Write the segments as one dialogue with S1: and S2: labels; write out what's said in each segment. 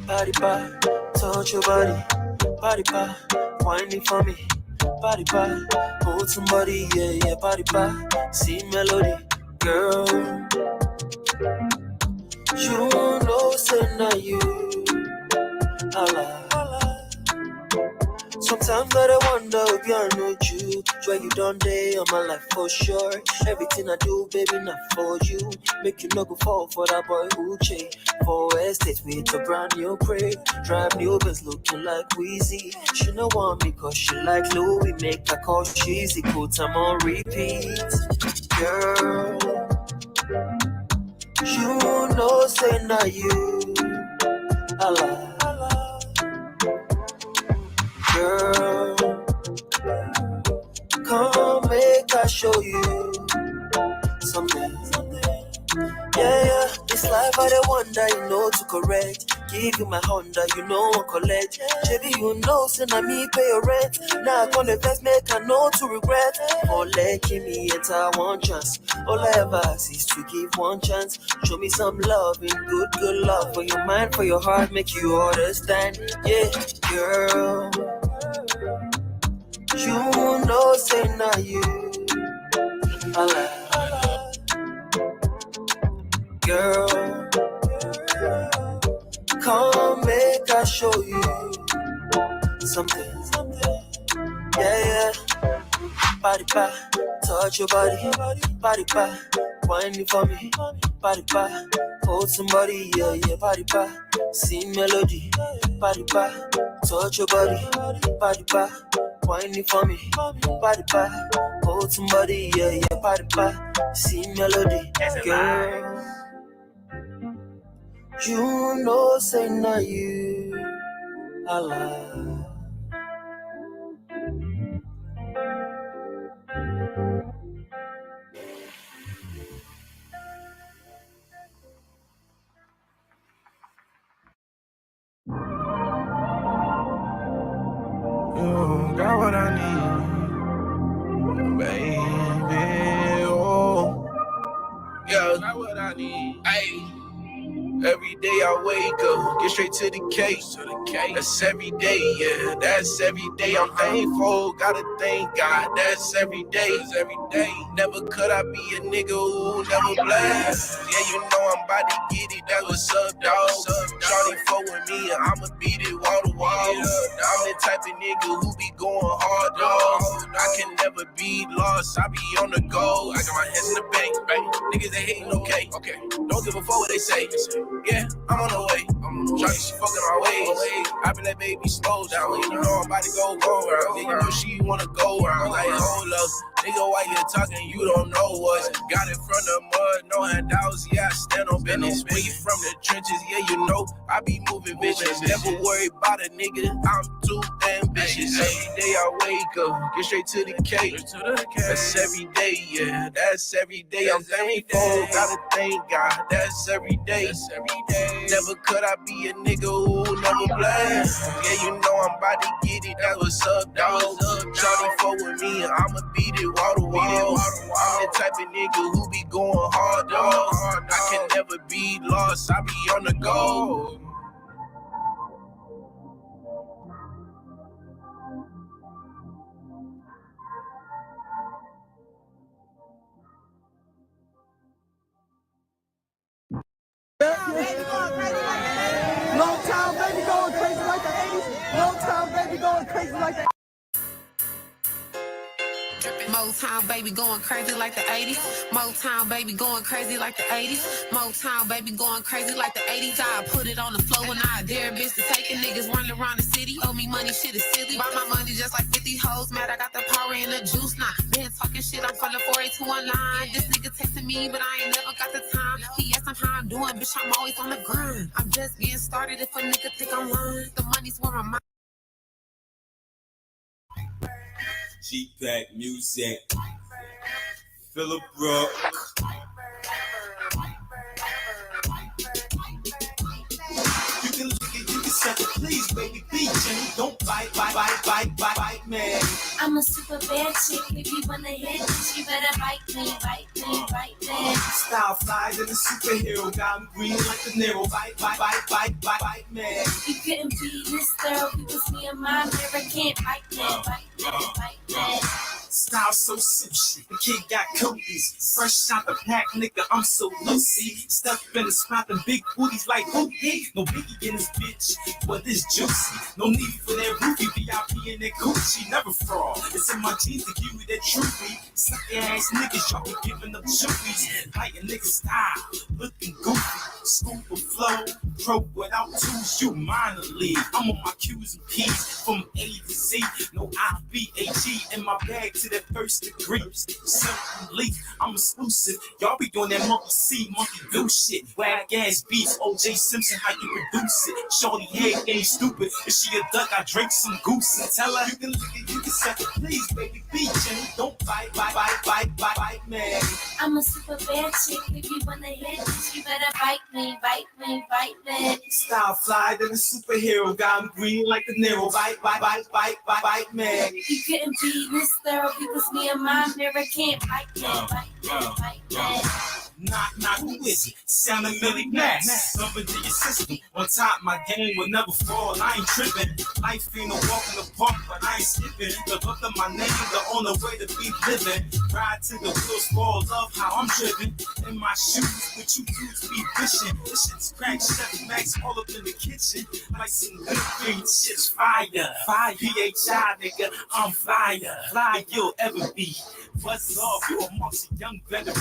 S1: Body bar, touch your body. Body bar, whine it for me. Body bar, hold somebody, yeah, yeah. Body bar, see melody, girl. You know, say now you. Allah. Sometimes I wonder if you know you. Where you done day on my life for sure. Everything I do, baby, not for you. Make you not go fall for that boy who changed. For estate with a brand new crib. Drive new Benz looking like Wheezy. She no want me cause she like Louis. Make her call cheesy. Put time on repeat. Girl, you know say now you. Allah. Girl, come make I show you something. Yeah, yeah, this life I don't wonder, you know to correct. Give you my Honda, you know I collect. JB, you know, send me pay your rent. Now I gonna invest, make I know to regret. All give me enter one chance. All I ever ask is to give one chance. Show me some love and good love. For your mind, for your heart, make you understand. Yeah, girl, you know, say now you. Girl, come make I show you something. Yeah, yeah. Body bar, touch your body. Body bar, whine it for me. Body bar, hold somebody. Yeah, yeah. Body bar, sing melody. Body bar, touch your body. Body bar, whine it for me. Body bar, hold somebody. Yeah, yeah. Body bar, sing melody. Girl, you know, say now you. Allah.
S2: You got what I need, baby. Oh, yeah, got what I need. Ay. Every day I wake up, get straight to the case. That's every day, yeah, that's every day. I'm thankful, gotta thank God, that's every day. Never could I be a nigga who never blast. Yeah, you know I'm about to get it, that's what's up, dog. Shawty fuck with me, and I'ma beat it wall to wall. I'm the type of nigga who be going hard, dog. I can never be lost, I be on the go. I got my hands in the bank, niggas they hating, okay. Don't give a fuck what they say. Yeah, I'm on the way. Shawty, she fucking my ways. I be like, baby, slow down. You know I'm about to go around. Nigga know she wanna go around. Like, hold up. Nigga, why you talking? You don't know us. Got it from the mud, no handouts. Yeah, I stand on business. When you from the trenches, yeah, you know I be moving bitches. Never worry about a nigga. I'm too ambitious. Every day I wake up, get straight to the cake. That's every day, yeah. That's every day. I'm thankful, gotta thank God. That's every day. Never could I be a nigga who never blast. Yeah, you know I'm about to get it. That's what's up, dog. Shawty fuck with me, and I'ma beat it wall to wall. I'm the type of nigga who be going hard, dog. I can never be lost. I be on the go.
S3: Long time baby going crazy like the 80s. Long time baby going crazy like the
S4: Motown baby going crazy like the 80s. Motown baby going crazy like the 80s. Motown baby going crazy like the 80s. I put it on the floor and I dare a bitch to take it. Niggas running around the city. Owe me money, shit is silly. Buy my money just like 50 hoes. Mad, I got the power and the juice now. Been talking shit, I'm from the 48219. This nigga texting me, but I ain't never got the time. He asked him how I'm doing, bitch, I'm always on the grind. I'm just getting started if a nigga think I'm lying. The money's where I'm
S5: G-Pack music, Phillip Brook. You can look it, you can suck it, please, baby, beat Jenny. Don't bite, man.
S6: I'm a super bad chick, if you wanna hit me, you better bite me.
S5: Style flies and a superhero, got him green like the Nero. Bite, man.
S6: mind, mirror can't fight that.
S5: Style so sushi, the kid got cookies. Fresh out the pack, nigga, I'm so loosey. Stuck in the spot, them big booties like booty. No biggie in this bitch, but it's juicy. No need for that roofie, VIP in that Gucci. Never fraud, it's in my jeans to give me that truthie. Sucker ass niggas, y'all be giving up choopies. Like a nigga style, looking goofy. Scoop of flow, pro without tools, you minor league. I'm on my Q's and P's from A to Z. No IBAG in my bag to that first degree. Simply, I'm exclusive. Y'all be doing that monkey see, monkey do shit. Wag ass beats, OJ Simpson, how you produce it. Shorty head ain't stupid. If she a duck, I drink some goose and tell her you can lick it, you can suck it. Please, baby, be gentle. Don't bite, man.
S6: I'm a super bad chick. If you wanna hit this, you better bite me.
S5: Style fly than a superhero. Got him green like the Nero. Bite, man.
S6: You couldn't be this thorough because me and my mirror can't fight that.
S5: Knock, who is it? Sound a Millie Max. Something to your system. On top, my game will never fall. I ain't tripping. Life ain't a walk in the park, but I ain't skipping. The book of my name, the only way to be living. Ride to the wheels fall, love how I'm driven. In my shoes, with you dudes be fishing. This shit's crack, Chef Max all up in the kitchen. Like some good things, shit's fire. PHI, nigga, I'm flyer. Flyer you'll ever be. What's off? You amongst a young veteran.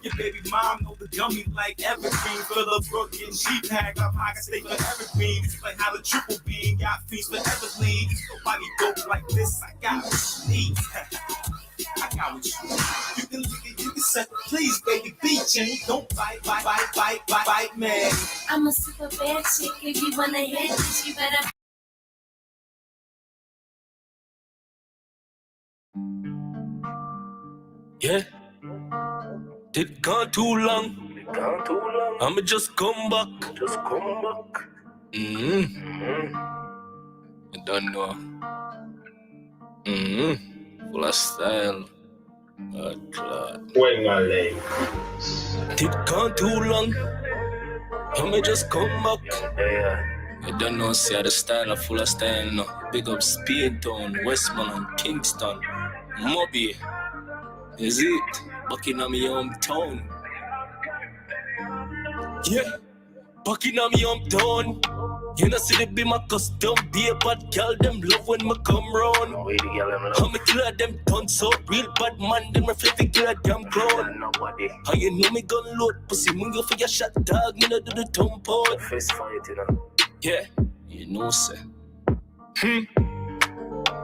S5: Your baby mom know the dummy like evergreen. Philip Brook and G-Pack. I'm high, I stay for evergreen. Like how the triple beam got fees for Everlean. Nobody dope like this. I got what you need. I got what you need. You can lick it, you can suck it. Please, baby, be gentle. Don't bite, man.
S6: I'm a super bad chick. If you wanna hit this, you better.
S1: Yeah, it gone too long. I'ma just come back. You don't know. Full of style.
S7: When my name.
S1: It gone too long. I'ma just come back. You don't know, see the style of full of style. No. Big up Speed Town, Westmoreland, Kingston, Moby. Is it? Buckingham hometown. Yeah, Buckingham hometown. You know see they be my custom be a bad girl, them love when me come round. How me kill them done so real bad man, them reflect the kill damn clown. How you know me gun load, pussy mungo for your shot dog, me no do the thump out.
S7: Fist fight, you know.
S1: Yeah, you know sir.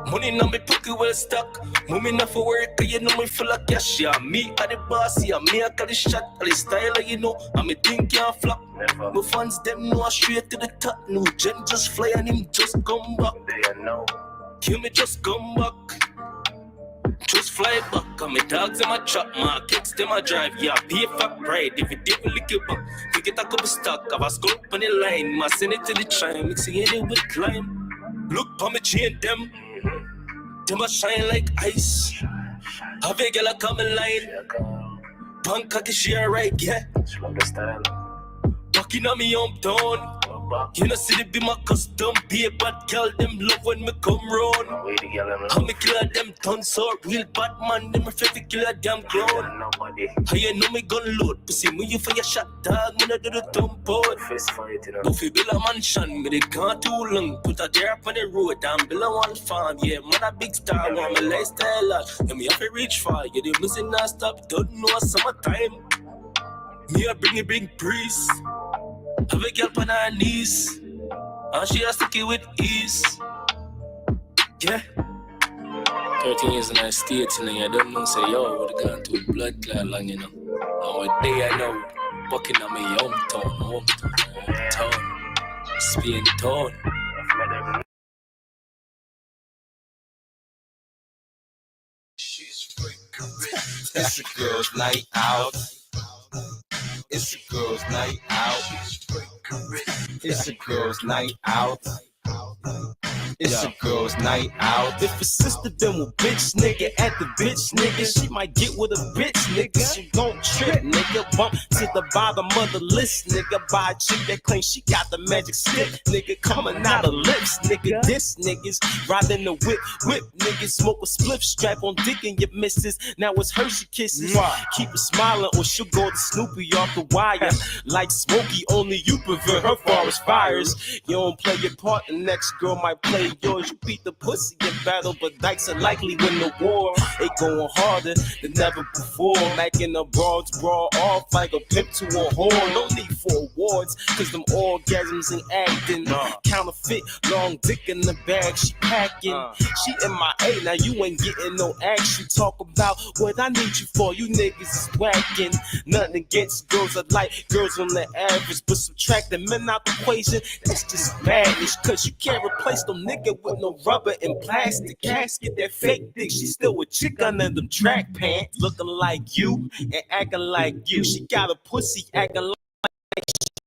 S1: Money in my pocket well stuck. Mommy not for work, you know me full of cash. Yeah, me are the boss, yeah, me I call the shot. All the style, you know, I me think can't flop.
S7: Never.
S1: My fans them know I straight to the top. New gen just fly and him just come back.
S7: They know.
S1: Hear me just come back. Just fly back. And my dogs in my trap, my kicks them I drive. Yeah, pay for pride. If you did me lick it back, we get a couple stock. I was go up on the line. Ma send it to the chime, mixing it with climb. Look for me chain them. Them a shine like ice. Have a girl a come in line. Bangkok is share right, yeah.
S7: Swap the style.
S1: Walking on me hometown. You know see they be my custom. Be a bad girl, them love when me come round. How me kill them done so real bad man. Them afraid to kill a damn clown.
S7: Nobody.
S1: How you know me gun load? Pussy me you for your shot dog. Me no do the thump out.
S7: Fist fight, you know.
S1: Go fi build a mansion, me they gone too long. Put a there up on the road and build a one farm. Yeah, man a big star, want my lifestyle lot. Yeah, me have to reach far. Yeah, the music not stop, don't know summertime. Me a bring a big breeze. Have a girl on her knees, and she a stick it with ease. Yeah. 13 years in I state, you know, you don't know, say, yo, we're gone to a blood clot long, you know. And what day I know, bucking on my hometown. Spain town.
S5: She's freaking rich. It's a girl's night out. It's a girl's night out. It's a girl's night out. It's a girl's night out. If a sister then with bitch nigga at the bitch nigga, she might get with a bitch nigga. She gon' trip nigga, bump to the bottom of the list nigga. Buy a chick that claims she got the magic stick nigga, coming out of lips nigga. This niggas riding the whip niggas, smoke a spliff, strap on dick and your missus. Now it's her she kisses. Keep it smiling or she'll go to Snoopy off the wire. Like Smokey, only you prevent her forest fires. You don't play your part, the next girl might play yours. You beat the pussy in battle, but dykes are likely win the war. They going harder than never before, making the broads brawl off like a pimp to a whore. No need for awards, cause them orgasms ain't acting. Counterfeit, long dick in the bag, she packing. She MIA, now you ain't getting no action. Talk about what I need you for, you niggas is whacking. Nothing against girls, I like girls on the average, but subtracting men out the equation, that's just madness. Cause you can't replace them nigga with no rubber and plastic casket. That fake dick, she still a chick under them track pants, looking like you and acting like you. She got a pussy acting like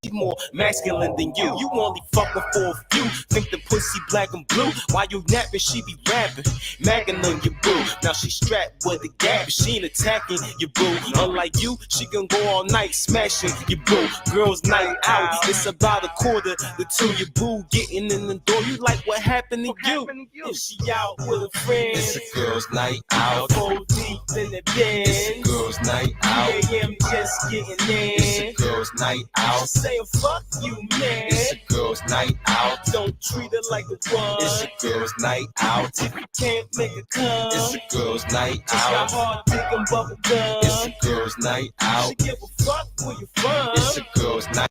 S5: she more masculine than you. You only fucking for a few. Think the pussy black and blue. While you napping, she be rapping, magging on your boo. Now she strapped with a gap, she ain't attacking your boo. Unlike you, she can go all night smashing your boo. Girls night out, it's about 1:45 your boo getting in the door. You like what happened to you? If she out with a friend, it's a girls night out. 4 deep in the bed, it's a girls night out. 3 a.m. just getting in, it's a girls night out. Saying fuck you, man. It's a girls night out. Don't treat her like a one. It's a girls night out. If you can't make it come, it's a girls night out. Just got hard dick and bubble gum. It's a girls night out. She give a fuck where you from. It's a girls night.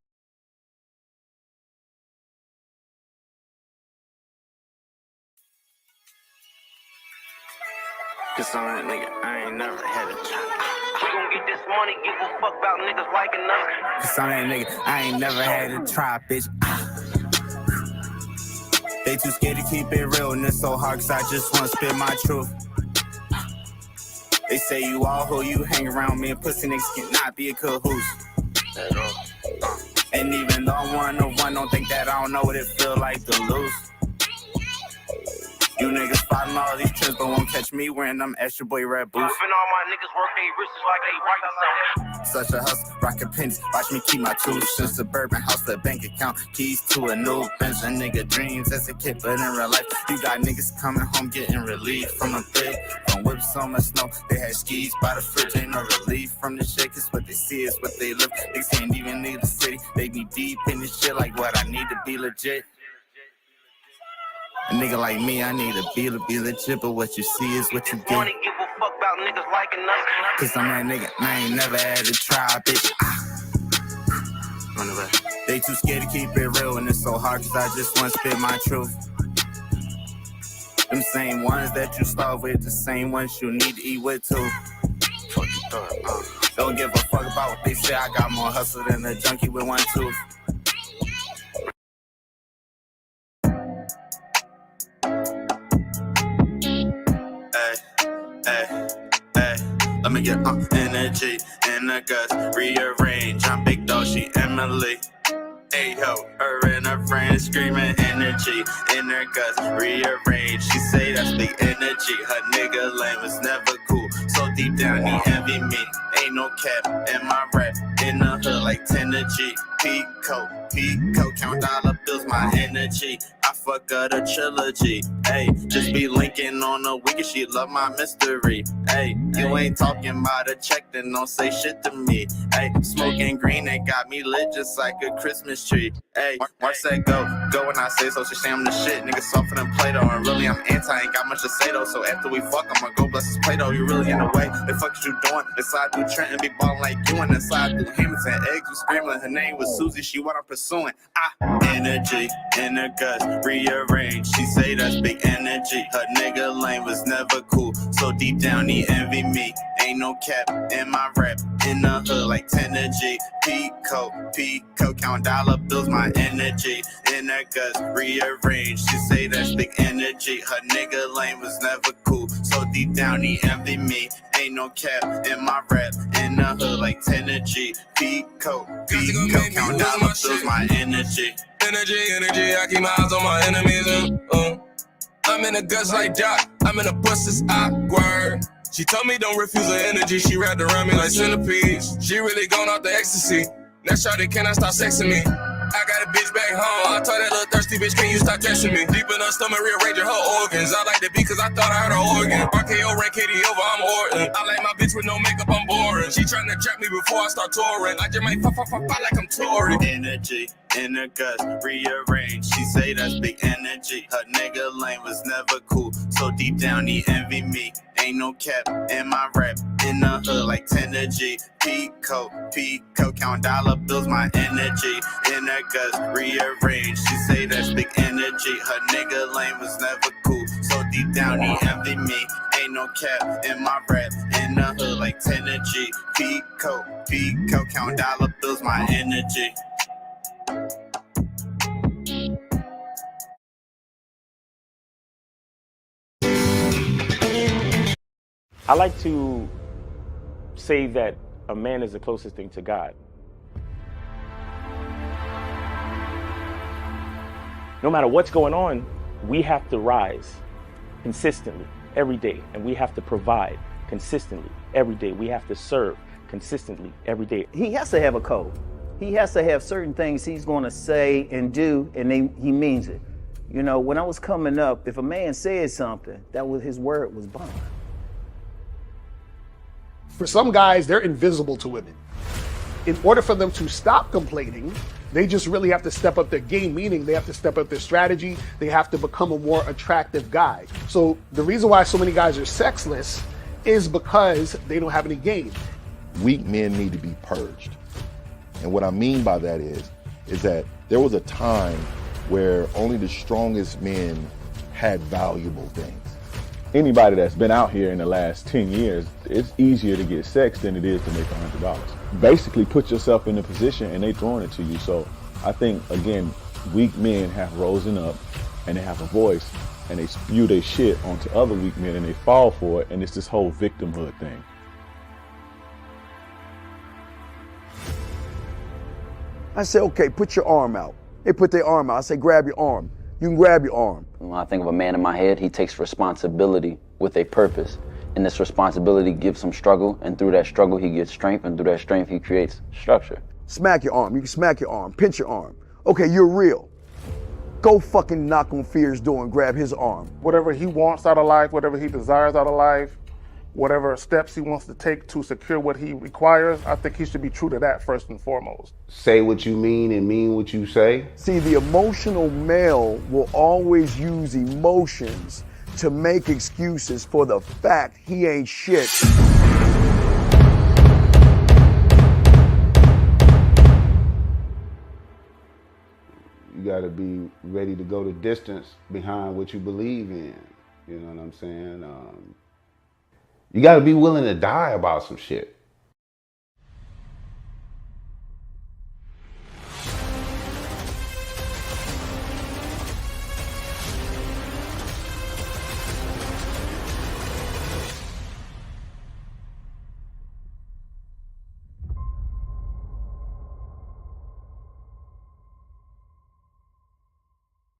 S8: Cause I'm that nigga, I ain't never had a job. We gon' get this money, give a fuck about niggas liking us. Cause I'm that nigga, I ain't never had to try, bitch. They too scared to keep it real, and it's so hard cause I just wanna spit my truth. They say you all who you hang around, me and pussy niggas cannot be a cahoos. And even though I'm 1-on-1, don't think that I don't know what it feel like to lose. You niggas spotting all these trends, but won't catch me wearing them extra boy red boots.
S9: Moving all my niggas work they wrists like they write something.
S8: Such a hustle, rockin' pennies, watch me keep my tools. Since suburban house, the bank account, keys to a new bench. A nigga dreams as a kid, but in real life, you got niggas coming home getting relief from a big. From whips so much snow, they had skis by the fridge, ain't no relief from the shit. Cause what they see is what they live. Niggas ain't even need the city, they be deep in this shit like what I need to be legit. A nigga like me, I need to be legit, but what you see is what you get.
S9: Wanna give a fuck about niggas liking us.
S8: Cause I'm that nigga, I ain't never had to try, bitch. They too scared to keep it real, and it's so hard cause I just wanna spit my truth. Them same ones that you starve with, the same ones you need to eat with too. Fuck you thought, Don't give a fuck about what they say, I got more hustle than a junkie with one tooth.
S10: Let me get energy in the guts, rearrange. I'm big dog, she Emily. Hey ho, her and her friends screaming energy in her guts, rearrange. She say that's big energy. Her nigga lane was never cool, so deep down he envy me. Ain't no cap in my rap, in the hood like 10 to G. Pico, count dollar bills, my energy. I fuck her the trilogy. Hey, just be linking on the weekend, she love my mystery. Hey, you ain't talking about a check, then don't say shit to me. Hey, smoking green, they got me lit just like a Christmas tree. Hey, Mark said go when I say so, she say I'm the shit. Nigga softer than Play-Doh, and really I'm anti, ain't got much to say though. So after we fuck, I'ma go bless this Play-Doh, you really in the way. The fuck is you doing? Inside through Trenton, be ballin' like you, and inside through Hamilton, eggs was screaming, her name was Susie, she what I'm pursuing. Energy in her guts, rearrange. She say that's big energy. Her nigga lane was never cool, so deep down he envy me. Ain't no cap in my rap, in the hood like 10 to G. Pico, count dollar bills, my energy. In her guts, rearrange. She say that's big energy. Her nigga lane was never cool, so deep down he envy me. Ain't no cap in my rap, in the hood like 10 to G. Pico, count dollar bills, my energy.
S2: Energy, I keep my eyes on my enemies. I'm in the guts like Jock. I'm in the bus, it's awkward. She told me don't refuse her energy. She wrapped around me like centipedes. She really gone off the ecstasy. Now shawty, can I stop sexing me? I got a bitch back home. I told that little thirsty bitch, can you stop testing me? Deep in her stomach, rearranging her organs. I like the beat cause I thought I heard her organ. RKO, rank Katie over, I'm Orton. I like my bitch with no makeup, I'm boring. She trying to trap me before I start touring. I just might pop like I'm touring.
S10: Energy in her guts, rearrange. She say that's big energy. Her nigga lane was never cool. So deep down he envy me. Ain't no cap in my rap. In the hood like 10 G. Pico, count dollar bills, my energy. In her guts, rearrange. She say that's big energy. Her nigga lane was never cool. So deep down he envy me. Ain't no cap in my rap. In the hood like 10 G. Pico, count dollar bills, my energy.
S11: I like to say that a man is the closest thing to God. No matter what's going on, we have to rise consistently every day, and we have to provide consistently every day. We have to serve consistently every day.
S3: He has to have a code. He has to have certain things he's going to say and do, and he means it. You know, when I was coming up, if a man said something, that was his word was bond.
S12: For some guys, they're invisible to women. In order for them to stop complaining, they just really have to step up their game, meaning they have to step up their strategy. They have to become a more attractive guy. So the reason why so many guys are sexless is because they don't have any game.
S13: Weak men need to be purged. And what I mean by that is that there was a time where only the strongest men had valuable things.
S14: Anybody that's been out here in the last 10 years, it's easier to get sex than it is to make $100. Basically put yourself in a position and they throwing it to you. So I think, again, weak men have risen up and they have a voice and they spew their shit onto other weak men and they fall for it. And it's this whole victimhood thing.
S3: I say, okay, put your arm out. They put their arm out. I say, grab your arm. You can grab your arm.
S15: When I think of a man in my head, he takes responsibility with a purpose. And this responsibility gives him struggle, and through that struggle, he gets strength, and through that strength, he creates structure.
S3: Smack your arm. You can smack your arm. Pinch your arm. Okay, you're real. Go fucking knock on Fear's door and grab his arm.
S12: Whatever he wants out of life, whatever he desires out of life, whatever steps he wants to take to secure what he requires, I think he should be true to that first and foremost.
S16: Say what you mean and mean what you say.
S3: See, the emotional male will always use emotions to make excuses for the fact he ain't shit.
S16: You gotta be ready to go the distance behind what you believe in. You know what I'm saying? You gotta be willing to die about some shit.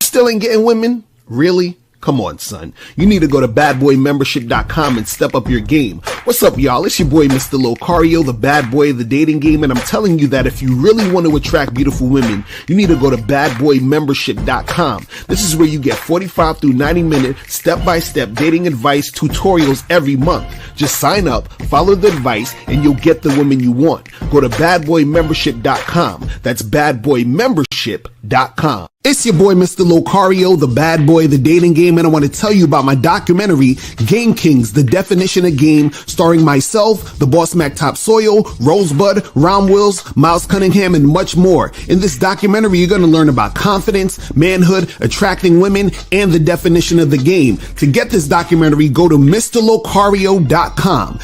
S17: Still ain't getting women? Really? Come on, son. You need to go to badboymembership.com and step up your game. What's up, y'all? It's your boy, Mr. Locario, the bad boy of the dating game, and I'm telling you that if you really want to attract beautiful women, you need to go to badboymembership.com. This is where you get 45 through 90-minute step-by-step dating advice tutorials every month. Just sign up, follow the advice, and you'll get the woman you want. Go to badboymembership.com. That's badboymembership.com. It's your boy, Mr. Locario, the bad boy of the dating game, and I want to tell you about my documentary, Game Kings, The Definition of Game, starring myself, the Boss Mac Topsoil, Rosebud, Ron Wills, Miles Cunningham, and much more. In this documentary, you're going to learn about confidence, manhood, attracting women, and the definition of the game. To get this documentary, go to MrLocario.com.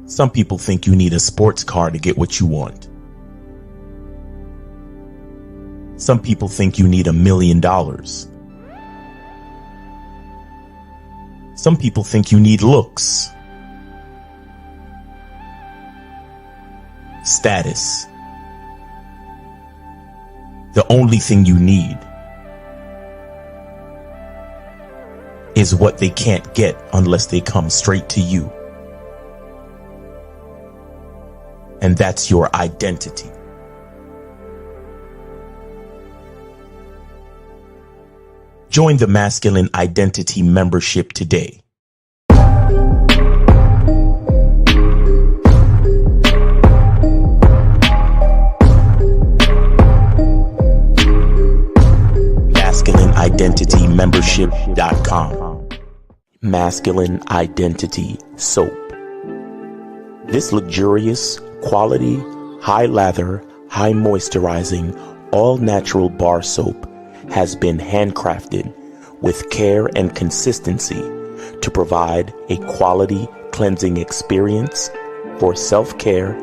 S18: Some people think you need a sports car to get what you want. Some people think you need $1 million. Some people think you need looks, status. The only thing you need is what they can't get unless they come straight to you. And that's your identity. Join the Masculine Identity membership today. MasculineIdentityMembership.com. Masculine Identity Soap. This luxurious, quality, high lather, high moisturizing, all natural bar soap has been handcrafted with care and consistency to provide a quality cleansing experience for self-care,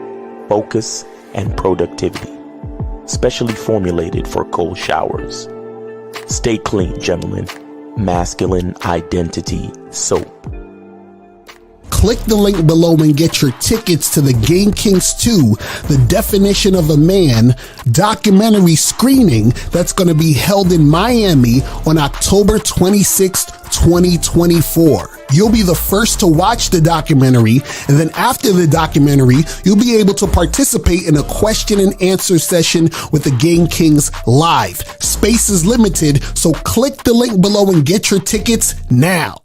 S18: focus, and productivity. Specially formulated for cold showers. Stay clean, gentlemen. Masculine Identity Soap.
S17: Click the link below and get your tickets to the Game Kings 2, The Definition of a Man documentary screening that's going to be held in Miami on October 26th, 2024. You'll be the first to watch the documentary, and then after the documentary, you'll be able to participate in a question and answer session with the Game Kings live. Space is limited, so click the link below and get your tickets now.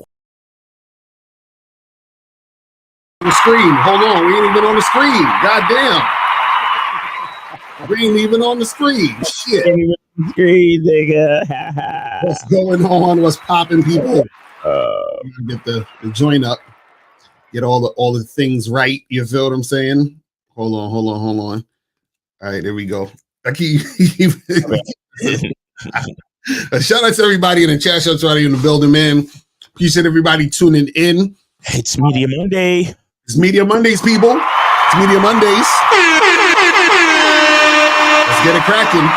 S12: The screen. Hold on, we ain't even on the screen. Goddamn. We ain't even on the screen. Shit.
S11: Screen, nigga.
S12: What's going on? What's popping, people? Get the joint up. Get all the things right. You feel what I'm saying? Hold on. All right, there we go. I keep shout out to everybody in the chat. Shout out to everybody in the building, man. Appreciate everybody tuning in.
S18: It's Media Monday.
S12: It's Media Mondays, people. It's Media Mondays. Let's get it cracking.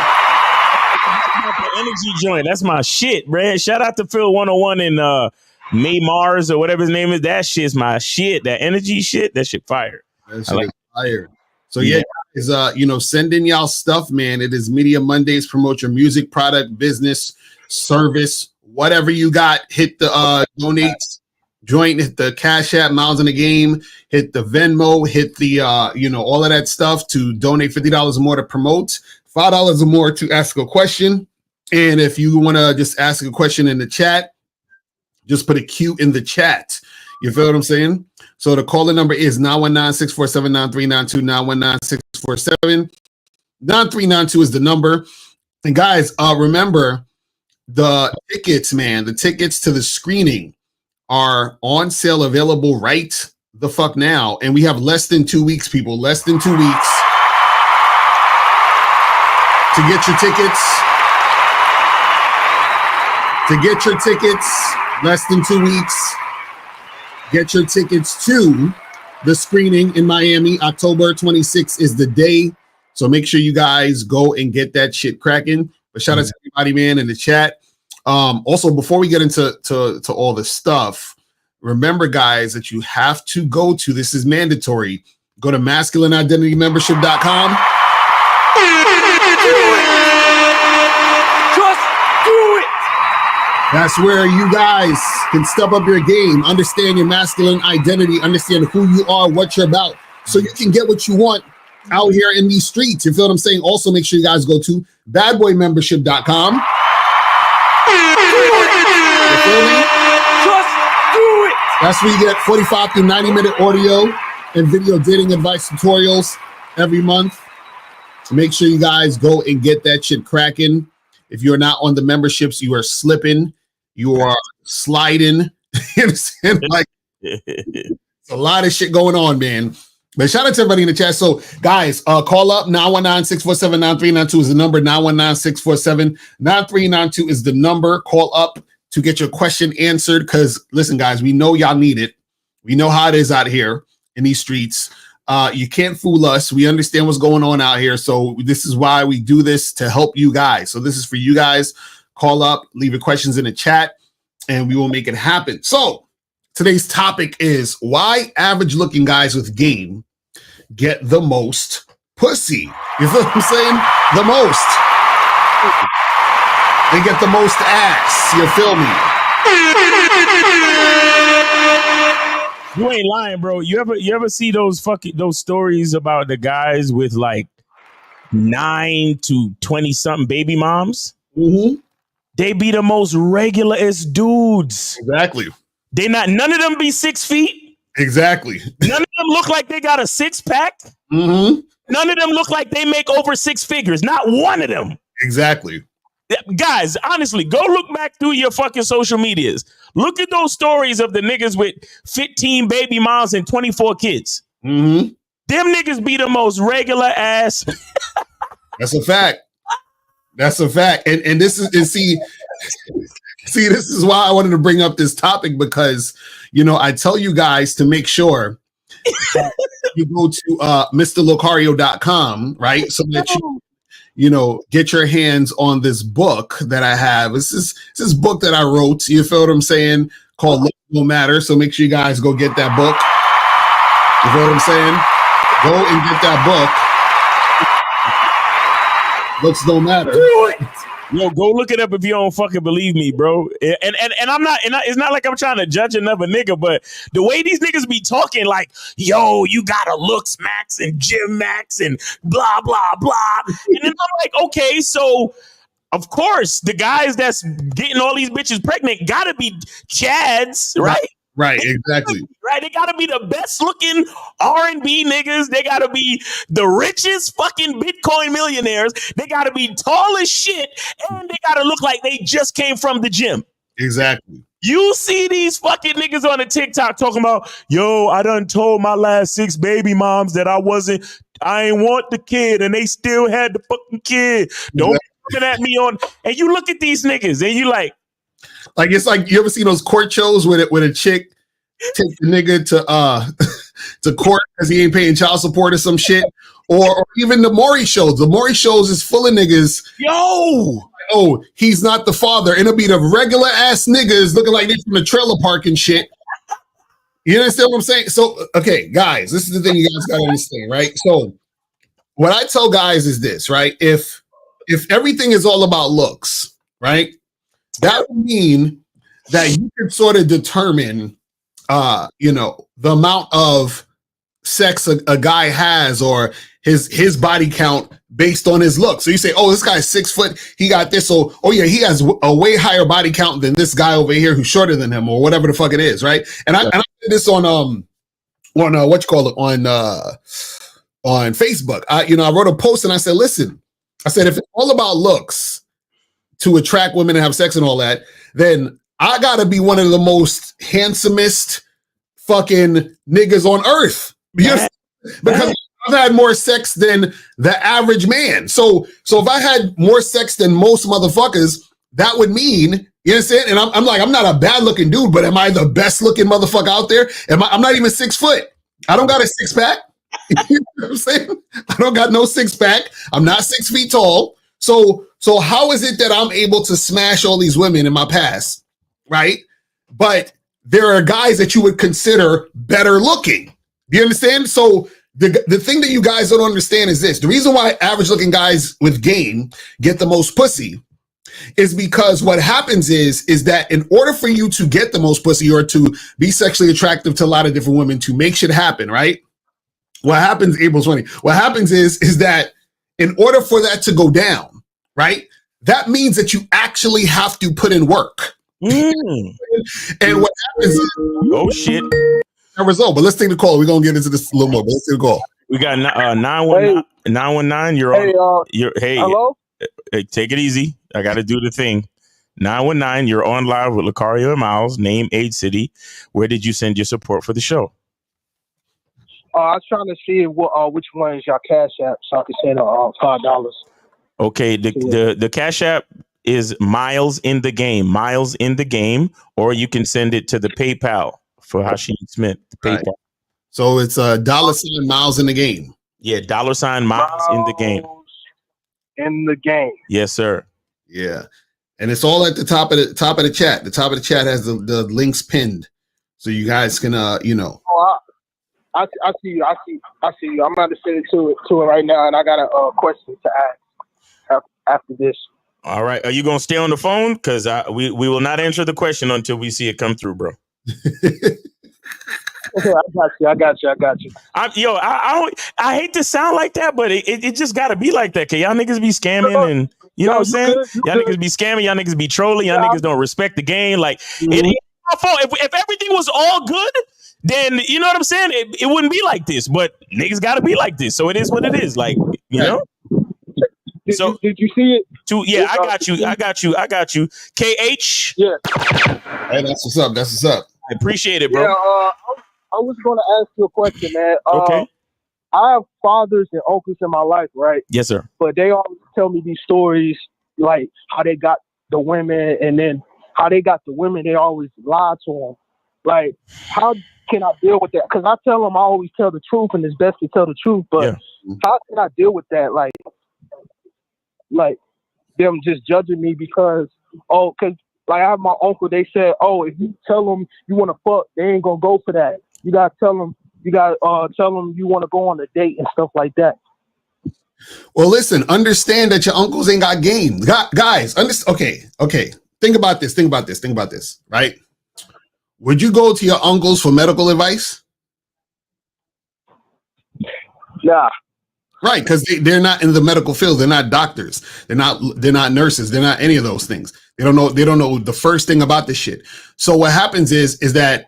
S11: Energy joint. That's my shit, man. Shout out to Phil 101 and May Mars or whatever his name is. That shit's my shit. That energy shit, that shit fire.
S12: That shit is fire. So yeah, guys, send in y'all stuff, man. It is Media Mondays. Promote your music, product, business, service, whatever you got. Hit the donate joint, hit the Cash App, Miles in the Game, hit the Venmo, hit the all of that stuff to donate $50 or more to promote, $5 or more to ask a question. And if you want to just ask a question in the chat, just put a Q in the chat. You feel what I'm saying? So the caller number is 919-647-9392, 919-647-9392 is the number. And guys, remember the tickets, man. The tickets to the screening are on sale, available right the fuck now. And we have less than 2 weeks, people. Less than 2 weeks to get your tickets. To get your tickets, less than 2 weeks. Get your tickets to the screening in Miami. October 26th is the day. So make sure you guys go and get that shit cracking. But shout out to everybody, man, in the chat. Also, before we get into all the stuff, remember, guys, that you have to go to, this is mandatory, go to masculineidentitymembership.com. That's where you guys can step up your game, understand your masculine identity, understand who you are, what you're about, so you can get what you want out here in these streets. You feel what I'm saying? Also, make sure you guys go to badboymembership.com. You feel me?
S11: Just do it.
S12: That's where you get 45 to 90-minute audio and video dating advice tutorials every month. So make sure you guys go and get that shit cracking. If you're not on the memberships, you are slipping. You are sliding. You understand? Like, it's a lot of shit going on, man. But shout out to everybody in the chat. So, guys, call up 919-647-9392 is the number. 919-647-9392 is the number. Call up to get your question answered. Because, listen, guys, we know y'all need it. We know how it is out here in these streets.
S17: You can't fool us. We understand what's going on out here. So this is why we do this, to help you guys. So this is for you guys. Call up, leave your questions in the chat, and we will make it happen. So today's topic is why average looking guys with game get the most pussy. You feel what I'm saying? The most. They get the most ass. You feel me?
S19: You ain't lying, bro. You ever see those stories about the guys with like 9 to 20 something baby moms?
S17: Mm-hmm.
S19: They be the most regularest dudes.
S17: Exactly.
S19: None of them be 6 feet.
S17: Exactly.
S19: None of them look like they got a 6-pack.
S17: Mm-hmm.
S19: None of them look like they make over 6 figures. Not one of them.
S17: Exactly.
S19: Guys, honestly, go look back through your fucking social medias. Look at those stories of the niggas with 15 baby moms and 24 kids.
S17: Mm-hmm.
S19: Them niggas be the most regular ass.
S17: That's a fact. That's a fact. And this is, and see, this is why I wanted to bring up this topic, because, you know, I tell you guys to make sure that you go to MrLocario.com, right? So that you know, get your hands on this book that I have. This book that I wrote, you feel what I'm saying, called Looks Don't Matter. So make sure you guys go get that book. You feel what I'm saying? Go and get that book. Looks Don't Matter.
S19: Yo, go look it up if you don't fucking believe me, bro. And I'm not, it's not like I'm trying to judge another nigga, but the way these niggas be talking, like, yo, you got a looks max and gym max and blah blah blah, and then I'm like, okay, so of course the guys that's getting all these bitches pregnant gotta be Chads, right?
S17: Right, exactly.
S19: Right, they gotta be the best looking R&B niggas. They gotta be the richest fucking Bitcoin millionaires. They gotta be tall as shit, and they gotta look like they just came from the gym.
S17: Exactly.
S19: You see these fucking niggas on the TikTok talking about, yo, I done told my last 6 baby moms that I ain't want the kid, and they still had the fucking kid. Don't be looking at me on, and you look at these niggas, and you like
S17: it's like, you ever see those court shows with a chick take the nigga to court because he ain't paying child support or some shit, or even the Maury shows. The Maury shows is full of niggas.
S19: Yo,
S17: oh, he's not the father, and it'll be the regular ass niggas looking like they from the trailer park and shit. You understand what I'm saying? So, okay, guys, this is the thing you guys gotta understand, right? So, what I tell guys is this, right? If everything is all about looks, right? That would mean that you could sort of determine, you know, the amount of sex a guy has, or his body count based on his look. So you say, oh, this guy's 6 foot, he got this. So, oh yeah, he has a way higher body count than this guy over here who's shorter than him, or whatever the fuck it is, right? And I did this on what you call it, on Facebook. I wrote a post and I said, listen, I said, if it's all about looks to attract women and have sex and all that, then I gotta be one of the most handsomest fucking niggas on earth. Because I've had more sex than the average man. So if I had more sex than most motherfuckers, that would mean, you understand? And I'm like, I'm not a bad looking dude, but am I the best looking motherfucker out there? I'm not even 6 foot. I don't got a 6-pack. You know what I'm saying? I don't got no 6-pack. I'm not 6 feet tall. So how is it that I'm able to smash all these women in my past, right? But there are guys that you would consider better looking. Do you understand? So the thing that you guys don't understand is this. The reason why average looking guys with game get the most pussy is because what happens is that in order for you to get the most pussy, or to be sexually attractive to a lot of different women, to make shit happen, right? What happens, April's funny. What happens is that in order for that to go down, right? That means that you actually have to put in work. And what happens is,
S19: oh shit,
S17: that result. But let's take the call. We're gonna get into this a little more, but let's take the call.
S19: We got 919. You're on. Hey,
S20: hello?
S19: Hey, take it easy. I got to do the thing. 919. You're on live with Locario and Miles. Name, age, city. Where did you send your support for the show?
S20: I was trying to see which one is your Cash App, so I can send $5.
S19: Okay, the Cash App is Miles in the Game. Miles in the Game, or you can send it to the PayPal for Hashim Smith. The PayPal.
S17: Right. So it's $ miles in the game.
S19: Yeah, $ miles in the game.
S20: In the game.
S19: Yes, sir.
S17: Yeah. And it's all at the top of the chat. The top of the chat has the links pinned. So you guys can
S20: Oh, I see you. I see you. I'm about to send it to it right now, and I got a question to ask after this.
S19: All right. Are you gonna stay on the phone? Because we will not answer the question until we see it come through, bro.
S20: I got you.
S19: I hate to sound like that, but it just got to be like that. Cause y'all niggas be scamming and you know what I'm saying? Y'all niggas be scamming, y'all niggas be trolling, y'all niggas don't respect the game. Like it ain't my fault. If everything was all good, then you know what I'm saying? It wouldn't be like this. But niggas got to be like this, so it is what it is. Like you know.
S20: Did you see it?
S19: Yeah, I got you. KH.
S20: Yeah.
S17: Hey, that's what's up.
S19: I appreciate it, bro.
S20: Yeah. I was going to ask you a question, man.
S19: Okay.
S20: I have fathers and uncles in my life, right?
S19: Yes, sir.
S20: But they always tell me these stories, like how they got the women, and then how they got the women, they always lie to them. Like, how can I deal with that? Because I tell them I always tell the truth, and it's best to tell the truth. But how can I deal with that? Like them just judging me because like I have my uncle. They said, if you tell them you want to fuck, they ain't gonna go for that. You gotta tell them. You gotta tell them you want to go on a date and stuff like that.
S17: Well, listen. Understand that your uncles ain't got game, guys. Okay. Think about this. Right? Would you go to your uncles for medical advice?
S20: Yeah.
S17: Right, because they're not in the medical field. They're not doctors. They're not nurses. They're not any of those things. They don't know the first thing about this shit. So what happens is that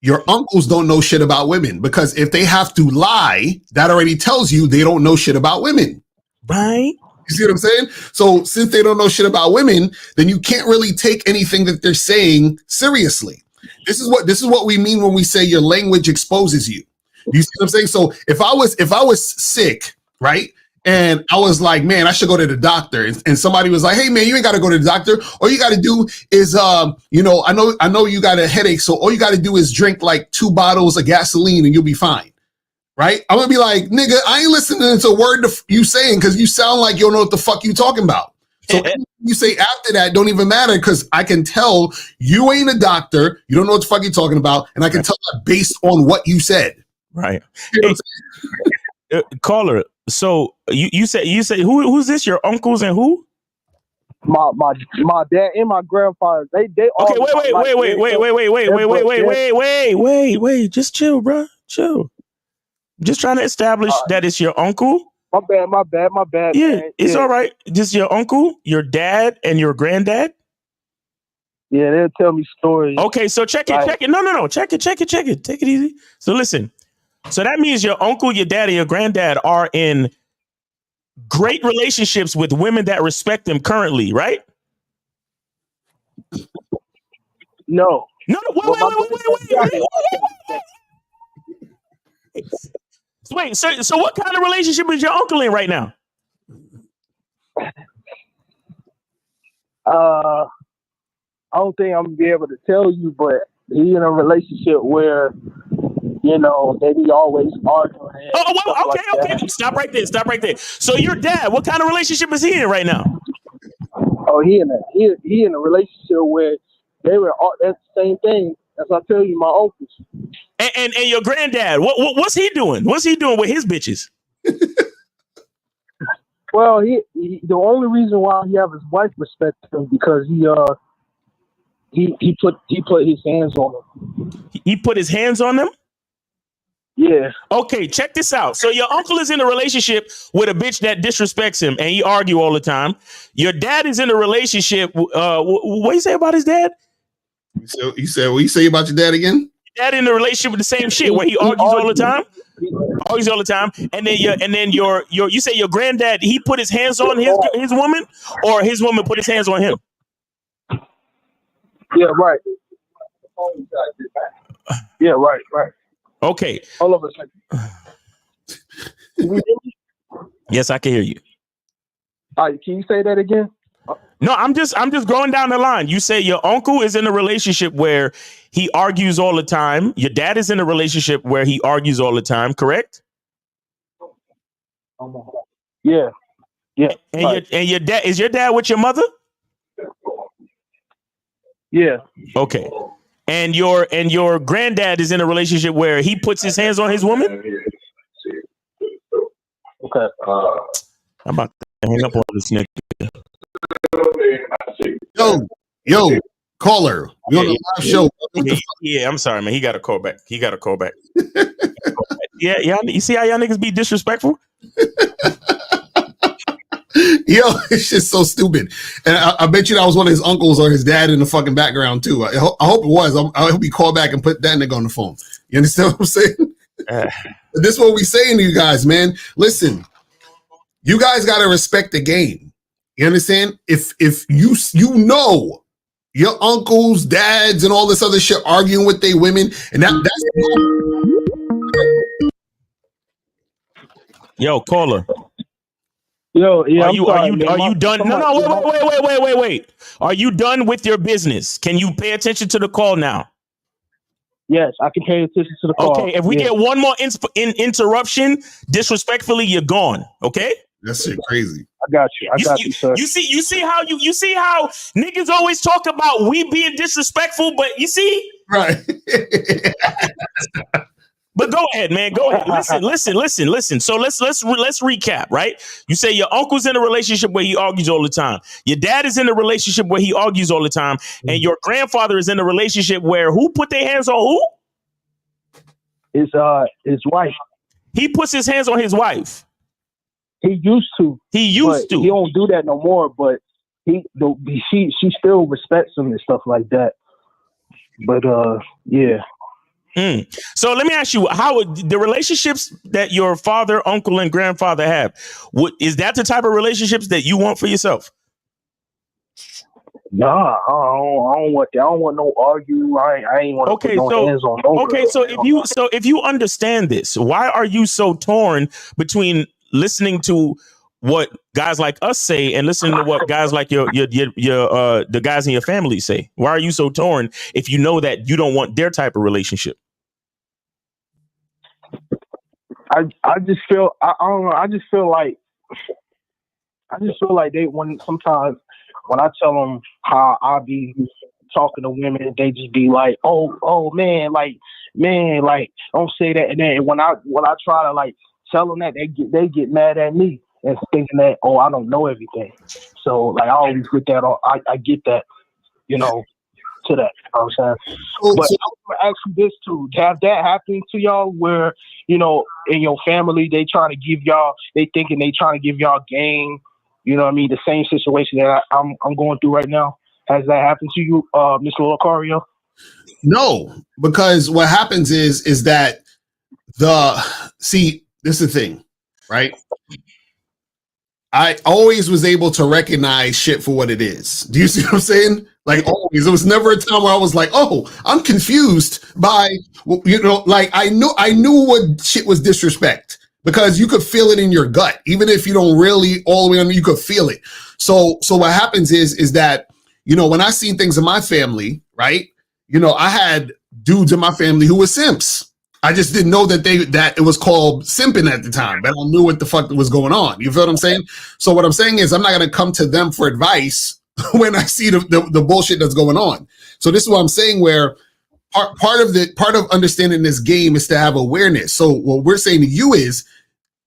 S17: your uncles don't know shit about women, because if they have to lie, that already tells you they don't know shit about women.
S19: Right.
S17: You see what I'm saying? So since they don't know shit about women, then you can't really take anything that they're saying seriously. This is what we mean when we say your language exposes you. You see what I'm saying? So if I was sick, right? And I was like, man, I should go to the doctor. And somebody was like, hey, man, you ain't got to go to the doctor. All you got to do is, I know you got a headache. So all you got to do is drink like 2 bottles of gasoline and you'll be fine. Right? I'm going to be like, nigga, I ain't listening to a word you saying because you sound like you don't know what the fuck you talking about. So anything you say after that don't even matter, because I can tell you ain't a doctor. You don't know what the fuck you're talking about. And I can tell that based on what you said.
S19: Right. You know caller. So you say who's this? Your uncles and who?
S20: My dad and my grandfather. They
S19: okay. Wait. Just chill, bro. Chill. Just trying to establish that it's your uncle.
S20: My bad.
S19: Yeah,
S20: man.
S19: it's all right. Just your uncle, your dad, and your granddad.
S20: Yeah, they'll tell me stories.
S19: Okay, so check it. No. Check it. Take it easy. So listen. So that means your uncle, your dad, and your granddad are in great relationships with women that respect them currently, right?
S20: No.
S19: Wait. So what kind of relationship is your uncle in right now?
S20: I don't think I'm gonna be able to tell you, but he in a relationship where, they be always arguing.
S19: Okay. Stop right there. So your dad, what kind of relationship is he in right now?
S20: Oh, he in a relationship where they were all, that's the same thing as I tell you, my uncles.
S19: And your granddad, what's he doing? What's he doing with his bitches?
S20: Well, he the only reason why he have his wife respect him because he put his hands on them.
S19: He put his hands on them?
S20: Yeah.
S19: Okay, check this out. So your uncle is in a relationship with a bitch that disrespects him, and he argue all the time. Your dad is in a relationship. What you say about his dad?
S17: You said what you say about your dad again?
S19: Your dad in a relationship with the same shit where he argues all the time. Argues all the time, and then your you say your granddad, he put his hands on his woman, or his woman put his hands on him.
S20: Yeah, right. Yeah, right.
S19: Okay.
S20: All of a sudden.
S19: Yes, I can hear you.
S20: All right, can you say that again?
S19: No, I'm just going down the line. You say your uncle is in a relationship where he argues all the time. Your dad is in a relationship where he argues all the time, correct?
S20: Yeah. Yeah.
S19: And
S20: right.
S19: your dad, is your dad with your mother?
S20: Yeah.
S19: Okay. And your granddad is in a relationship where he puts his hands on his woman?
S20: Okay.
S19: I'm about to hang up on this nigga.
S17: Yo, caller. We on the live show.
S19: Yeah, I'm sorry, man. He got a call back. Yeah, you see how y'all niggas be disrespectful?
S17: Yo, it's just so stupid. And I bet you that was one of his uncles or his dad in the fucking background too. I hope it was. I hope he called back and put that nigga on the phone. You understand what I'm saying? This is what we saying to you guys, man. Listen, you guys got to respect the game. You understand? If you know your uncles, dads, and all this other shit arguing with their women, and that's
S19: yo, caller.
S20: Yo, yeah,
S19: are you done? No, wait. Are you done with your business? Can you pay attention to the call now?
S20: Yes, I can pay attention to the call.
S19: Okay, if we get one more interruption, disrespectfully, you're gone. Okay?
S17: That's shit crazy.
S20: I got you, sir.
S19: You see how niggas always talk about we being disrespectful, but you see?
S17: Right.
S19: But go ahead, man. Go ahead. Listen. So let's recap, right? You say your uncle's in a relationship where he argues all the time. Your dad is in a relationship where he argues all the time, and your grandfather is in a relationship where who put their hands on who?
S20: His wife.
S19: He puts his hands on his wife.
S20: He used to.
S19: He
S20: don't do that no more. But she still respects him and stuff like that. But yeah.
S19: So let me ask you, how the relationships that your father, uncle, and grandfather have, is that the type of relationships that you want for yourself?
S20: Nah, I don't want that. I don't want no argue. I ain't want to put no hands on no
S19: Okay,
S20: girl.
S19: if you understand this, why are you so torn between listening to what guys like us say and listening to what guys like your the guys in your family say? Why are you so torn if you know that you don't want their type of relationship?
S20: I just feel I don't know. I just feel like they sometimes when I tell them how I be talking to women, they just be like, oh man, don't say that. And then when I try to like tell them that, they get mad at me and thinking that, I don't know everything. So like I always get that. I get that, to that. You know what I'm saying? But I was gonna ask you this too. Have that happened to y'all where, in your family they thinking they trying to give y'all game? You know what I mean? The same situation that I'm going through right now. Has that happened to you, Mr. Locario?
S17: No, because what happens is that this is the thing, right? I always was able to recognize shit for what it is. Do you see what I'm saying? Like always, there was never a time where I was like, I'm confused by, like I knew what shit was disrespect because you could feel it in your gut. Even if you don't really all the way under, you could feel it. So what happens is that, when I seen things in my family, right? I had dudes in my family who were simps. I just didn't know that it was called simping at the time, but I knew what the fuck was going on. You feel what I'm saying? So what I'm saying is I'm not going to come to them for advice when I see the bullshit that's going on. So this is what I'm saying, where part of understanding this game is to have awareness. So what we're saying to you is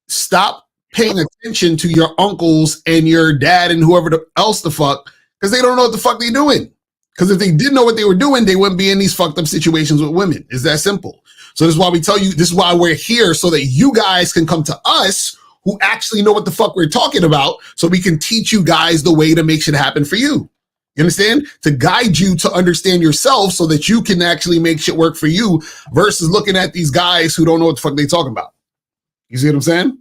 S17: stop paying attention to your uncles and your dad and whoever else the fuck, because they don't know what the fuck they're doing. Because if they did know what they were doing, they wouldn't be in these fucked up situations with women. It's that simple. So this is why we tell you, this is why we're here, so that you guys can come to us who actually know what the fuck we're talking about, so we can teach you guys the way to make shit happen for you. You understand? To guide you to understand yourself so that you can actually make shit work for you versus looking at these guys who don't know what the fuck they talking about. You see what I'm saying?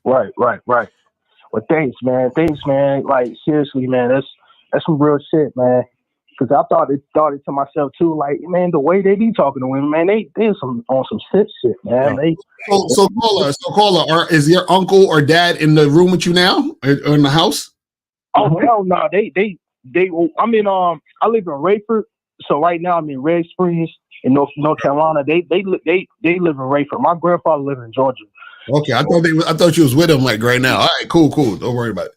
S20: Right. Well, thanks, man. Like, seriously, man, that's some real shit, man. Because I thought it to myself too, like, man, the way they be talking to women, man, they on some shit, man.
S17: So caller, is your uncle or dad in the room with you now, or in the house?
S20: Oh hell no, they. I'm in I live in Rayford, so right now I'm in Red Springs in North Carolina. They live in Rayford. My grandfather lived in Georgia.
S17: Okay, I thought you was with him like right now. All right, cool. Don't worry about it.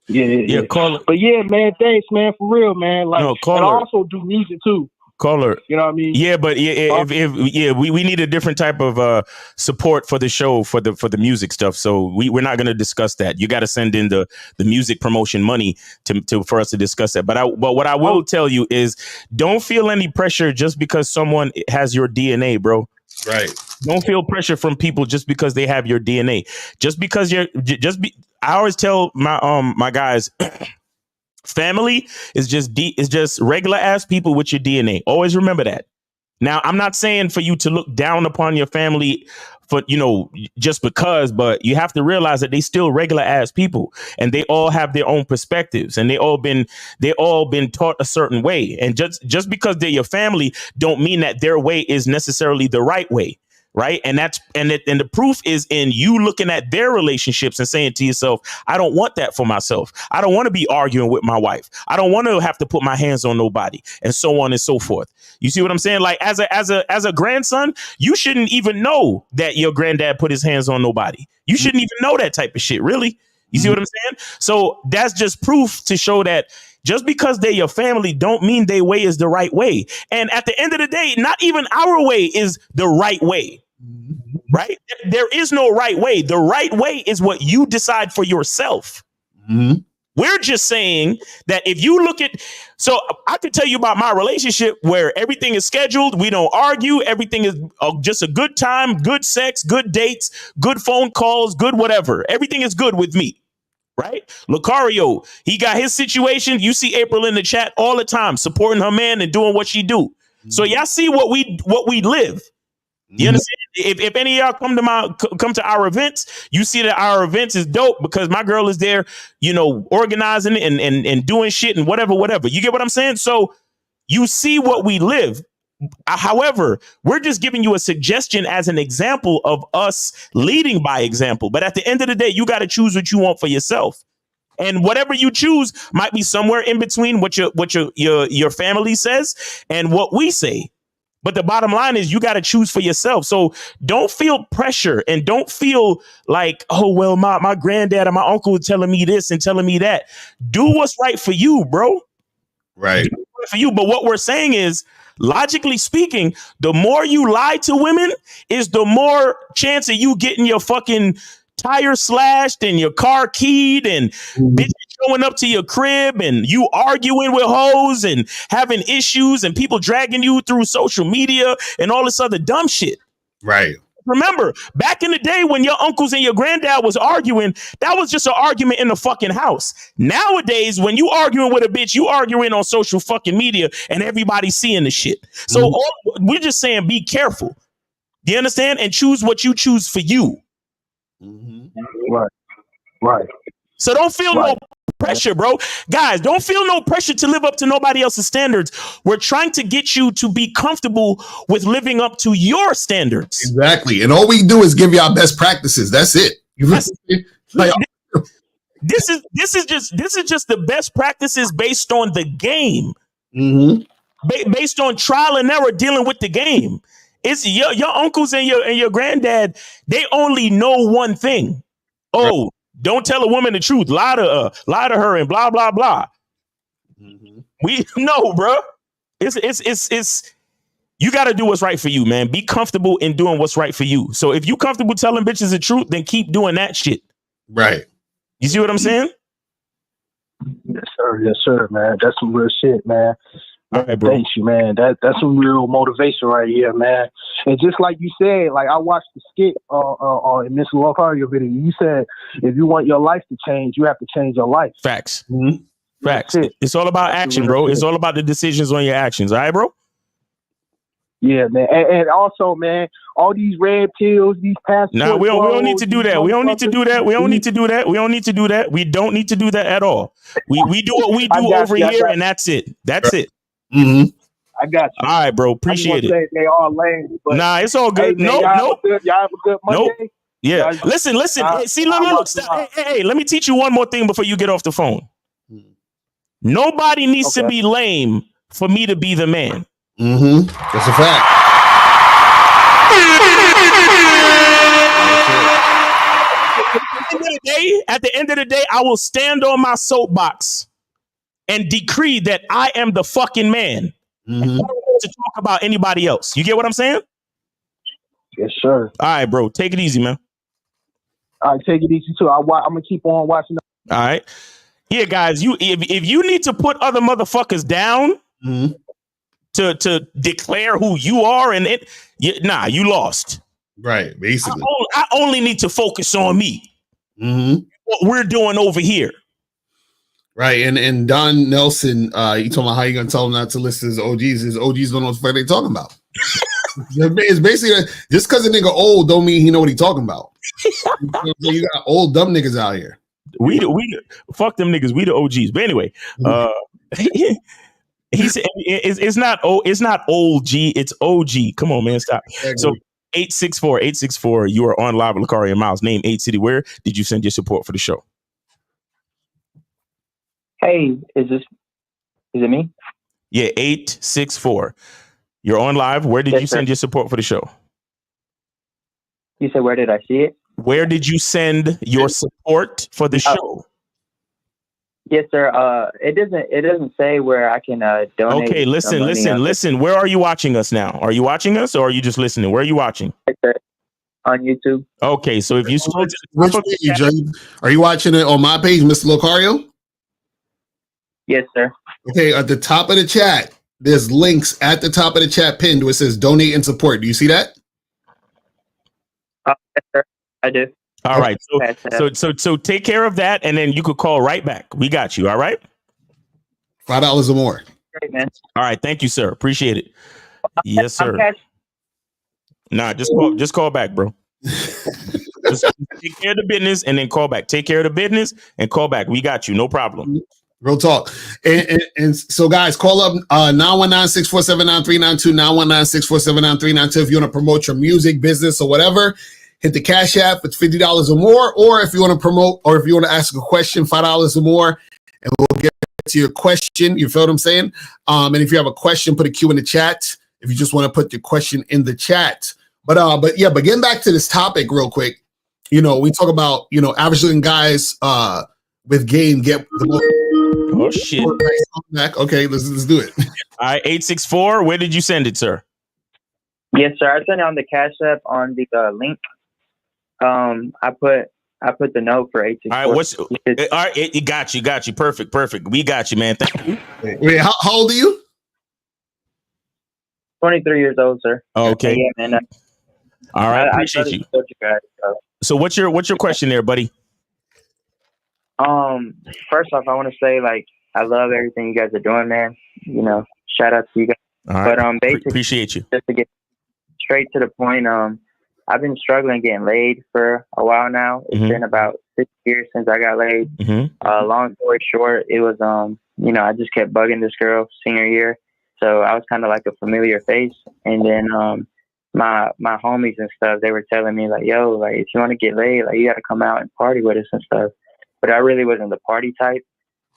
S20: Yeah.
S19: Call it.
S20: But yeah, man, thanks, man, for real, man. Like,
S19: No, call
S20: and I
S19: her.
S20: also do music too.
S19: Caller.
S20: You know what I mean?
S19: Yeah, but we need a different type of support for the show for the music stuff. So we're not going to discuss that. You got to send in the music promotion money to for us to discuss that. But what I will tell you is, don't feel any pressure just because someone has your DNA, bro.
S17: Right.
S19: Don't feel pressure from people just because they have your DNA. Just because I always tell my guys. Family is just regular ass people with your DNA. Always remember that. Now, I'm not saying for you to look down upon your family for, just because, but you have to realize that they still regular ass people, and they all have their own perspectives, and they all been taught a certain way. And just because they're your family don't mean that their way is necessarily the right way. Right. And the proof is in you looking at their relationships and saying to yourself, I don't want that for myself. I don't want to be arguing with my wife. I don't want to have to put my hands on nobody, and so on and so forth. You see what I'm saying? Like as a grandson, you shouldn't even know that your granddad put his hands on nobody. You shouldn't even know that type of shit. Really. You see what I'm saying? So that's just proof to show that just because they're your family don't mean their way is the right way. And at the end of the day, not even our way is the right way. Right? There is no right way. The right way is what you decide for yourself.
S17: Mm-hmm.
S19: We're just saying that if you look at, so I could tell you about my relationship where everything is scheduled. We don't argue. Everything is just a good time, good sex, good dates, good phone calls, good whatever. Everything is good with me. Right? Lucario, he got his situation. You see April in the chat all the time, supporting her man and doing what she do. Mm-hmm. So y'all see what we live. You understand? If any of y'all come to our events, you see that our events is dope because my girl is there, organizing and doing shit and whatever. You get what I'm saying? So you see what we live. However, we're just giving you a suggestion as an example of us leading by example. But at the end of the day, you got to choose what you want for yourself. And whatever you choose might be somewhere in between what your family says and what we say. But the bottom line is you got to choose for yourself. So don't feel pressure and don't feel like, oh, well, my granddad and my uncle telling me this and telling me that. Do what's right for you, bro.
S17: Right.
S19: Do what's right for you. But what we're saying is, logically speaking, the more you lie to women is the more chance of you getting your fucking tire slashed and your car keyed and bitches showing up to your crib and you arguing with hoes and having issues and people dragging you through social media and all this other dumb shit.
S17: Right.
S19: Remember, back in the day when your uncles and your granddad was arguing, that was just an argument in the fucking house. Nowadays, when you arguing with a bitch, you arguing on social fucking media and everybody's seeing the shit. So we're just saying, be careful. Do you understand? And choose what you choose for you.
S20: Mm-hmm. Right.
S19: So don't feel no pressure, bro. Guys, don't feel no pressure to live up to nobody else's standards. We're trying to get you to be comfortable with living up to your standards.
S17: Exactly. And all we do is give y'all best practices. That's it.
S19: This is just the best practices based on the game.
S17: Mm-hmm.
S19: Based on trial and error dealing with the game. It's your uncles and your granddad, they only know one thing. Oh, don't tell a woman the truth. Lie to her and blah, blah, blah. Mm-hmm. We know, bro. It's you got to do what's right for you, man. Be comfortable in doing what's right for you. So if you comfortable telling bitches the truth, then keep doing that shit.
S17: Right.
S19: You see what I'm saying?
S20: Yes, sir, man. That's some real shit, man.
S19: All right, bro.
S20: Thank you, man. That's some real motivation right here, man. And just like you said, like I watched the skit in Miss Lucario video. You said if you want your life to change, you have to change your life.
S19: Facts.
S17: Mm-hmm.
S19: Facts. It's all about action, bro. It's all about the decisions on your actions. All right, bro?
S20: Yeah, man. And also, man, all these red pills, these passports.
S19: No, we don't need to do that. We don't need to do that. We don't need to do that. We don't need to do that. We don't need to do that at all. We do what we do over here, and that's it. That's it.
S17: Mm-hmm.
S20: I got you.
S19: All right, bro. Appreciate it.
S20: Say they all lame, but
S19: nah, it's all good.
S20: Hey, man,
S19: y'all have a good Monday. Yeah. Listen. Hey, see, look. Stop. Hey, let me teach you one more thing before you get off the phone. Nobody needs to be lame for me to be the man.
S17: Mm-hmm. That's a fact.
S19: At the end of the day, I will stand on my soapbox and decree that I am the fucking man.
S17: Mm-hmm.
S19: I don't want to talk about anybody else. You get what I'm saying?
S20: Yes, sir.
S19: All right, bro. Take it easy, man.
S20: All right, take it easy too. I'm gonna keep on watching.
S19: All right. Yeah, guys. If you need to put other motherfuckers down to declare who you are, and you lost.
S17: Right. Basically,
S19: I only need to focus on me.
S17: Mm-hmm.
S19: What we're doing over here.
S17: Right, and Don Nelson, you talking about how you gonna tell him not to listen to his OGs? His OGs don't know what the fuck they talking about. It's basically just because a nigga old don't mean he know what he talking about. You got old dumb niggas out here.
S19: We fuck them niggas. We the OGs. But anyway, he said it's not old G, it's OG. Come on, man, stop. So 864, you are on live with Lakari and Miles. Name 8 City. Where did you send your support for the show?
S21: Hey, is it me?
S19: Yeah, 864. You're on live. Where did you send your support for the show?
S21: You said, where did I see it?
S19: Where did you send your support for the show?
S21: Yes, sir. It doesn't say where I can donate.
S19: Okay, listen. Where are you watching us now? Are you watching us or are you just listening? Where are you watching?
S21: On YouTube.
S19: Okay, so if you scroll to the top of the
S17: Page, are you watching it on my page, Mr. Locario?
S21: Yes, sir.
S17: Okay, at the top of the chat, there's links at the top of the chat pinned where it says donate and support. Do you see that?
S21: Yes, sir. I do.
S19: All right. So take care of that, and then you could call right back. We got you. All right.
S17: $5 or more.
S21: Great, man.
S19: All right. Thank you, sir. Appreciate it. Yes, sir. Nah, just call back, bro. Just take care of the business and then call back. Take care of the business and call back. We got you. No problem.
S17: Real talk. And so, guys, call up 919-647-9392, 919-647-9392 if you want to promote your music, business, or whatever. Hit the Cash App. It's $50 or more. Or if you want to promote or if you want to ask a question, $5 or more. And we'll get to your question. You feel what I'm saying? And if you have a question, put a Q in the chat. If you just want to put your question in the chat. But getting back to this topic real quick, we talk about, average guys with game get the most.
S19: Oh shit!
S17: Okay, let's do it.
S19: All right, 864. Where did you send it, sir?
S21: Yes, sir. I sent it on the Cash App on the link. I put the note for 864.
S19: All right, it got you. Perfect. We got you, man. Thank you.
S17: Wait, how old are you?
S21: 23 years old, sir.
S19: Okay.
S21: Yeah, man.
S19: All right, appreciate you.
S21: Guys,
S19: so what's your question there, buddy?
S21: First off, I want to say, I love everything you guys are doing, man. Shout out to you guys.
S19: All right.
S21: But basically,
S19: appreciate you.
S21: Just to get straight to the point, I've been struggling getting laid for a while now. It's been about 6 years since I got laid. Long story short, it was I just kept bugging this girl senior year, so I was kind of like a familiar face. And then my homies and stuff, they were telling me yo, if you want to get laid, you got to come out and party with us and stuff. But I really wasn't the party type.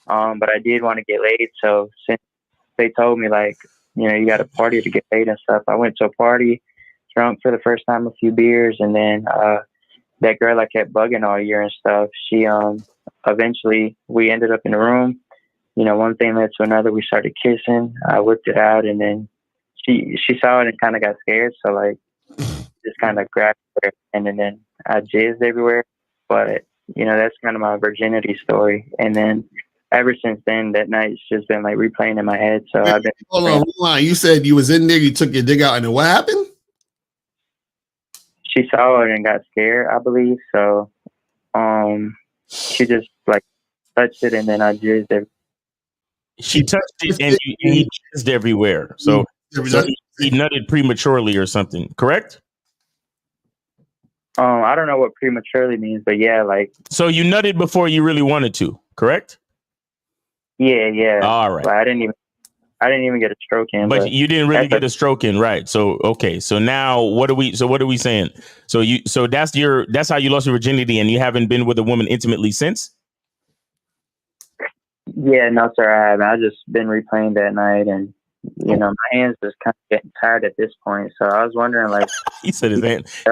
S21: But I did want to get laid. So since they told me you got to party to get laid and stuff, I went to a party, drunk for the first time a few beers, and then that girl I kept bugging all year and stuff, she eventually we ended up in the room. One thing led to another. We started kissing. I whipped it out, and then she saw it and kind of got scared. So just kind of grabbed her, and then I jizzed everywhere. But that's kind of my virginity story. And then ever since then, that night's just been replaying in my head. So I've been.
S17: Hold on. You said you was in there, you took your dick out, and then what happened?
S21: She saw it and got scared, I believe. So, she just touched it, and then I jizzed it.
S19: She touched it and he jizzed everywhere. So he nutted prematurely or something, correct?
S21: I don't know what prematurely means, but yeah,
S19: So you nutted before you really wanted to, correct?
S21: Yeah.
S19: All right.
S21: I didn't even. I didn't even get a stroke in.
S19: But you didn't really get a stroke in, right? So okay, so now what are we saying? So that's how you lost your virginity, and you haven't been with a woman intimately since?
S21: Yeah, no, sir, I haven't. I've just been replaying that night, and my hands just kind of getting tired at this point. So I was wondering, like,
S19: he said his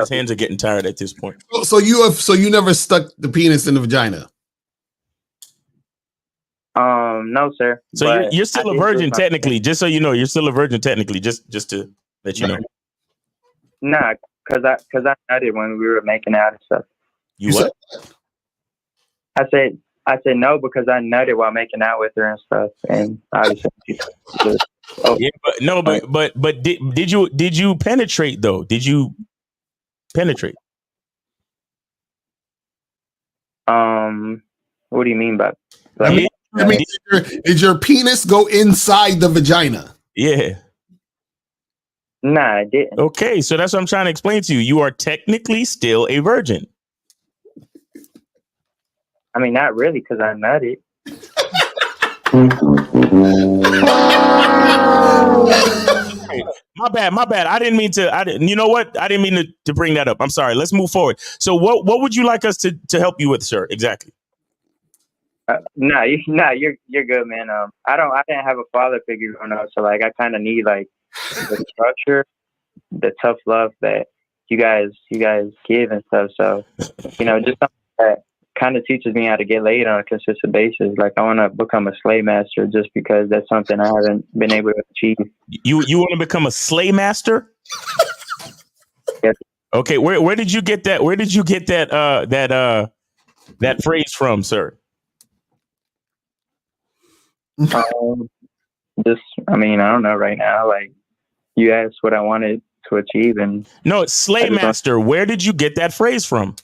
S19: hands are getting tired at this point.
S17: So you never stuck the penis in the vagina?
S21: No, sir.
S19: So you're still a virgin technically. Just so you know, you're still a virgin technically. Just to let you know.
S21: Nah, because I nutted when we were making out and stuff.
S19: You what?
S21: I said no because I nutted while making out with her and stuff, and obviously.
S19: Yeah, but did you penetrate though? Did you penetrate?
S21: What do you mean by?
S17: Did your penis go inside the vagina?
S19: Yeah.
S21: Nah, I didn't.
S19: Okay, so that's what I'm trying to explain to you. You are technically still a virgin.
S21: I mean, not really, because I nutted.
S19: My bad. I didn't mean to. You know what? I didn't mean to bring that up. I'm sorry. Let's move forward. So what would you like us to help you with, sir? Exactly.
S21: You're good, man. I didn't have a father figure growing up, so like I kind of need like the structure, the tough love that you guys give and stuff. So just something that kind of teaches me how to get laid on a consistent basis. Like I want to become a slay master just because that's something I haven't been able to achieve.
S19: You want to become a slay master?
S21: Yes.
S19: Okay. Where did you get that? Where did you get that phrase from, sir?
S21: I don't know right now. Like you asked what I wanted to achieve, and
S19: no, it's slay master. Where did you get that phrase from?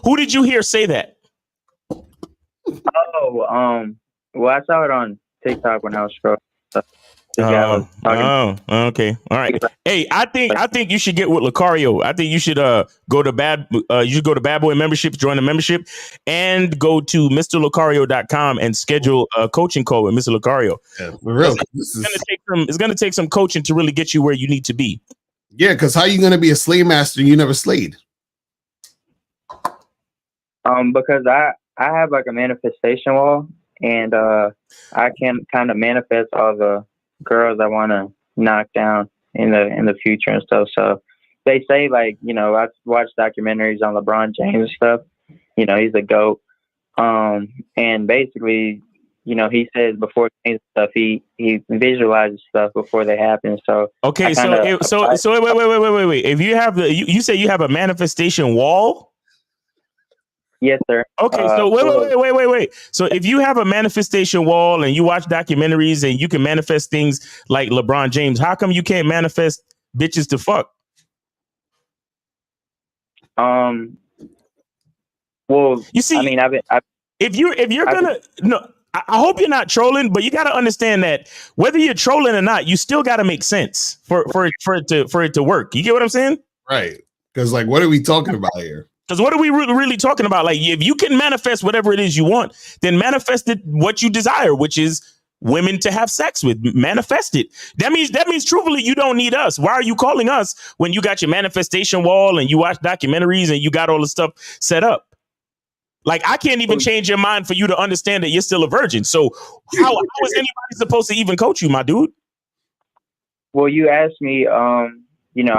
S19: Who did you hear say that?
S21: Well, I saw it on TikTok when I was scrolling.
S19: Okay. All right. Hey, I think you should get with Lucario. I think you should go to Bad Boy membership, join the membership, and go to MrLucario.com and schedule a coaching call with Mr. Lucario.
S17: Yeah, for real.
S19: It's gonna take some coaching to really get you where you need to be.
S17: Yeah, because how are you gonna be a slay master and you never slayed?
S21: Because I have like a manifestation wall, and I can kind of manifest all the girls I want to knock down in the future and stuff. So they say, like, I've watched documentaries on LeBron James and stuff. He's a GOAT. And basically, he says before stuff, he visualizes stuff before they happen. So
S19: okay, so wait. If you have you say you have a manifestation wall.
S21: Yes, sir.
S19: Okay, so wait. So if you have a manifestation wall and you watch documentaries and you can manifest things like LeBron James, how come you can't manifest bitches to fuck?
S21: Well,
S19: you see, if you're gonna I hope you're not trolling, but you got to understand that whether you're trolling or not, you still got to make sense for it to work. You get what I'm saying?
S17: Right. Because like, what are we talking about here?
S19: Because what are we really talking about? Like, if you can manifest whatever it is you want, then manifest it what you desire, which is women to have sex with. Manifest it. That means truthfully, you don't need us. Why are you calling us when you got your manifestation wall and you watch documentaries and you got all the stuff set up? Like, I can't even change your mind for you to understand that you're still a virgin. So how is anybody supposed to even coach you, my dude?
S21: Well, you asked me, how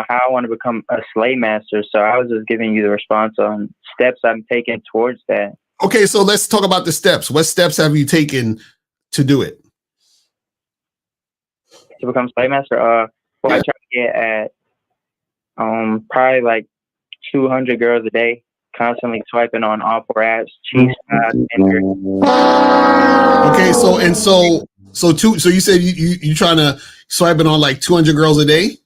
S21: I want to become a slay master. So I was just giving you the response on steps I'm taking towards that.
S17: Okay, so let's talk about the steps. What steps have you taken to do it?
S21: To become slay master? I try to get at probably like 200 girls a day, constantly swiping on all 4 apps, cheese,
S17: Okay, so you said you trying to swipe it on like 200 girls a day?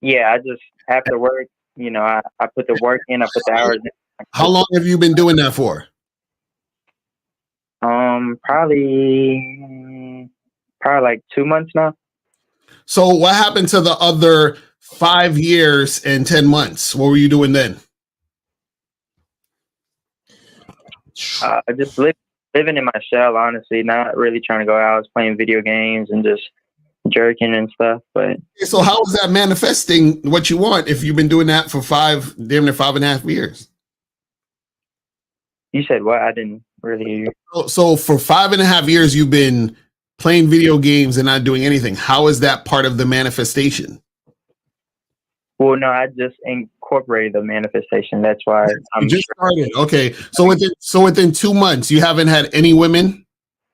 S21: Yeah, I just after work, I put the work in, I put the hours in.
S17: How long have you been doing that for?
S21: Probably like 2 months now.
S17: So what happened to the other 5 years and 10 months? What were you doing then?
S21: I just lived living in my shell, honestly, not really trying to go out. I was playing video games and just jerking and stuff. But
S17: So how is that manifesting what you want if you've been doing that for damn near 5.5 years?
S21: you said what? I didn't really hear you.
S17: So for 5.5 years, you've been playing video games and not doing anything. How is that part of the manifestation?
S21: Well, no, I just incorporated the manifestation. That's why I'm
S17: just started. Okay. So within 2 months, you haven't had any women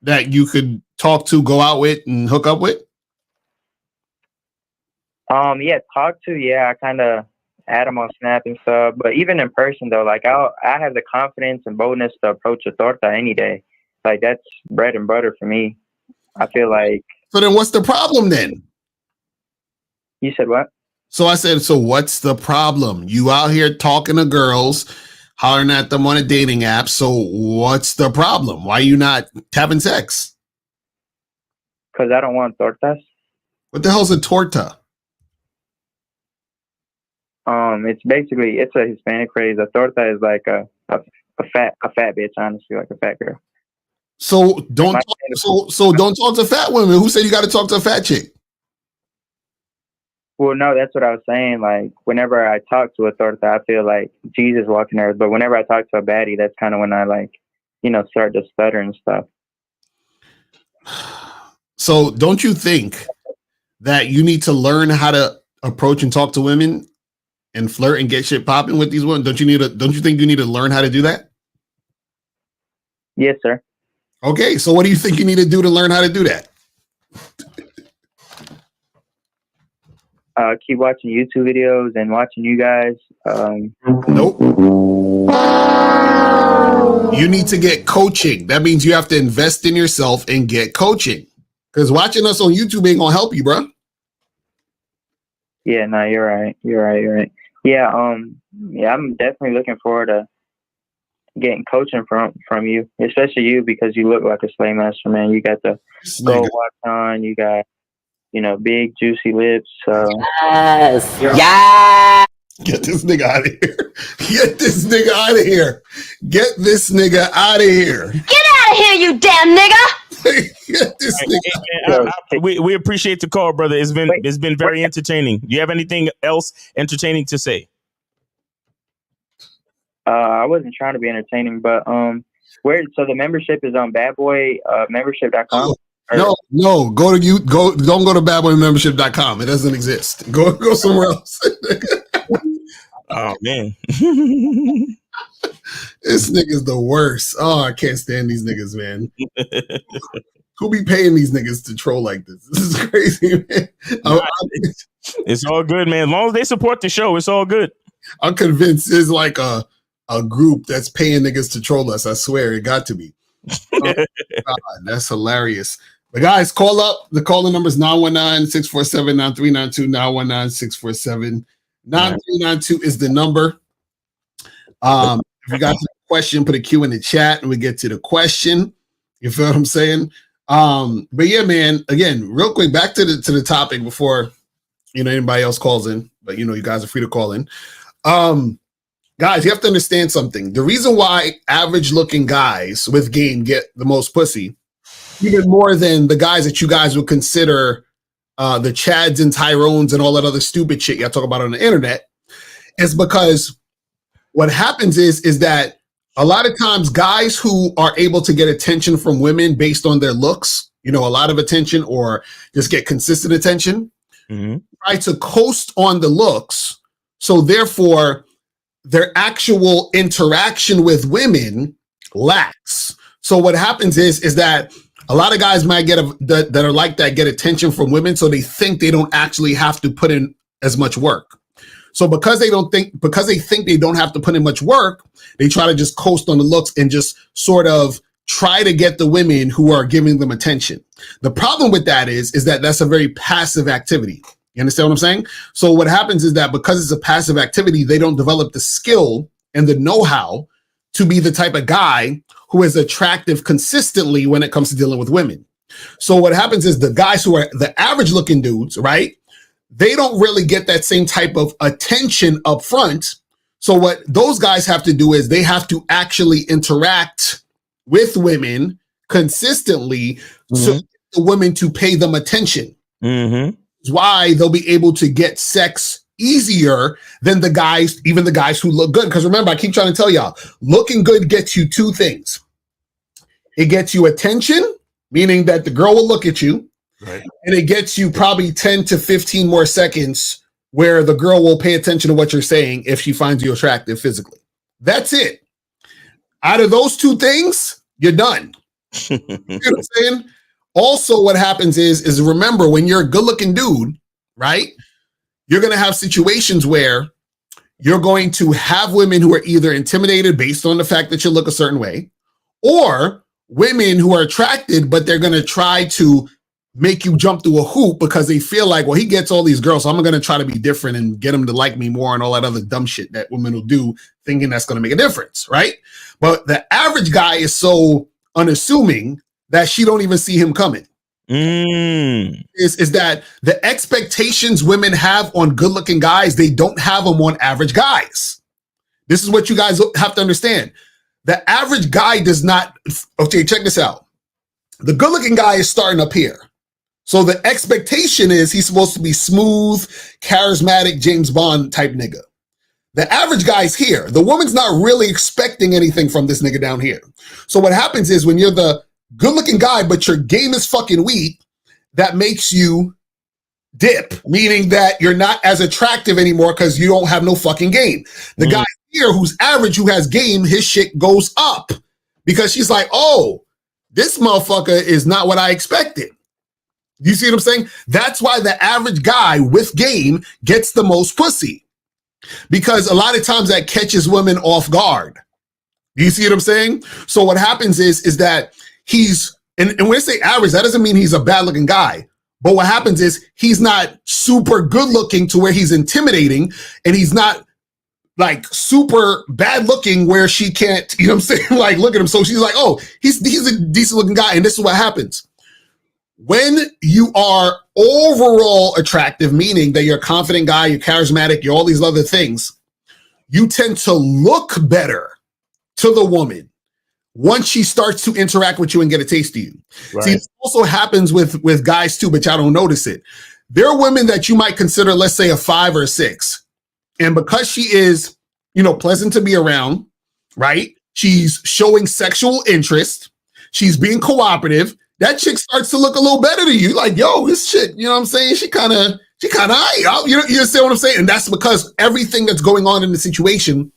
S17: that you could talk to, go out with, and hook up with?
S21: Yeah, talk to, yeah, I kind of add them on Snap and stuff. But even in person, though, like I have the confidence and boldness to approach a torta any day. Like that's bread and butter for me. I feel like.
S17: So then what's the problem then?
S21: You said what?
S17: So I said, so what's the problem? You out here talking to girls, hollering at them on a dating app. So what's the problem? Why are you not having sex?
S21: Because I don't want tortas.
S17: What the hell's a torta?
S21: It's a Hispanic phrase. A torta is like a fat bitch, honestly, like a fat girl.
S17: So don't talk to fat women. Who said you got to talk to a fat chick?
S21: Well, no, that's what I was saying. Like, whenever I talk to a torta, I feel like Jesus walking earth. But whenever I talk to a baddie, that's kind of when I start to stutter and stuff.
S17: So don't you think that you need to learn how to approach and talk to women and flirt and get shit popping with these women? Don't you think you need to learn how to do that?
S21: Yes, sir.
S17: Okay, so what do you think you need to do to learn how to do that?
S21: Keep watching YouTube videos and watching you guys.
S17: Nope. You need to get coaching. That means you have to invest in yourself and get coaching. Because watching us on YouTube ain't gonna help you, bro.
S21: Yeah, no, you're right. Yeah, I'm definitely looking forward to getting coaching from you, especially you, because you look like a slave master, man. You got the gold watch on, you got big juicy lips. So
S1: Yes.
S17: Get this nigga out of here. Get this nigga out of here. Get this nigga out of here.
S6: Get out of here, you damn nigga!
S17: Get this nigga.
S19: We appreciate the call, brother. It's been very entertaining. Do you have anything else entertaining to say?
S21: I wasn't trying to be entertaining, but so the membership is on badboymembership.com.
S17: No, don't go to badboymembership.com. It doesn't exist. Go somewhere else.
S19: Oh man.
S17: This nigga's the worst. Oh, I can't stand these niggas, man. Who be paying these niggas to troll like this? This is crazy, man.
S19: It's all good, man. As long as they support the show, it's all good.
S17: I'm convinced it's like a group that's paying niggas to troll us. I swear it got to be. Oh, God, that's hilarious. But guys, call up. The calling number is 919-647-9392. 919-647-9392 is the number. If you got a question, put a Q in the chat and we get to the question. You feel what I'm saying? But yeah, man, again, real quick, back to the topic before anybody else calls in, but you guys are free to call in. Guys, you have to understand something. The reason why average looking guys with game get the most pussy, even more than the guys that you guys would consider the Chads and Tyrones and all that other stupid shit y'all talk about on the internet, is because what happens is that a lot of times guys who are able to get attention from women based on their looks, a lot of attention or just get consistent attention, try to coast on the looks. So therefore, their actual interaction with women lacks. So what happens is that a lot of guys might get that are like that, get attention from women, so they think they don't actually have to put in as much work. So because they think they don't have to put in much work, they try to just coast on the looks and just sort of try to get the women who are giving them attention. The problem with that is that that's a very passive activity. You understand what I'm saying? So what happens is that because it's a passive activity, they don't develop the skill and the know-how to be the type of guy who is attractive consistently when it comes to dealing with women. So what happens is the guys who are the average looking dudes, right? They don't really get that same type of attention up front. So what those guys have to do is they have to actually interact with women consistently so the women to pay them attention. It's why they'll be able to get sex easier than the guys, even the guys who look good. Because remember, I keep trying to tell y'all, looking good gets you two things. It gets you attention, meaning that the girl will look at you, and it gets you probably 10 to 15 more seconds where the girl will pay attention to what you're saying if she finds you attractive physically. That's it. Out of those two things, you're done. You know what I'm saying? Also, what happens is remember, when you're a good-looking dude, right, you're going to have situations where you're going to have women who are either intimidated based on the fact that you look a certain way, or women who are attracted, but they're going to try to make you jump through a hoop because they feel like, well, he gets all these girls, so I'm going to try to be different and get him to like me more and all that other dumb shit that women will do, thinking that's going to make a difference, right? But the average guy is so unassuming that she don't even see him coming. Is that the expectations women have on good-looking guys, they don't have them on average guys. This is what you guys have to understand. The average guy does not, okay, check this out. The good-looking guy is starting up here. So the expectation is he's supposed to be smooth, charismatic, James Bond type nigga. The average guy's here. The woman's not really expecting anything from this nigga down here. So what happens is when you're the good-looking guy, but your game is fucking weak, that makes you dip, meaning that you're not as attractive anymore because you don't have no fucking game. The guy here who's average, who has game, his shit goes up because she's like, oh, this motherfucker is not what I expected. You see what I'm saying? That's why the average guy with game gets the most pussy, because a lot of times that catches women off guard. Do you see what I'm saying? So what happens is that he's, and when I say average, that doesn't mean he's a bad looking guy. But what happens is he's not super good looking to where he's intimidating, and he's not like super bad looking where she can't, you know what I'm saying? Like, look at him. So she's like, oh, he's a decent looking guy. And this is what happens. When you are overall attractive, meaning that you're a confident guy, you're charismatic, you're all these other things, you tend to look better to the woman once she starts to interact with you and get a taste of you. Right. See, it also happens with guys too, but y'all don't notice it. There are women that you might consider, let's say, a 5 or a 6. And because she is, you know, pleasant to be around, right? She's showing sexual interest. She's being cooperative. That chick starts to look a little better to you. Like, yo, this shit, you know what I'm saying? She kind of, you understand what I'm saying? And that's because everything that's going on in the situation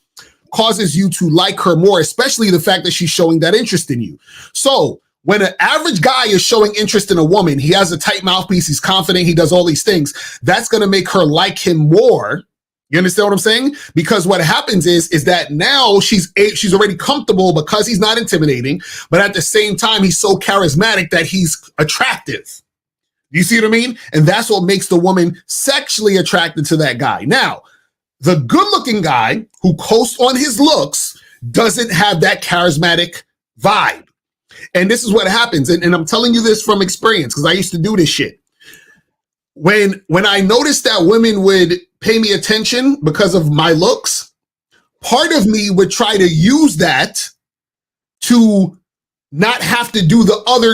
S17: causes you to like her more, especially the fact that she's showing that interest in you. So when an average guy is showing interest in a woman, he has a tight mouthpiece, he's confident, he does all these things, that's going to make her like him more. You understand what I'm saying? Because what happens is that now she's already comfortable because he's not intimidating, but at the same time, he's so charismatic that he's attractive. You see what I mean? And that's what makes the woman sexually attracted to that guy. Now, the good-looking guy who coasts on his looks doesn't have that charismatic vibe. And this is what happens. And I'm telling you this from experience because I used to do this shit. When I noticed that women would pay me attention because of my looks, part of me would try to use that to not have to do the other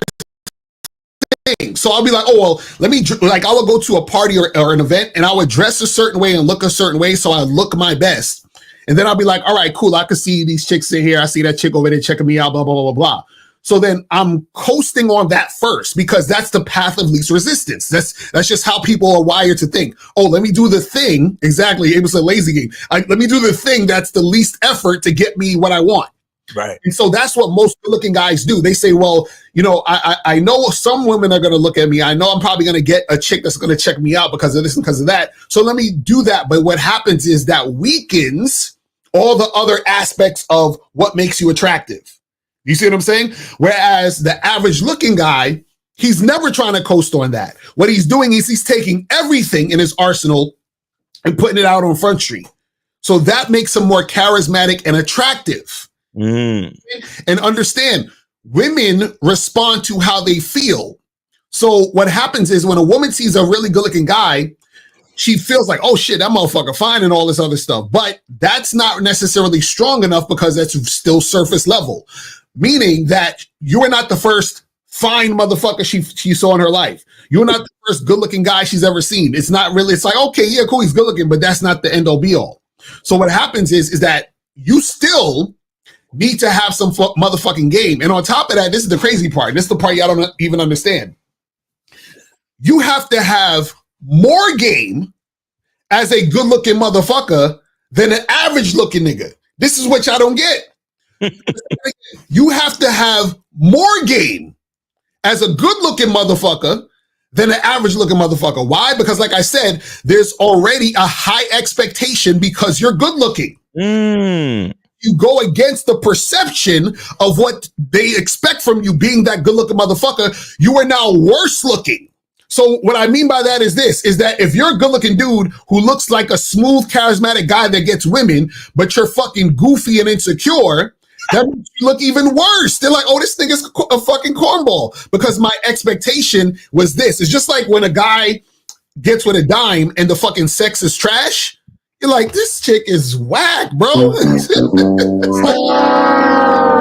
S17: thing. So I'll be like, oh, well, I would go to a party or an event and I would dress a certain way and look a certain way so I look my best. And then I'll be like, all right, cool. I can see these chicks in here. I see that chick over there checking me out, blah, blah, blah, blah, blah. So then I'm coasting on that first because that's the path of least resistance. That's just how people are wired to think. Oh, let me do the thing. Exactly. It was a lazy game. Let me do the thing that's the least effort to get me what I want. Right. And so that's what most good-looking guys do. They say, well, you know, I know some women are going to look at me. I know I'm probably going to get a chick that's going to check me out because of this and because of that. So let me do that. But what happens is that weakens all the other aspects of what makes you attractive. You see what I'm saying? Whereas the average looking guy, he's never trying to coast on that. What he's doing is he's taking everything in his arsenal and putting it out on Front Street. So that makes him more charismatic and attractive. And understand, women respond to how they feel. So what happens is when a woman sees a really good looking guy, she feels like, oh shit, that motherfucker fine and all this other stuff. But that's not necessarily strong enough because that's still surface level. meaning that you are not the first fine motherfucker she saw in her life. You're not the first good-looking guy she's ever seen. It's not really, it's like, okay, yeah, cool, he's good-looking, but that's not the end-all be-all. So what happens is that you still need to have some motherfucking game. And on top of that, this is the crazy part. This is the part y'all don't even understand. You have to have more game as a good-looking motherfucker than an average-looking nigga. This is what y'all don't get. You have to have more game as a good-looking motherfucker than an average-looking motherfucker. Why? Because like I said, there's already a high expectation because you're good-looking. You go against the perception of what they expect from you being that good-looking motherfucker. You are now worse-looking. So what I mean by that is this, is that if you're a good-looking dude who looks like a smooth, charismatic guy that gets women, but you're fucking goofy and insecure, that makes you look even worse. They're like, oh, this nigga's a fucking cornball because my expectation was this. It's just like when a guy gets with a dime and the fucking sex is trash. You're like, this chick is whack, bro.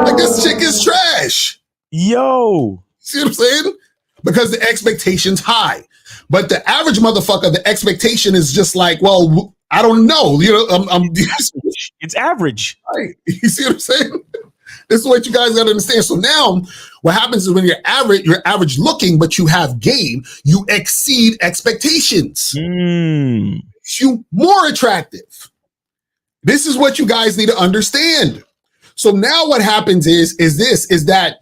S17: like this chick is trash.
S19: Yo.
S17: See what I'm saying? Because the expectation's high. But the average motherfucker, the expectation is just like, well, I don't know. You know,
S19: it's average.
S17: Right. You see what I'm saying? This is what you guys got to understand. So now what happens is when you're average looking, but you have game, you exceed expectations. You more attractive. This is what you guys need to understand. So now what happens is that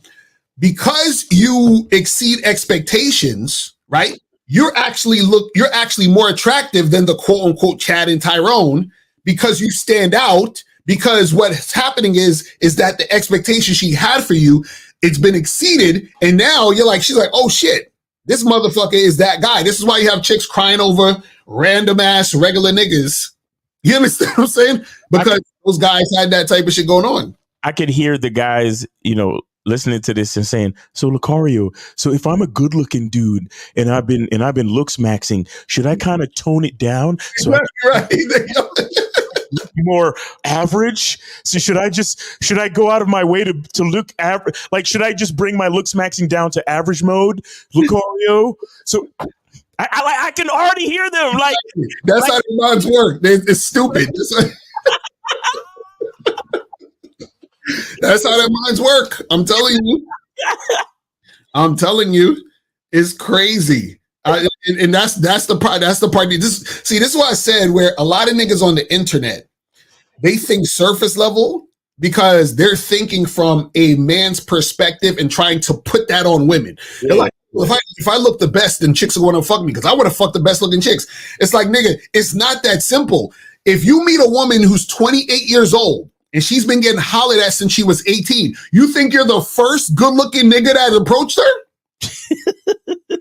S17: because you exceed expectations, right? You're actually more attractive than the quote unquote Chad and Tyrone because you stand out. Because what's happening is that the expectation she had for you, it's been exceeded, and now she's like, oh shit, this motherfucker is that guy. This is why you have chicks crying over random ass regular niggas. You understand what I'm saying? Because those guys had that type of shit going on.
S19: I could hear the guys, listening to this and saying, so Lucario, so if I'm a good looking dude and I've been looks maxing, should I kind of tone it down? So
S17: right.
S19: More average? So should I go out of my way to look average? Like, should I just bring my looks maxing down to average mode, Lucario? So I can already hear them. Like,
S17: that's how their minds work. It's stupid. That's how their minds work. I'm telling you. It's crazy. And that's the part. That's the part. This is what I said. Where a lot of niggas on the internet, they think surface level because they're thinking from a man's perspective and trying to put that on women. Yeah. They're like, if I look the best, then chicks are going to fuck me because I want to fuck the best looking chicks. It's like, nigga, it's not that simple. If you meet a woman who's 28 years old and she's been getting hollered at since she was 18, you think you're the first good looking nigga that approached her?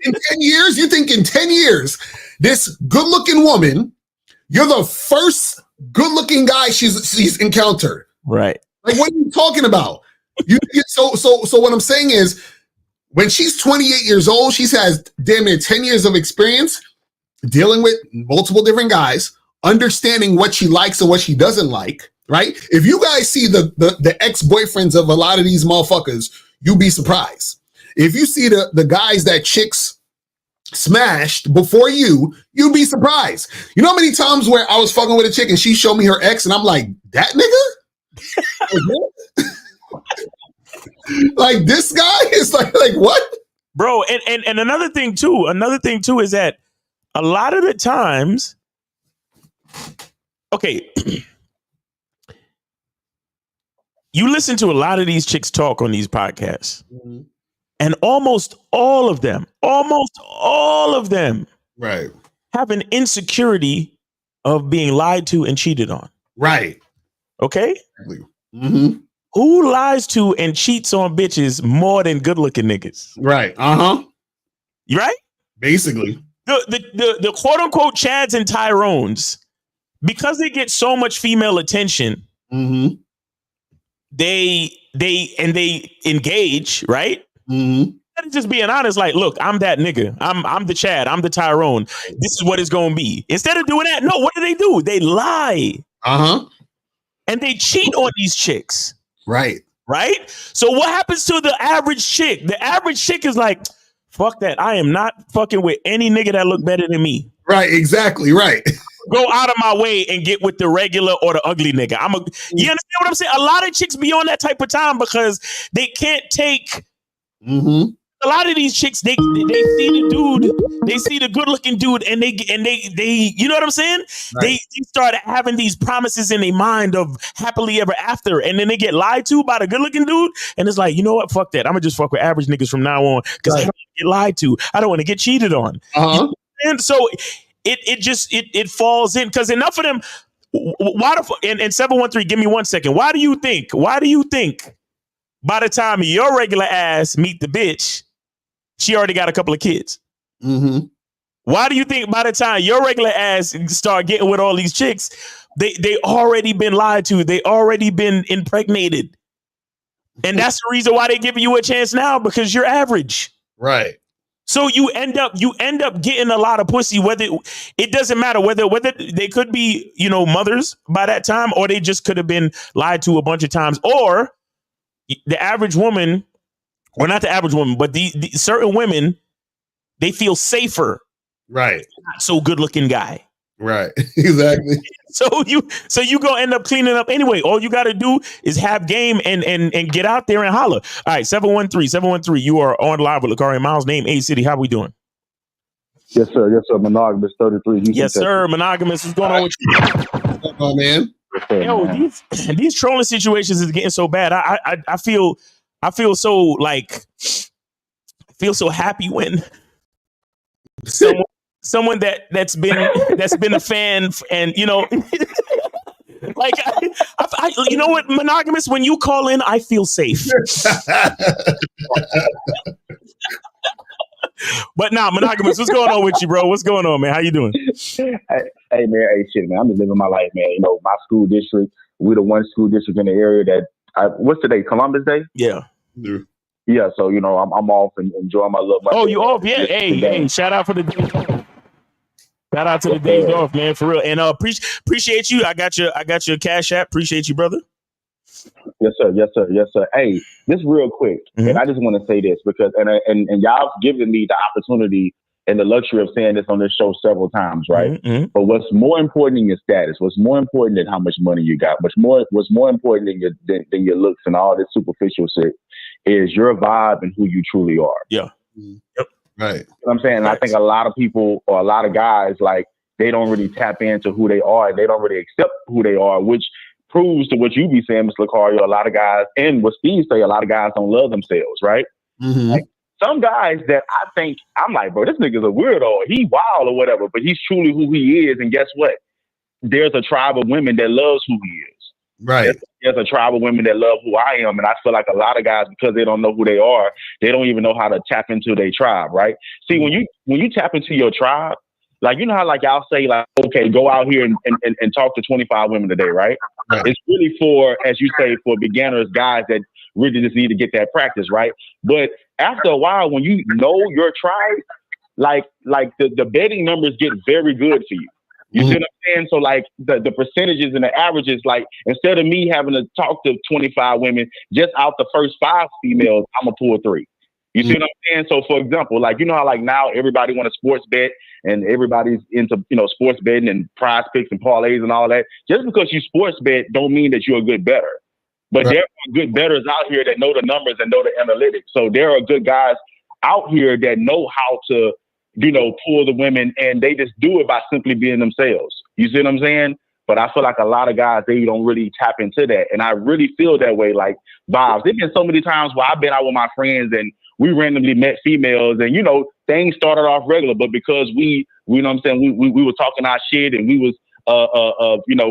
S17: In 10 years, you think in 10 years, this good-looking woman, you're the first good-looking guy she's encountered.
S19: Right.
S17: Like, what are you talking about? So what I'm saying is, when she's 28 years old, she's has damn near 10 years of experience dealing with multiple different guys, understanding what she likes and what she doesn't like, right? If you guys see the ex-boyfriends of a lot of these motherfuckers, you'll be surprised. If you see the guys that chicks smashed before you'd be surprised. You know how many times where I was fucking with a chick and she showed me her ex and I'm like, that nigga? Like this guy is like what?
S19: Bro, and another thing too is that a lot of the times, okay, you listen to a lot of these chicks talk on these podcasts. Mm-hmm. And almost all of them,
S17: right,
S19: have an insecurity of being lied to and cheated on.
S17: Right.
S19: Okay?
S17: Mm-hmm.
S19: Who lies to and cheats on bitches more than good-looking niggas?
S17: Right. Uh-huh.
S19: You right?
S17: Basically.
S19: The quote-unquote Chads and Tyrones, because they get so much female attention,
S17: mm-hmm.
S19: they engage, right?
S17: Mm-hmm.
S19: Just being honest, like, look, I'm that nigga. I'm the Chad. I'm the Tyrone. This is what it's gonna be. Instead of doing that, no, what do? They lie.
S17: Uh-huh.
S19: And they cheat on these chicks.
S17: Right.
S19: right? So what happens to the average chick? The average chick is like, fuck that. I am not fucking with any nigga that look better than me.
S17: Right, exactly, right.
S19: Go out of my way and get with the regular or the ugly nigga. You understand what I'm saying? A lot of chicks be on that type of time because they can't take. A lot of these chicks, they see the dude, they see the good looking dude, and they you know what I'm saying? Right. They start having these promises in their mind of happily ever after, and then they get lied to by the good looking dude, and it's like, you know what? Fuck that. I'm gonna just fuck with average niggas from now on because I don't want to get lied to. I don't want to get cheated on. And so it falls in because enough of them. Why the and 713? Give me 1 second. Why do you think? By the time your regular ass meet the bitch, she already got a couple of kids? Why do you think by the time your regular ass start getting with all these chicks, they already been lied to, they already been impregnated, and that's the reason why they giving you a chance now because you're average,
S17: right?
S19: So you end up getting a lot of pussy. Whether it doesn't matter whether they could be mothers by that time, or they just could have been lied to a bunch of times, or the average woman. Or not the average woman, but the certain women, they feel safer.
S17: Right.
S19: Not so good looking guy.
S17: Right. Exactly.
S19: So you gonna end up cleaning up anyway. All you gotta do is have game and get out there and holler. All right, 713. You are on live with Lakari Miles. Name A City. How we doing?
S4: Yes, sir. Monogamous 33. Houston,
S19: yes, sir. Monogamous. What's going on with you?
S17: What's going on, man?
S19: Yo, these trolling situations is getting so bad. I feel so happy when someone that's been a fan and like I you know what, Monogamous, when you call in, I feel safe. But nah, Monogamous, what's going on with you, bro? What's going on, man? How you doing?
S4: Hey man, shit, man. I'm just living my life, man. My school district, we're the one school district in the area that what's today? Columbus Day?
S19: Yeah.
S4: Yeah, so I'm off and enjoying my little money.
S19: Oh, you off? Yeah. Hey, shout out for the days off. Shout out to the days off, man, for real. And appreciate you. I got your Cash App. Appreciate you, brother.
S4: Yes, sir. Hey, just real quick, and I just want to say this because and y'all given me the opportunity and the luxury of saying this on this show several times, right? But what's more important than your status, what's more important than how much money you got, what's more important than your looks and all this superficial shit is your vibe and who you truly are.
S19: Yeah. Yep.
S17: Right.
S4: You know what I'm saying? And I think a lot of people or a lot of guys, like, they don't really tap into who they are and they don't really accept who they are, which proves to what you be saying, Mr. Lucario, a lot of guys, and what Steve say, a lot of guys don't love themselves, right? Like, some guys that I think, I'm like, bro, this nigga's a weirdo, he wild or whatever, but he's truly who he is. And guess what? There's a tribe of women that loves who he is.
S17: Right.
S4: There's a tribe of women that love who I am. And I feel like a lot of guys, because they don't know who they are, they don't even know how to tap into their tribe, right? See, when you tap into your tribe, like, you know how like y'all say, like, okay, go out here and talk to 25 women a day, right? It's really for, as you say, for beginners, guys that really just need to get that practice, right? But after a while, when you know your tribe, like the betting numbers get very good for you. You see what I'm saying? So like the percentages and the averages, like instead of me having to talk to 25 women, just out the first 5 females, I'm gonna pull 3. You see what I'm saying? So for example, like, you know how like now everybody want to sports bet and everybody's into, sports betting and prize picks and parlays and all that. Just because you sports bet don't mean that you're a good bettor. But there are good bettors out here that know the numbers and know the analytics. So there are good guys out here that know how to, pull the women, and they just do it by simply being themselves. You see what I'm saying? But I feel like a lot of guys, they don't really tap into that. And I really feel that way. Like, vibes. There's been so many times where I've been out with my friends and we randomly met females and, things started off regular, but because we were talking our shit and we was,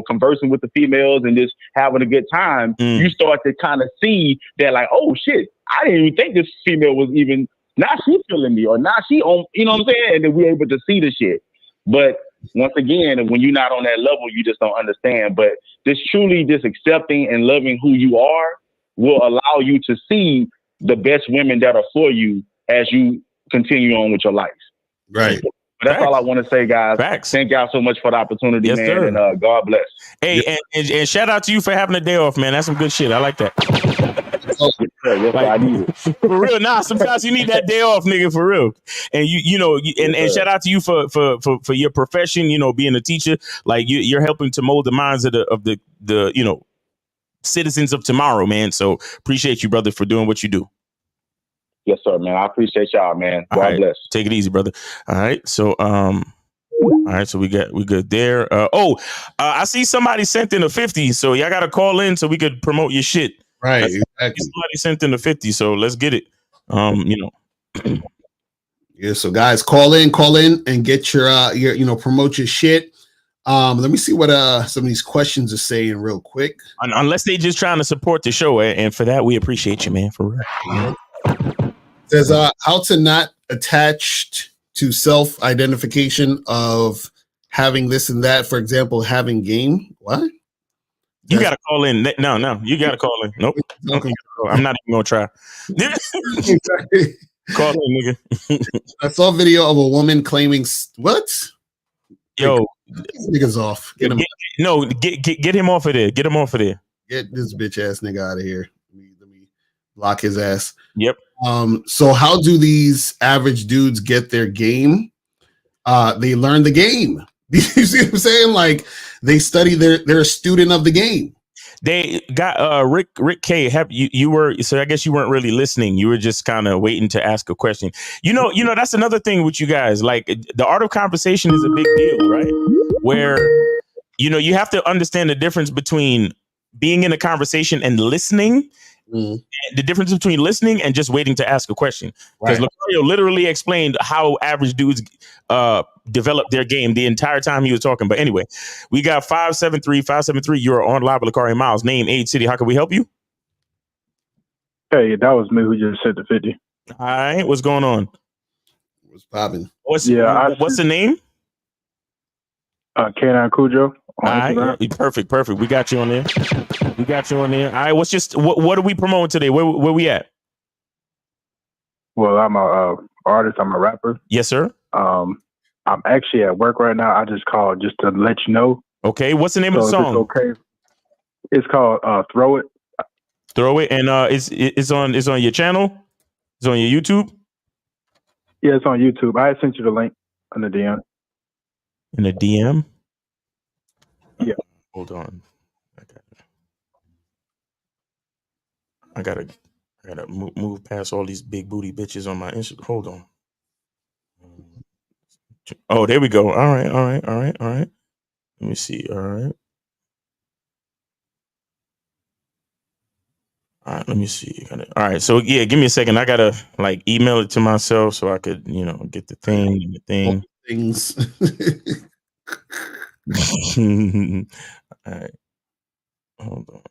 S4: conversing with the females and just having a good time, you start to kind of see that, like, oh shit, I didn't even think this female was even, now she feeling me, or now she on, you know what I'm saying? And then we're able to see the shit. But once again, when you're not on that level, you just don't understand. But just truly just accepting and loving who you are will allow you to see the best women that are for you as you continue on with your life.
S17: Right.
S4: But that's all I want to say, guys. Thank y'all so much for the opportunity, man. Sir. And God bless.
S19: Hey, and shout out to you for having a day off, man. That's some good shit. I like that.
S4: Yes,
S19: Like
S4: I need it.
S19: for real. Nah, sometimes you need that day off, nigga, for real. And and shout out to you for your profession. You know, being a teacher, like you're helping to mold the minds of the citizens of tomorrow, man. So appreciate you, brother, for doing what you do.
S4: Yes, sir, man. I appreciate y'all, man.
S19: All
S4: God
S19: right.
S4: bless.
S19: Take it easy, brother. All right. So all right, so we good there. I see somebody sent in a 50, so y'all gotta call in so we could promote your shit.
S17: Right,
S19: Exactly. Somebody sent in a 50, so let's get it.
S17: Yeah, so guys, call in and get your promote your shit. Let me see what some of these questions are saying real quick.
S19: Unless they just trying to support the show, and for that we appreciate you, man. For real.
S17: Says how to not attach to self-identification of having this and that. For example, having game. What?
S19: You got to call in. No, you got to call in. Nope. I'm not even gonna try. Call in, nigga.
S17: I saw a video of a woman claiming what?
S19: Yo,
S17: these niggas off. Get him.
S19: Get him off of there. Get him off of there.
S17: Get this bitch ass nigga out of here. Let me block his ass.
S19: Yep.
S17: So how do these average dudes get their game? They learn the game. You see what I'm saying? Like they study. They're a student of the game.
S19: They got Rick K. You were, so I guess you weren't really listening. You were just kind of waiting to ask a question. You know that's another thing with you guys. Like the art of conversation is a big deal, right? Where you have to understand the difference between being in a conversation and listening. And the difference between listening and just waiting to ask a question. Because Lucario literally explained how average dudes develop their game the entire time he was talking. But anyway, we got 573. You're on live with Lucario Miles. Name, age, city. How can we help you?
S7: Hey, that was me who just said the 50.
S19: All right, what's going on?
S17: What's popping?
S19: What's the name?
S7: K9 Cujo.
S19: All right, perfect. We got you on there. All right, what are we promoting today? Where we at?
S7: Well, I'm a artist. I'm a rapper.
S19: Yes, sir.
S7: I'm actually at work right now. I just called just to let you know.
S19: Okay, what's the name of the song?
S7: It's okay. It's called Throw It.
S19: Throw It, and it's on your channel. It's on your YouTube.
S7: Yeah, it's on YouTube. I sent you the link in the DM.
S19: In the DM.
S7: Yeah.
S19: Hold on. I gotta move past all these big booty bitches on my Instagram. Hold on. Oh, there we go. All right. Let me see. All right, let me see. All right. So yeah, give me a second. I gotta email it to myself so I could, get the thing.
S17: Things.
S19: All right. Hold on.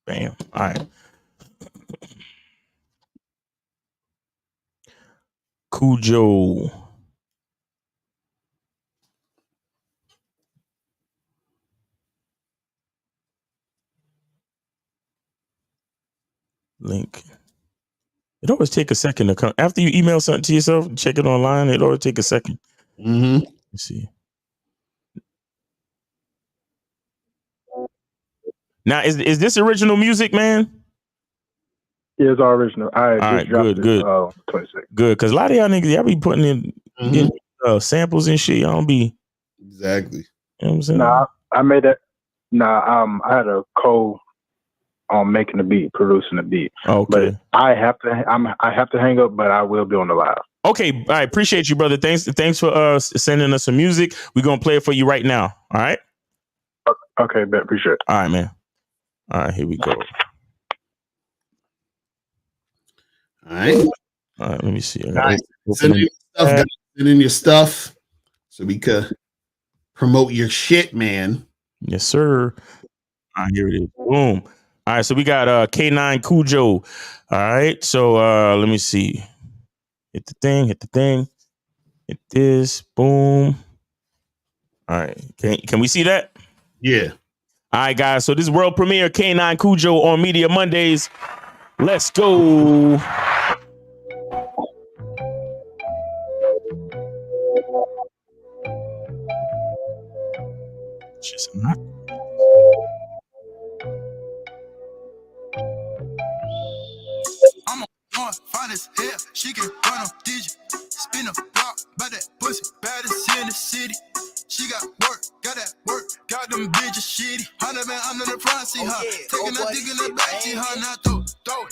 S19: Bam. All right. Cujo. Link. It always take a second to come after you email something to yourself. Check it online. It always take a second.
S17: Mm-hmm.
S19: Let's see. Now, is this original music, man?
S7: Yeah, it's all original.
S19: All right, good.
S7: 26.
S19: Good, because a lot of y'all niggas, y'all be putting in getting, samples and shit. Y'all don't be
S17: exactly.
S19: You know what I'm saying?
S7: Nah, I made that. Nah, I had a co on making the beat, producing the beat.
S19: Okay.
S7: But I have to hang up, but I will be on the live.
S19: Okay, I appreciate you, brother. Thanks for sending us some music. We're gonna play it for you right now. All right.
S7: Okay, bet. Appreciate it.
S19: All right, man. All right, here we go.
S17: All right.
S19: Let me see.
S17: Guys, send in your stuff so we could promote your shit, man.
S19: Yes, sir. All right, here it is. Boom. All right, so we got K9 Cujo. All right, so let me see. Hit the thing. Hit this. Boom. All right. Can we see that?
S17: Yeah.
S19: All right, guys. So this is world premiere K9 Cujo on Media Mondays. Let's go. Just not.
S10: fine as hell. She can run on digit. Spin a block, but that pussy baddest in the city. She got work, got that work, got them bitches shitty. 100 man under the front, see her. Taking that dick in the back, see her. Now throw it, throw it,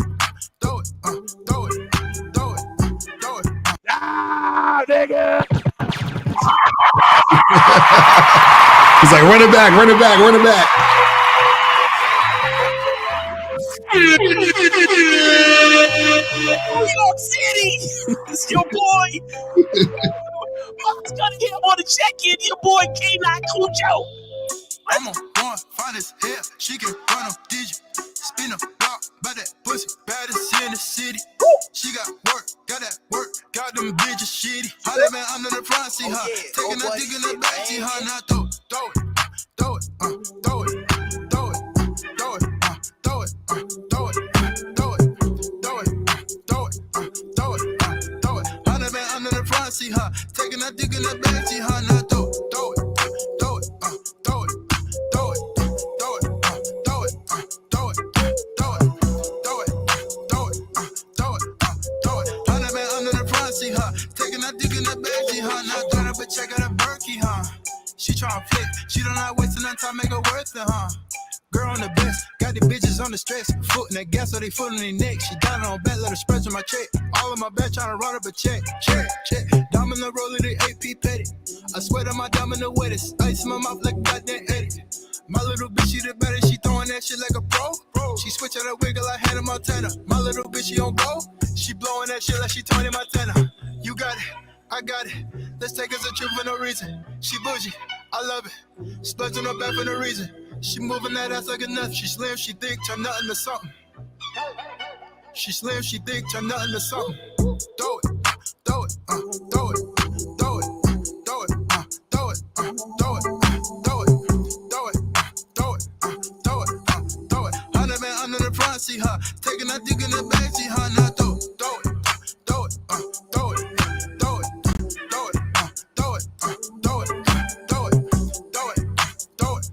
S10: throw it, throw it, throw it.
S19: Ah, nigga.
S17: He's like, run it back, run it back, run it back.
S19: New York City, it's your boy. Mom's gonna hit him on the check-in. Your boy K9 Cujo.
S10: I'm on one, fine as hell. She can run on digit. Spin a block, but that pussy baddest in the city. She got work, got that work, got them bitches shitty. 100 man under the front, see her. Taking that dick in the back, see her. Now throw it, throw it, throw it, throw it, throw it, throw it, throw it, throw it, throw it, throw it, throw it, throw it, throw it. 100 man under the front, see her. Taking that dick in the back, see her. Now throw it, throw it, throw it, throw it, throw it, throw it, throw it, throw it, throw it, throw it, throw it, throw it, throw it. 100 man under the front, see her. Taking that dick in the back, see her. Now throw it, but check out a Berkey, huh? She tryna flick, she don't like wasting that time, make her worth it, huh? Girl on the best, got the bitches on the stress. Foot in the gas, so they foot in their neck. She got it on bet, let her spread on my check. All of my bet, tryna run up a check, check, check. Domino roller, the AP petty. I swear to my domino wettest. Ice in my mouth like a goddamn edit. My little bitch, she the better, she throwing that shit like a pro. She switch out her wiggle like Hannah Montana. My little bitch, she on go. She blowing that shit like she Tony Montana. You got it, I got it. Let's take us a trip for no reason. She bougie, I love it. Splurging her back for no reason. She moving that ass like a nut. She slim, she thick, turn nothing to something. She slim, she thick, turn nothing to something. Throw it, throw it, throw it, throw it, throw it, throw it, throw it, throw it, throw it, throw it, throw it, throw it. 100 man under the front, see her. Taking that dick in the back, see her. Now throw it, throw it, throw it, throw it, throw it, throw it, throw it, throw it, throw it, throw it, throw it,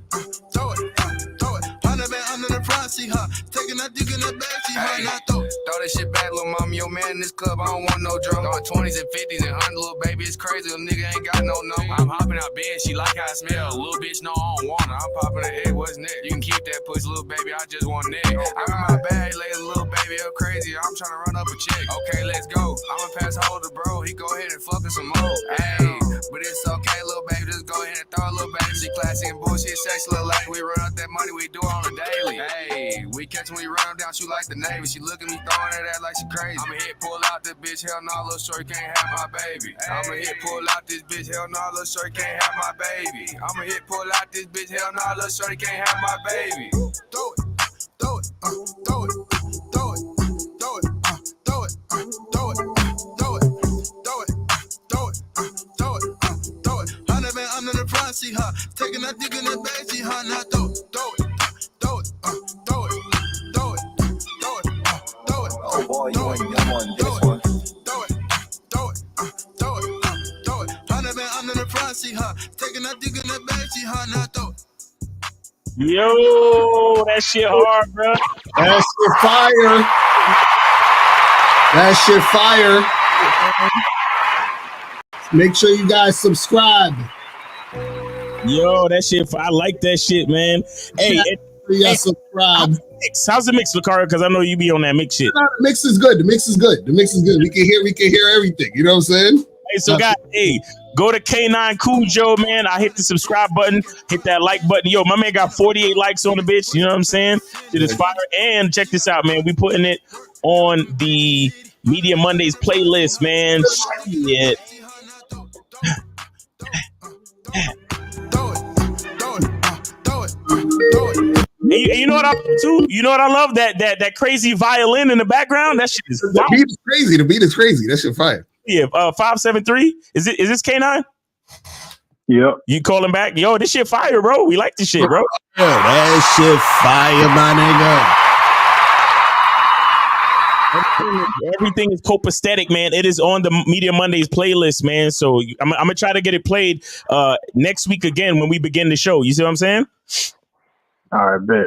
S10: throw it, throw it. 100 man under the front, see her. Taking that dick in the back, see her. Now throw it.
S5: Throw that shit back, little mama. Yo, man, in this club, I don't want no drum. Throwing 20s and 50s and 100, little baby, it's crazy. Little nigga ain't got no number. I'm hopping out bed, she like how I smell. Little bitch, no, I don't want her. I'm popping her head, what's next? You can keep that pussy, little baby, I just want neck. I'm in my bag, lay a little baby up crazy. I'm trying to run up a check. Okay, let's go. I'ma pass hold to bro. He go ahead and fuck us some more. Ayy, but it's okay, little baby, just go ahead and throw a little baby. She classy and bullshit, sex, little lady. We run out that money, we do it on a daily. Ayy, we catch when we run down, shoot like the Navy. She look at me throwing at that like she crazy. I'ma hit, pull out this bitch, hell no, little short can't have my baby. I'ma hit, pull out this bitch, hell no, little short can't have my baby. I'ma hit, pull out this bitch, hell no, little short can't have my baby.
S10: Throw it, throw it, throw it, throw it, throw it, throw it, throw it, throw it, throw it, throw it, throw it, throw it. 100 man under the front, see her. Taking that dick in the back, see her. Now throw it, throw it, throw it, throw it, throw it, throw it, throw it.
S1: Oh boy, you want this one.
S10: Throw it, throw it, throw it, throw it. 100 man under the front, see her. Taking that dick in the back, see her. Now throw it.
S19: Yo, that shit hard, bro.
S17: That shit fire. That shit fire. Make sure you guys subscribe.
S19: Yo, that shit, I like that shit, man. Hey,
S17: subscribe.
S19: How's the mix, Lucario? Because I know you be on that mix shit.
S17: No, the mix is good. The mix is good. The mix is good. We can hear everything. You know what I'm saying?
S19: Hey, so guys, hey, go to K9 Cujo, man. I hit the subscribe button, hit that like button. Yo, my man got 48 likes on the bitch. You know what I'm saying? It is fire. And check this out, man. We putting it on the Media Mondays playlist, man. Shit. And you know what I love too? You know what I love? That crazy violin in the background. That shit is
S17: the beat is crazy. The beat is crazy. That shit fire.
S19: Yeah, 573. Is this K9?
S7: Yep.
S19: You call him back? Yo, this shit fire, bro. We like this shit, bro.
S17: Yo, that shit fire, my
S19: nigga. Everything is copacetic, man. It is on the Media Mondays playlist, man. So I'm gonna try to get it played next week again when we begin the show. You see what I'm saying?
S7: All right, bet.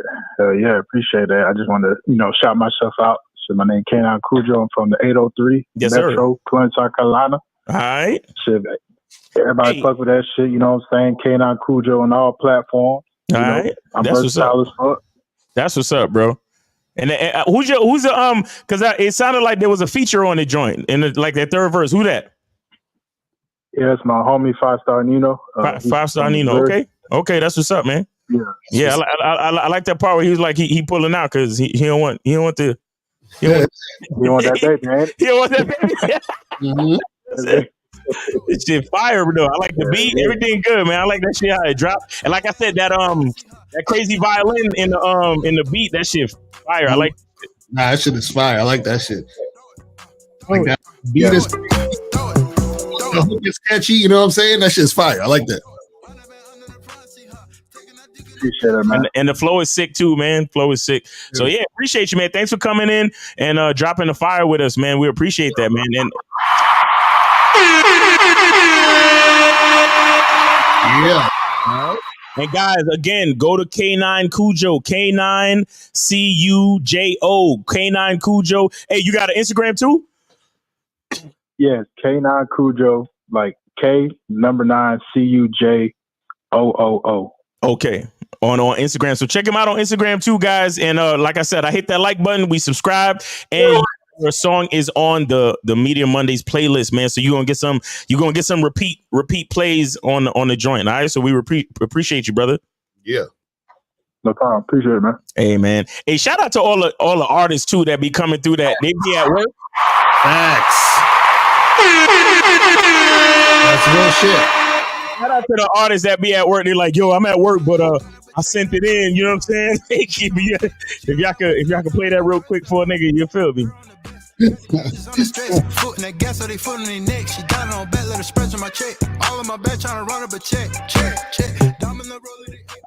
S7: Yeah, appreciate that. I just wanted to, shout myself out. Shit, my name K9 Cujo. I'm from the 803
S19: Yes,
S7: Metro, Columbia, South Carolina.
S19: All right.
S7: Shit, everybody fuck with that shit. You know what I'm saying? K9 Cujo on all platforms.
S19: All right.
S7: I'm
S19: That's what's up.
S7: versatile as fuck.
S19: That's what's up, bro. And who's the because it sounded like there was a feature on the joint in like that third verse. Who that?
S7: Yeah, it's my homie 5-Star Nino.
S19: Five Star Nino. Okay, that's what's up, man.
S7: Yeah.
S19: I like that part where he was like he pulling out because he don't want the
S7: You want that baby, ain't it?
S19: he don't want that baby. This shit fire, though. I like the beat, everything good, man. I like that shit how it dropped. And like I said, that crazy violin in the beat, that shit fire. I like it.
S17: Nah, that shit is fire. I like that shit. Like that beat is the hook is catchy, you know what I'm saying? That shit's fire. I like that.
S7: Appreciate it, man.
S19: And the flow is sick too, man. Flow is sick. So yeah, appreciate you, man. Thanks for coming in and dropping the fire with us, man. We appreciate that, man. And
S17: yeah.
S19: And guys, again, go to K9 Cujo, K9 Cujo, K9 Cujo. Hey, you got an Instagram too?
S7: Yes, K9 Cujo, like K number 9 CUJOOO.
S19: Okay. On Instagram. So check him out on Instagram too, guys. And like I said, I hit that like button. We subscribe, and your song is on the Media Mondays playlist, man. So you're gonna get some repeat plays on the joint. All right. So we appreciate you, brother.
S17: Yeah.
S7: No problem. Appreciate it, man.
S19: Hey, man. Hey, shout out to all the artists too that be coming through that. They be at work.
S17: Facts. That's real shit.
S19: Shout out to the artists that be at work. They're like, yo, I'm at work, but I sent it in. You know what I'm saying? If y'all could play that real quick for a nigga, you feel me?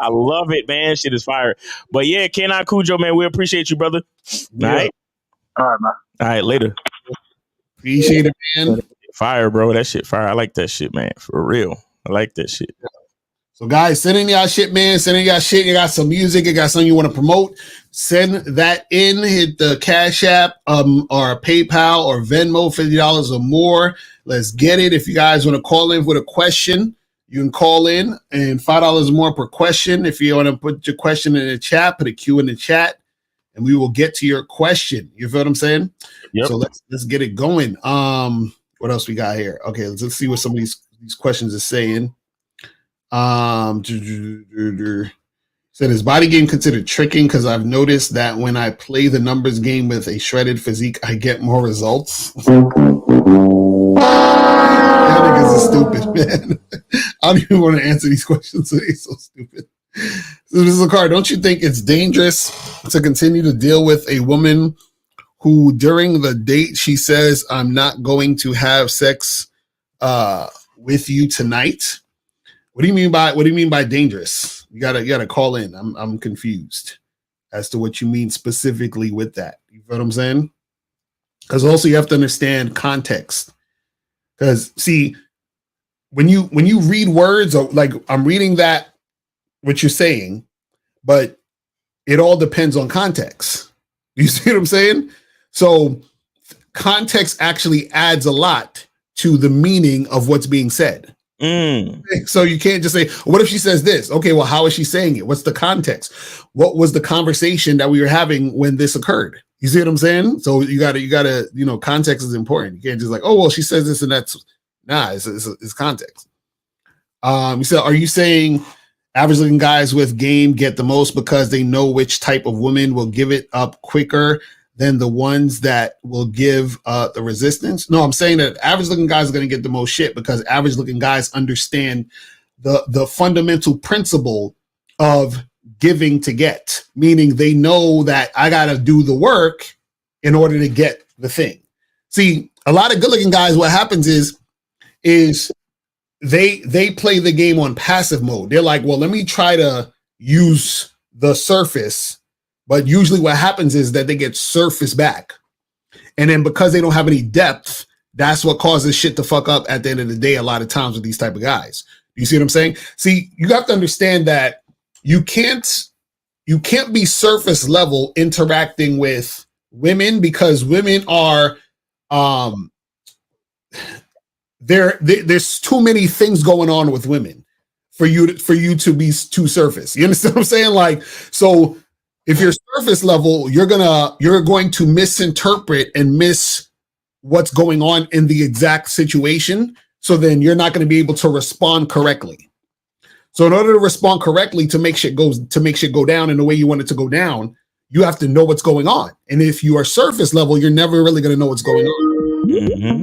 S19: I love it, man. Shit is fire. But yeah, K9 Cujo, man, we appreciate you, brother.
S7: Yeah.
S19: All right.
S7: All right, man.
S19: All right, later.
S17: Appreciate it, man.
S19: Fire, bro. That shit fire. I like that shit, man. For real. I like that shit.
S17: So guys, send in y'all shit, man. Send in y'all shit. You got some music. You got something you want to promote. Send that in. Hit the Cash App or PayPal or Venmo, $50 or more. Let's get it. If you guys want to call in with a question, you can call in, and $5 more per question. If you want to put your question in the chat, put a Q in the chat, and we will get to your question. You feel what I'm saying?
S19: Yep.
S17: So let's get it going. What else we got here? Okay, let's see what some of these questions are saying. Said, is body game considered tricking? Because I've noticed that when I play the numbers game with a shredded physique, I get more results. That niggas is stupid, man. I don't even want to answer these questions today. So stupid. So, Mr. Car, don't you think it's dangerous to continue to deal with a woman who during the date she says, I'm not going to have sex with you tonight? What do you mean by dangerous? You gotta call in. I'm confused as to what you mean specifically with that. You know what I'm saying? Because also you have to understand context. Because see, when you read words, or like I'm reading that what you're saying, but it all depends on context. You see what I'm saying? So context actually adds a lot to the meaning of what's being said. So you can't just say, what if she says this? Okay, well, how is she saying it? What's the context? What was the conversation that we were having when this occurred? You see what I'm saying? So you gotta, context is important. You can't just like, oh, well, she says this and that's it's context. You said, are you saying average looking guys with game get the most because they know which type of woman will give it up quicker than the ones that will give the resistance? No, I'm saying that average looking guys are going to get the most shit because average looking guys understand the fundamental principle of giving to get, meaning they know that I got to do the work in order to get the thing. See, a lot of good looking guys, what happens is they play the game on passive mode. They're like, well, let me try to use the surface. But usually what happens is that they get surface back. And then because they don't have any depth, that's what causes shit to fuck up at the end of the day a lot of times with these type of guys. You see what I'm saying? See, you have to understand that you can't be surface level interacting with women because women are there's too many things going on with women for you to be too surface. You understand what I'm saying? Like, so if you're surface level, you're going to misinterpret and miss what's going on in the exact situation. So then you're not going to be able to respond correctly. So in order to respond correctly to make shit go down in the way you want it to go down, you have to know what's going on. And if you are surface level, you're never really going to know what's going on.
S19: Mm-hmm.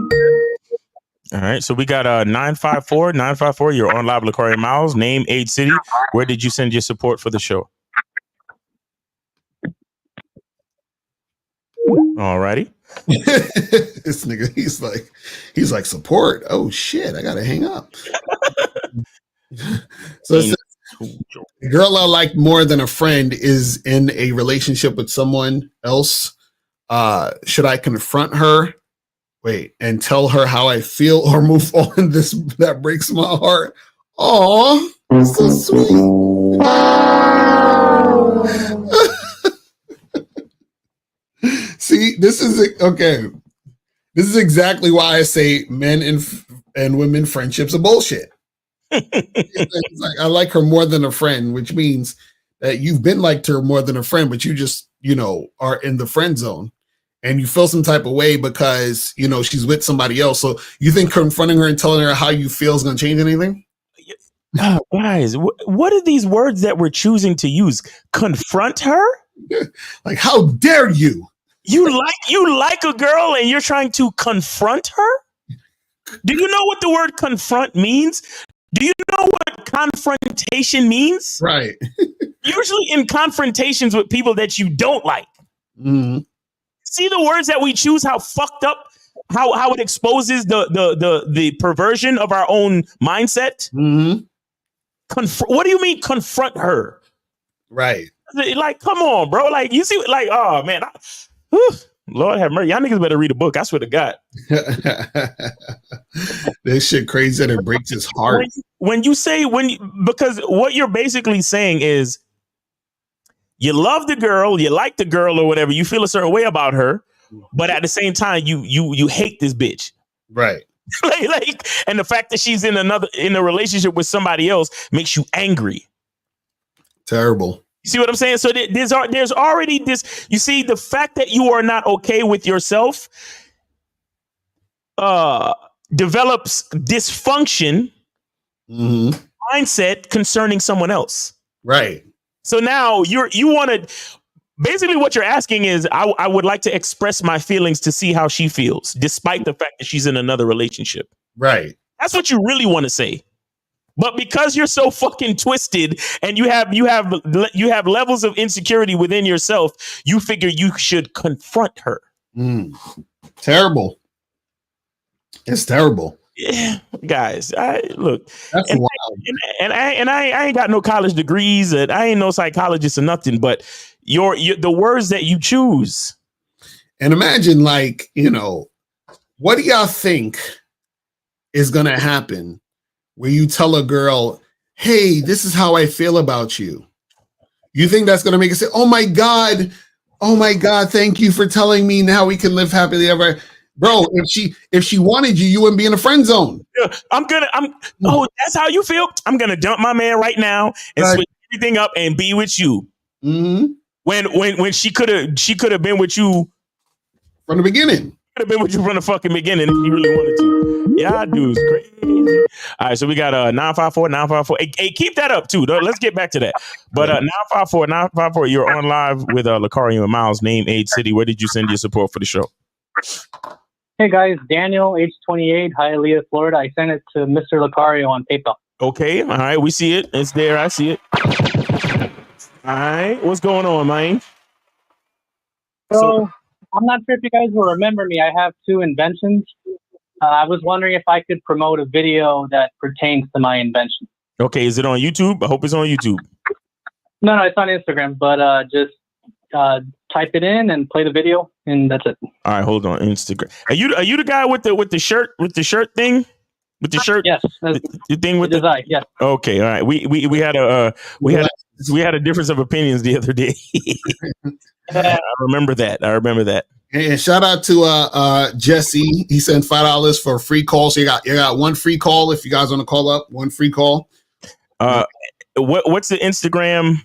S19: All right. So we got 954. 954. You're on live with Lacario Miles. Name, age, city. Where did you send your support for the show? All righty.
S17: This nigga, he's like support. Oh shit, I gotta hang up. So it says, the girl I like more than a friend is in a relationship with someone else. Should I confront her? Wait, and tell her how I feel or move on? That breaks my heart. Aw, so sweet. See, this is okay. This is exactly why I say men and women friendships are bullshit. It's like, I like her more than a friend, which means that you've been liked her more than a friend, but you just, are in the friend zone and you feel some type of way because, she's with somebody else. So you think confronting her and telling her how you feel is going to change anything?
S19: Oh, guys, what are these words that we're choosing to use? Confront her?
S17: Like, how dare you?
S19: You like a girl and you're trying to confront her? Do you know what the word confront means? Do you know what confrontation means?
S17: Right.
S19: Usually in confrontations with people that you don't like.
S17: Mm-hmm.
S19: See the words that we choose, how fucked up, how it exposes the perversion of our own mindset.
S17: Mm-hmm.
S19: What do you mean confront her?
S17: Right.
S19: Like, come on, bro. Like, you see, like, oh man, Lord have mercy. Y'all niggas better read a book. I swear to God.
S17: This shit crazy that it breaks his heart.
S19: Because what you're basically saying is you love the girl, you like the girl or whatever, you feel a certain way about her, but at the same time, you hate this bitch.
S17: Right.
S19: like, and the fact that she's in a relationship with somebody else makes you angry.
S17: Terrible.
S19: You see what I'm saying? So there's already this. You see, the fact that you are not okay with yourself develops dysfunction mindset concerning someone else.
S17: Right.
S19: So now you want to. Basically, what you're asking is, I would like to express my feelings to see how she feels, despite the fact that she's in another relationship.
S17: Right.
S19: That's what you really want to say. But because you're so fucking twisted and you have levels of insecurity within yourself, you figure you should confront her.
S17: Terrible. It's terrible.
S19: Yeah, guys. Look.
S17: That's
S19: and,
S17: wild.
S19: And I ain't got no college degrees. And I ain't no psychologist or nothing. But the words that you choose.
S17: And imagine, like, what do y'all think is gonna happen where you tell a girl, hey, this is how I feel about you? You think that's going to make her say, oh my God, thank you for telling me, now we can live happily ever. Bro, if she wanted you, you wouldn't be in a friend zone.
S19: Yeah, that's how you feel? I'm going to dump my man right now and switch everything up and be with you.
S17: Mm-hmm.
S19: When she could have been with you
S17: from the beginning.
S19: Could have been with you from the fucking beginning if she really wanted to. Yeah, dude's crazy. All right, so we got 954. Hey, keep that up too. Let's get back to that. But 954, you're on live with Lacario and Miles. Name, age, city. Where did you send your support for the show?
S9: Hey guys, Daniel, age 28, Hialeah, Florida. I sent it to Mr. Lacario on PayPal.
S19: Okay, all right, we see it. It's there. I see it. All right, what's going on, man?
S9: So I'm not sure if you guys will remember me. I have two inventions. I was wondering if I could promote a video that pertains to my invention.
S19: Okay, is it on YouTube? I hope it's on YouTube.
S9: No, it's on Instagram, but just type it in and play the video, and that's it.
S19: All right, hold on. Instagram. Are you the guy with the shirt thing? With the shirt?
S9: Yes.
S19: The thing with
S9: the design, yes.
S19: Okay, all right. We had We had a difference of opinions the other day. I remember that.
S17: And shout out to Jesse. He sent $5 for a free call. So you got one free call if you guys want to call up. One free call.
S19: What's the Instagram?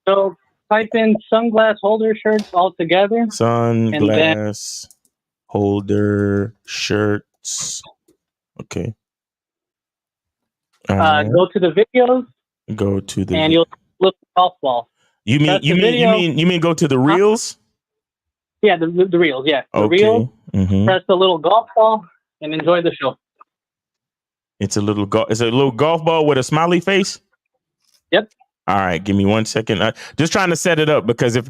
S9: So type in sunglass holder shirts all together.
S19: Sunglass holder shirts. Okay.
S9: Go to the videos.
S19: Go to the
S9: and you'll look at golf ball.
S19: You mean go to the reels?
S9: Yeah, the reels. Yeah, the reels.
S19: Mm-hmm.
S9: Press the little golf ball and enjoy the show.
S19: It's a little golf ball with a smiley face.
S9: Yep.
S19: All right, give me 1 second. Just trying to set it up because if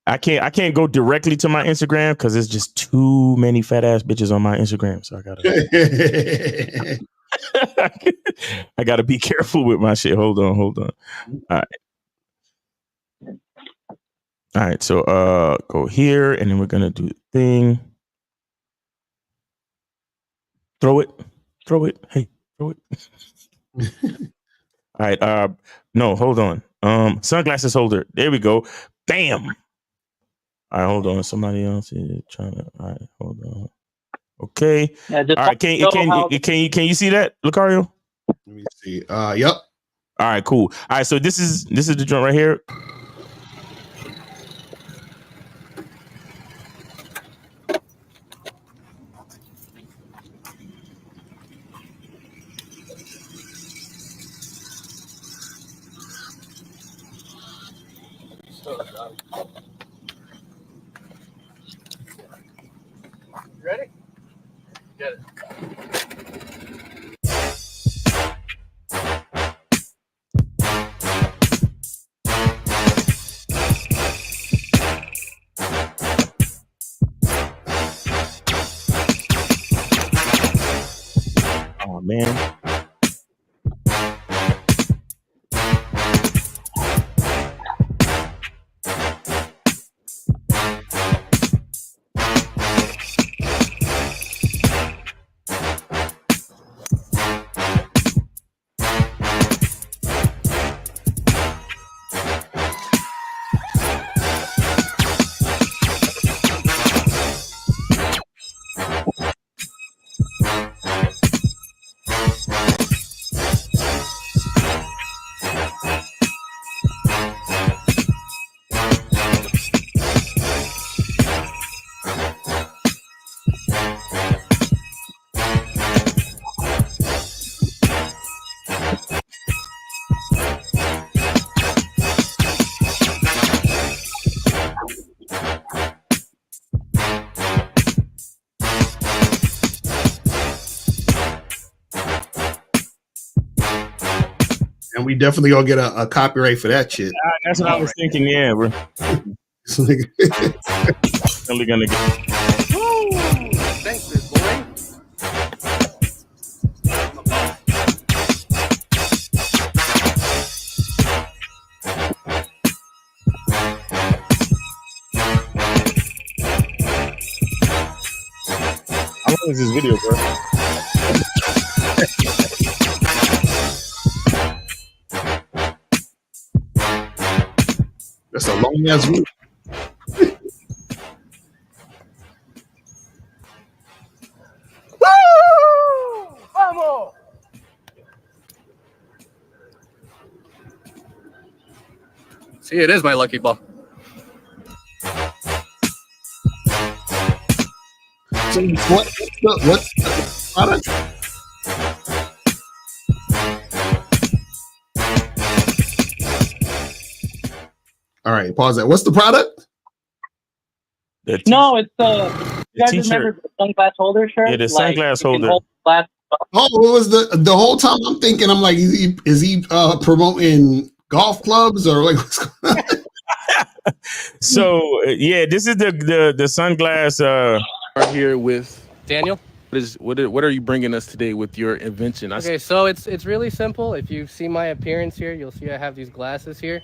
S19: I can't go directly to my Instagram because there's just too many fat ass bitches on my Instagram. So I gotta be careful with my shit. Hold on. All right. So go here and then we're gonna do the thing. Throw it. Hey, throw it. All right. No, hold on. Sunglasses holder. There we go. Bam. All right, hold on. Somebody else is trying to. All right, hold on. Okay.
S9: Yeah,
S19: all right. Can you see that, Lucario?
S17: Let me see. Yep.
S19: All right. Cool. All right. So this is the joint right here.
S20: Ready? Get it.
S19: Oh man.
S17: And we definitely gonna get a copyright for that shit.
S19: That's what I was thinking. Yeah, bro. Definitely gonna get.
S20: Thanks, big boy.
S19: How long is this video, bro?
S17: That's a long ass video.
S20: Woo! Vamos! See, it is my lucky ball.
S17: So what's the product? All right, pause that. What's the product?
S9: No, it's you guys remember the sunglass holder shirt?
S19: Yeah, the sunglass holder.
S17: Oh, it was the whole time I'm thinking, I'm like, is he promoting golf clubs or like what's going on?
S19: So yeah, this is the sunglass.
S8: Are here with Daniel. What are you bringing us today with your invention?
S22: Okay, so it's really simple. If you see my appearance here, you'll see I have these glasses here.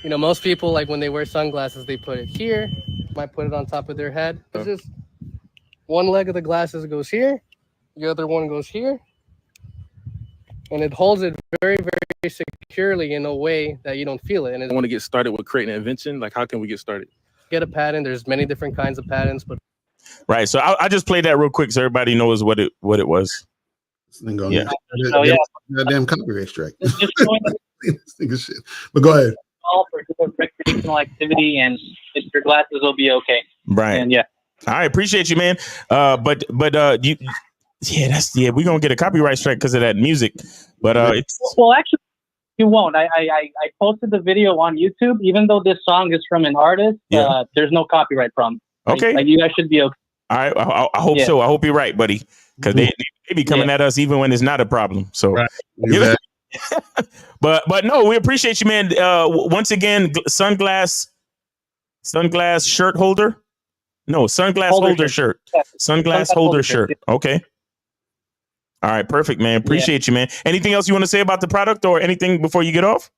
S22: You know, most people, like when they wear sunglasses, they put it here, might put it on top of their head. It's just one leg of the glasses goes here, the other one goes here, and it holds it very, very securely in a way that you don't feel it. And
S8: I want to get started with creating an invention. Like, how can we get started?
S22: Get a patent. There's many different kinds of patents, but
S19: Right. So I just played that real quick so everybody knows what it was.
S17: Yeah.
S22: So,
S17: Goddamn copyright strike. This nigga shit. But go ahead.
S9: All for recreational activity, and your glasses will be okay.
S19: Right.
S9: And yeah.
S19: All right, appreciate you, man. But you, we're gonna get a copyright strike because of that music. But
S9: Well, actually, you won't. I posted the video on YouTube. Even though this song is from an artist, there's no copyright problem.
S19: Okay.
S9: Like you guys should be okay.
S19: all right, I hope so. I hope you're right, buddy, because they be coming at us even when it's not a problem. So, but no, we appreciate you, man. Once again, sunglass shirt holder. No, sunglass holder shirt. Sunglass holder shirt. Okay. All right, perfect, man. Appreciate you, man. Anything else you want to say about the product or anything before you get off?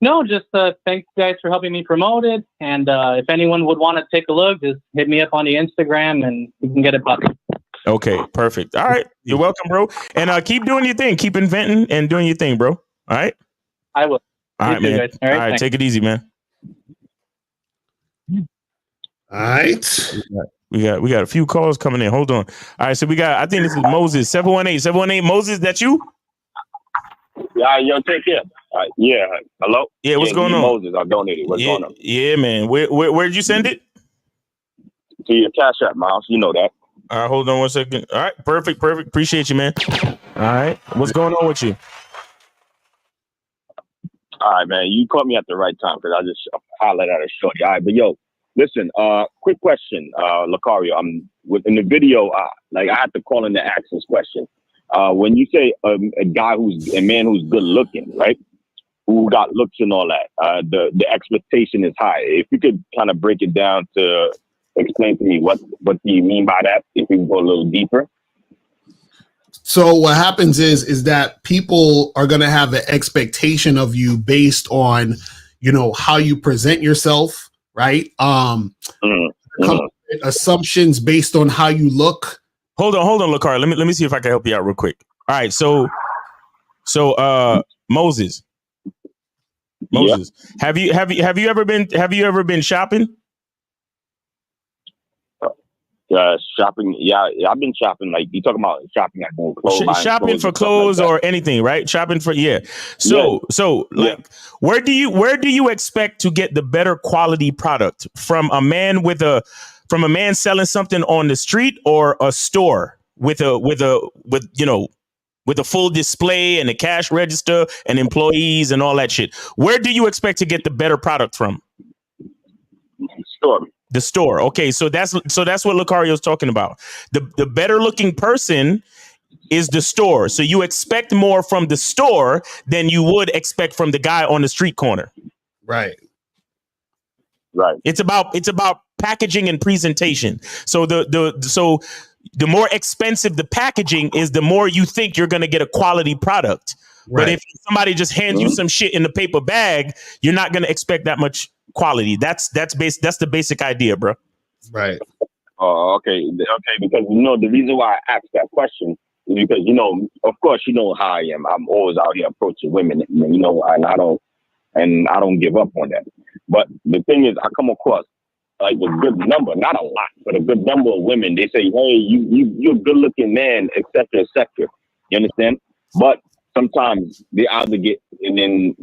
S9: No, just thanks guys for helping me promote it. And if anyone would want to take a look, just hit me up on the Instagram and we can get it popping.
S19: Okay, perfect. All right. You're welcome, bro. And keep doing your thing. Keep inventing and doing your thing, bro. All right?
S9: I will.
S19: All right, man.
S9: Guys.
S19: All right, take it easy, man.
S17: All right.
S19: We got a few calls coming in. Hold on. All right, so I think this is Moses. 718 Moses, that you?
S2: Yeah, yo, take care. Yeah. Hello?
S19: Yeah, what's going on?
S2: Moses, I donated. What's going on?
S19: Yeah, man. Where'd you send it?
S2: To your Cash App, Miles. You know that.
S19: All right, hold on 1 second. All right, perfect. Appreciate you, man. All right. What's going on with you?
S2: All right, man. You caught me at the right time because I just hollered at a shorty. All right, but yo, listen, quick question, Lucario. In the video, I had to call in to ask this question. When you say a man who's good looking, right? Who got looks and all that, the expectation is high. If you could kind of break it down to explain to me what do you mean by that? If we can go a little deeper.
S17: So what happens is that people are going to have an expectation of you based on, how you present yourself, right? Assumptions based on how you look.
S19: Hold on, Lucario. Let me see if I can help you out real quick. All right, so Moses, have you ever been shopping?
S2: Shopping. Yeah, I've been shopping. Like you talking about shopping at clothes,
S19: shopping for clothes or anything, right? Shopping for where do you expect to get the better quality product from a man selling something on the street or a store with a full display and a cash register and employees and all that shit? Where do you expect to get the better product from?
S2: Store.
S19: The store. Okay, so that's what Lucario's talking about. The better looking person is the store. So you expect more from the store than you would expect from the guy on the street corner.
S17: Right.
S19: It's about packaging and presentation. So the more expensive the packaging is, the more you think you're going to get a quality product. Right. But if somebody just hands you some shit in a paper bag, you're not going to expect that much quality. That's the basic idea, bro.
S17: Right.
S2: Oh, okay. Because the reason why I asked that question is because of course how I am. I'm always out here approaching women, and I don't give up on that. But the thing is, I come across like a good number, not a lot, but a good number of women. They say, "Hey, you're a good-looking man, etc., etc." You understand? But sometimes they either get, and then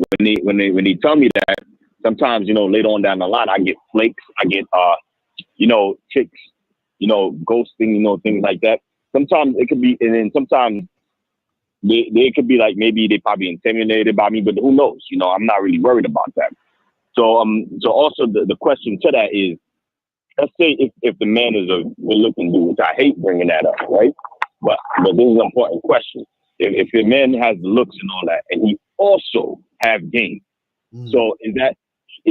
S2: when they tell me that, sometimes later on down the line, I get flakes, I get chicks, ghosting, things like that. Sometimes it could be, and then sometimes they could be like, maybe they probably intimidated by me, but who knows? I'm not really worried about that. So also the question to that is, let's say if the man is a good looking dude, which I hate bringing that up, right? But this is an important question. If the man has looks and all that, and he also have game, so is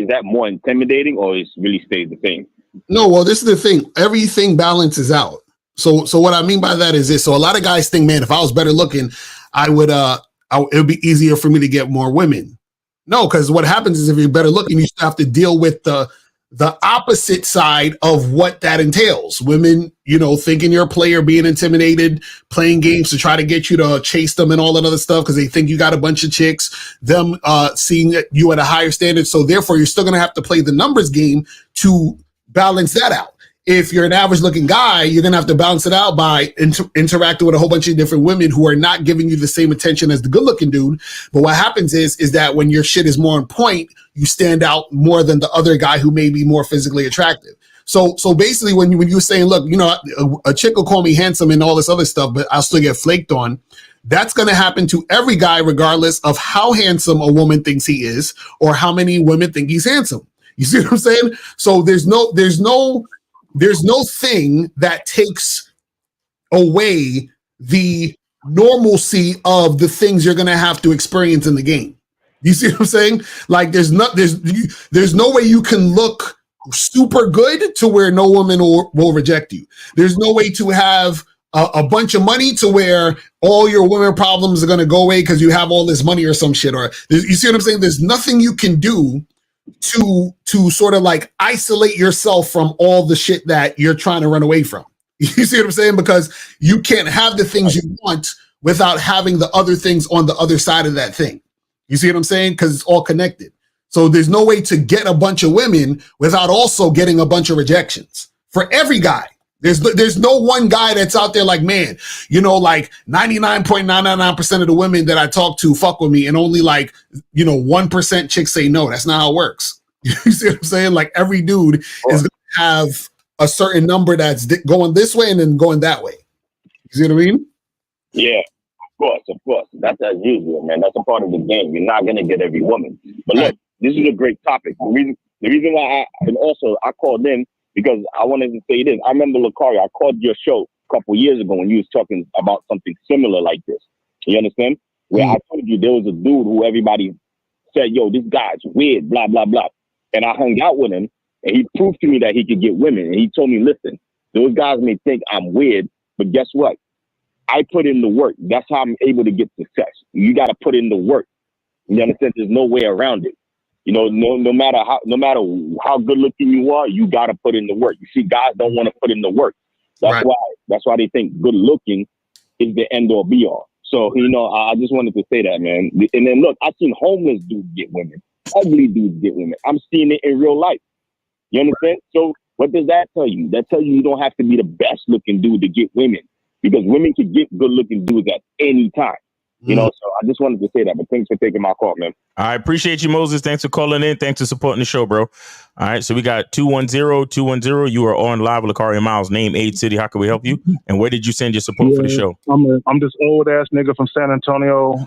S2: that more intimidating, or it really stays the same?
S17: No, well, this is the thing. Everything balances out. So what I mean by that is this. So a lot of guys think, man, if I was better looking, it would be easier for me to get more women. No, because what happens is if you're better looking, you still have to deal with the the opposite side of what that entails. Women, you know, thinking you're a player, being intimidated, playing games to try to get you to chase them and all that other stuff because they think you got a bunch of chicks, them seeing you at a higher standard. So therefore, you're still going to have to play the numbers game to balance that out. If you're an average looking guy, you're going to have to balance it out by interacting with a whole bunch of different women who are not giving you the same attention as the good looking dude. But what happens is that when your shit is more on point, you stand out more than the other guy who may be more physically attractive. So basically when you're saying, look, you know, a chick will call me handsome and all this other stuff, but I'll still get flaked on. That's going to happen to every guy, regardless of how handsome a woman thinks he is or how many women think he's handsome. You see what I'm saying? So there's no thing that takes away the normalcy of the things you're going to have to experience in the game. You see what I'm saying? Like there's no way you can look super good to where no woman will reject you. There's no way to have a bunch of money to where all your women problems are going to go away because you have all this money or some shit. Or you see what I'm saying? There's nothing you can do to sort of like isolate yourself from all the shit that you're trying to run away from. You see what I'm saying? Because you can't have the things you want without having the other things on the other side of that thing. You see what I'm saying? Because it's all connected. So there's no way to get a bunch of women without also getting a bunch of rejections for every guy. There's no one guy that's out there like, man, you know, like 99.999% of the women that I talk to fuck with me and only like, you know, 1% chicks say no. That's not how it works. You see what I'm saying? Like every dude is going to have a certain number that's going this way and then going that way. You see what I mean?
S2: Yeah, of course. That's as usual, man. That's a part of the game. You're not going to get every woman. But look, this is a great topic. The reason why I called in, because I wanted to say this. I remember, Lucario, I called your show a couple years ago when you was talking about something similar like this. You understand? Where I told you there was a dude who everybody said, yo, this guy's weird, blah, blah, blah. And I hung out with him, and he proved to me that he could get women. And he told me, listen, those guys may think I'm weird, but guess what? I put in the work. That's how I'm able to get success. You got to put in the work. You understand? There's no way around it. You know, no matter how good looking you are, you got to put in the work. You see, guys don't want to put in the work. That's why they think good looking is the end or be all. So, you know, I just wanted to say that, man. And then look, I've seen homeless dudes get women, ugly dudes get women. I'm seeing it in real life. You understand? So what does that tell you? That tells you don't have to be the best looking dude to get women, because women can get good looking dudes at any time. You know, so I just wanted to say that, but thanks for taking my call, man.
S19: I appreciate you, Moses. Thanks for calling in. Thanks for supporting the show, bro. All right, so we got 210-210. You are on live with Lucario Miles. Name, age, city. How can we help you? And where did you send your support for the show?
S7: I'm this old ass nigga from San Antonio.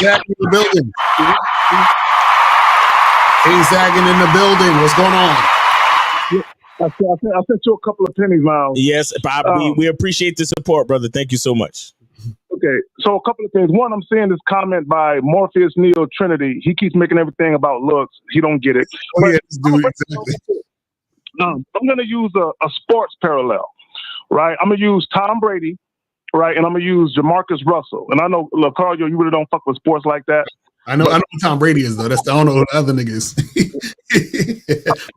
S17: Zach in the building. Hey, Zagging in the building. What's going on?
S7: I sent you a couple of pennies, Miles.
S19: Yes, Bob, we appreciate the support, brother. Thank you so much.
S7: Okay, so a couple of things. One, I'm seeing this comment by Morpheus Neo Trinity. He keeps making everything about looks. He don't get it.
S17: Exactly.
S7: I'm going to use a sports parallel, right? I'm going to use Tom Brady, right? And I'm going to use Jamarcus Russell. And I know, Lucario, you really don't fuck with sports like that.
S17: I know who Tom Brady is, though. I don't know who the other nigga is.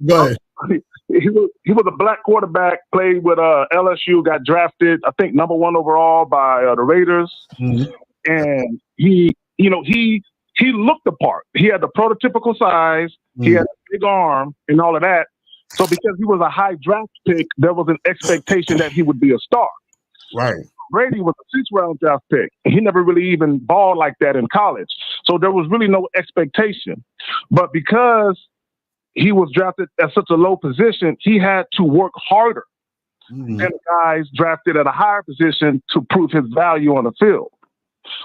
S17: Go ahead.
S7: He was a black quarterback, played with LSU, got drafted, I think, #1 overall by the Raiders. Mm-hmm. And he looked the part. He had the prototypical size. Mm-hmm. He had a big arm and all of that. So because he was a high draft pick, there was an expectation that he would be a star.
S17: Right.
S7: Brady was a 6th-round draft pick. He never really even balled like that in college. So there was really no expectation. But because he was drafted at such a low position, he had to work harder than guys drafted at a higher position to prove his value on the field,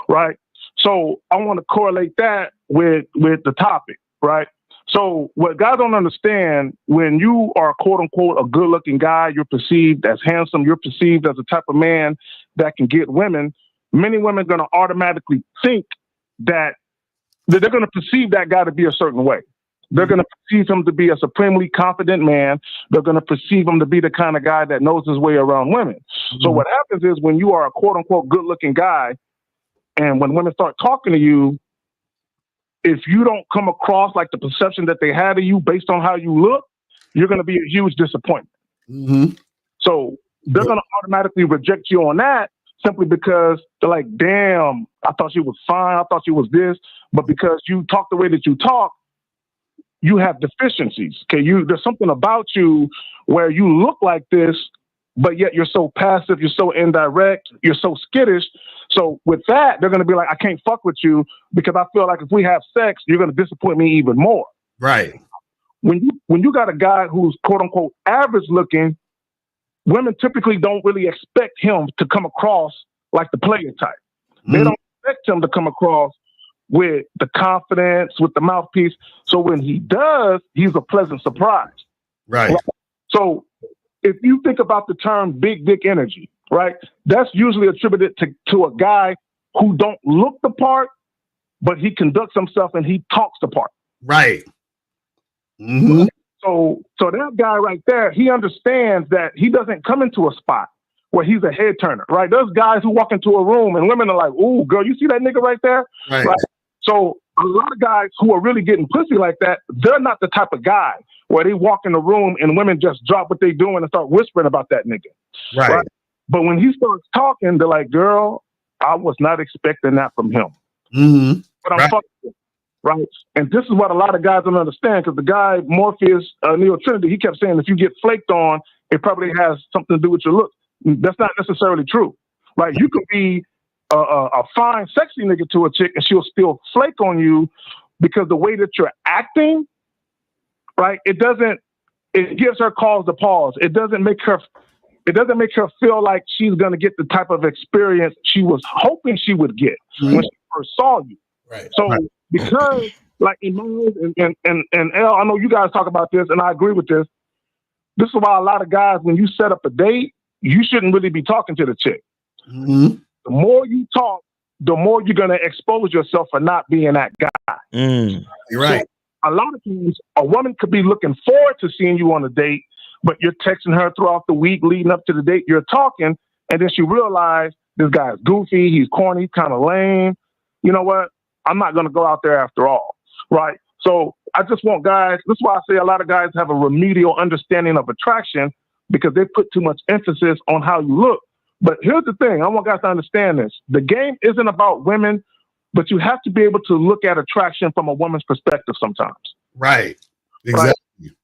S7: right? So I want to correlate that with the topic, right? So what guys don't understand, when you are quote unquote a good looking guy, you're perceived as handsome, you're perceived as the type of man that can get women. Many women are going to automatically think that they're going to perceive that guy to be a certain way. They're going to perceive him to be a supremely confident man. They're going to perceive him to be the kind of guy that knows his way around women. Mm-hmm. So what happens is when you are a quote unquote good looking guy, and when women start talking to you, if you don't come across like the perception that they had of you based on how you look, you're going to be a huge disappointment.
S12: Mm-hmm.
S7: So they're going to automatically reject you on that simply because they're like, damn, I thought she was fine. I thought she was this. But because you talk the way that you talk, you have deficiencies. Okay, there's something about you where you look like this, but yet you're so passive, you're so indirect, you're so skittish. So with that, they're going to be like, I can't fuck with you because I feel like if we have sex, you're going to disappoint me even more.
S12: Right.
S7: When you got a guy who's quote unquote average looking, women typically don't really expect him to come across like the player type. They don't expect him to come across with the confidence, with the mouthpiece. So when he does, he's a pleasant surprise.
S12: Right.
S7: So if you think about the term big dick energy, right, that's usually attributed to a guy who don't look the part, but he conducts himself and he talks the part.
S12: Right. Mm-hmm.
S7: So that guy right there, he understands that he doesn't come into a spot where he's a head turner, right? There's guys who walk into a room and women are like, "Ooh, girl, you see that nigga right there?"
S12: Right.
S7: So a lot of guys who are really getting pussy like that, they're not the type of guy where they walk in the room and women just drop what they're doing and start whispering about that nigga.
S12: Right.
S7: But when he starts talking, they're like, "Girl, I was not expecting that from him."
S12: Mm-hmm.
S7: But I'm fucking with him, right? And this is what a lot of guys don't understand, because the guy, Morpheus, Neo Trinity, he kept saying if you get flaked on, it probably has something to do with your look. That's not necessarily true, right? You could be a fine, sexy nigga to a chick and she'll still flake on you because the way that you're acting, right? It gives her cause to pause. It doesn't make her feel like she's going to get the type of experience she was hoping she would get when she first saw you.
S12: Right.
S7: So because like in and L, I know you guys talk about this and I agree with this. This is why a lot of guys, when you set up a date, you shouldn't really be talking to the chick.
S12: Mm-hmm.
S7: The more you talk, the more you're going to expose yourself for not being that guy.
S12: You're right.
S7: So a lot of times, a woman could be looking forward to seeing you on a date, but you're texting her throughout the week leading up to the date. You're talking, and then she realized this guy's goofy, he's corny, kind of lame. You know what? I'm not going to go out there after all, right? So I just want guys, this is why I say a lot of guys have a remedial understanding of attraction because they put too much emphasis on how you look. But here's the thing. I want guys to understand this. The game isn't about women, but you have to be able to look at attraction from a woman's perspective sometimes.
S12: Right. Exactly.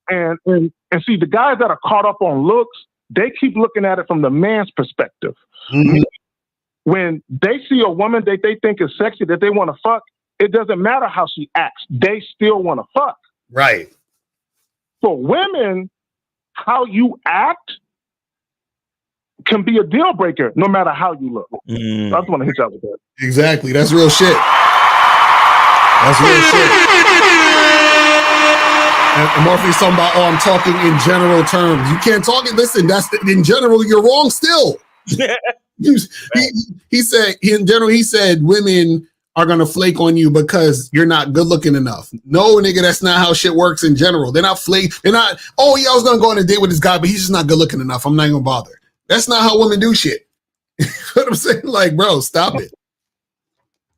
S7: Right? And see, the guys that are caught up on looks, they keep looking at it from the man's perspective.
S12: Mm-hmm.
S7: When they see a woman that they think is sexy, that they want to fuck, it doesn't matter how she acts. They still want to fuck.
S12: Right.
S7: For women, how you act can be a deal breaker no matter how you look. I just want to hit y'all with that.
S12: Exactly. That's real shit. That's real shit. And Morpheus talking about, I'm talking in general terms. You can't talk it. Listen, in general, you're wrong still. He said, in general, he said women are going to flake on you because you're not good looking enough. No, nigga, that's not how shit works in general. They're not flake. They're not, oh yeah, I was going to go on a date with this guy, but he's just not good looking enough. I'm not going to bother. That's not how women do shit. You know what I'm saying? Like, bro, stop it.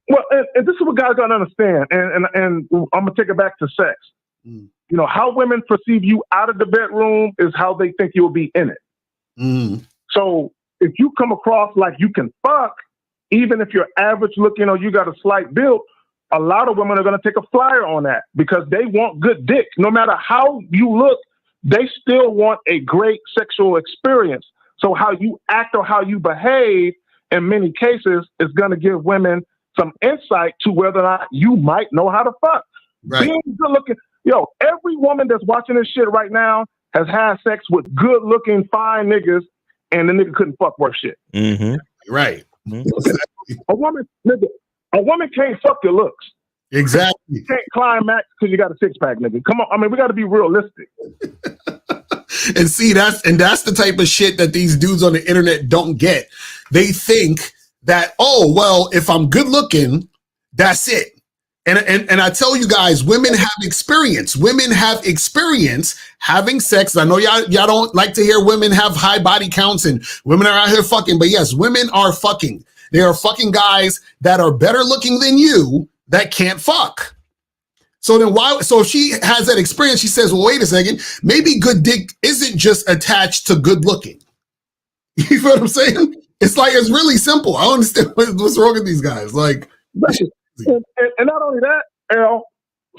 S7: Well, and this is what guys don't understand. And I'm going to take it back to sex. You know, how women perceive you out of the bedroom is how they think you'll be in it. So if you come across like you can fuck, even if you're average looking or you got a slight build, a lot of women are going to take a flyer on that because they want good dick. No matter how you look, they still want a great sexual experience. So how you act or how you behave in many cases is going to give women some insight to whether or not you might know how to fuck.
S12: Right.
S7: Being good looking, every woman that's watching this shit right now has had sex with good looking, fine niggas, and the nigga couldn't fuck worth shit.
S12: Right.
S7: A woman can't fuck your looks.
S12: Exactly.
S7: You can't climax because you got a six pack, nigga. Come on, I mean, we got to be realistic.
S12: And see, that's the type of shit that these dudes on the internet don't get. They think that, oh, well, if I'm good looking, that's it. And I tell you guys, women have experience. Women have experience having sex. I know y'all don't like to hear women have high body counts and women are out here fucking, but yes, women are fucking. There are fucking guys that are better looking than you that can't fuck.
S17: So then why? So if she has that experience, she says, well, wait a second, maybe good dick isn't just attached to good looking. You know what I'm saying? It's like, it's really simple. I don't understand what's wrong with these guys. Like,
S7: and not only that,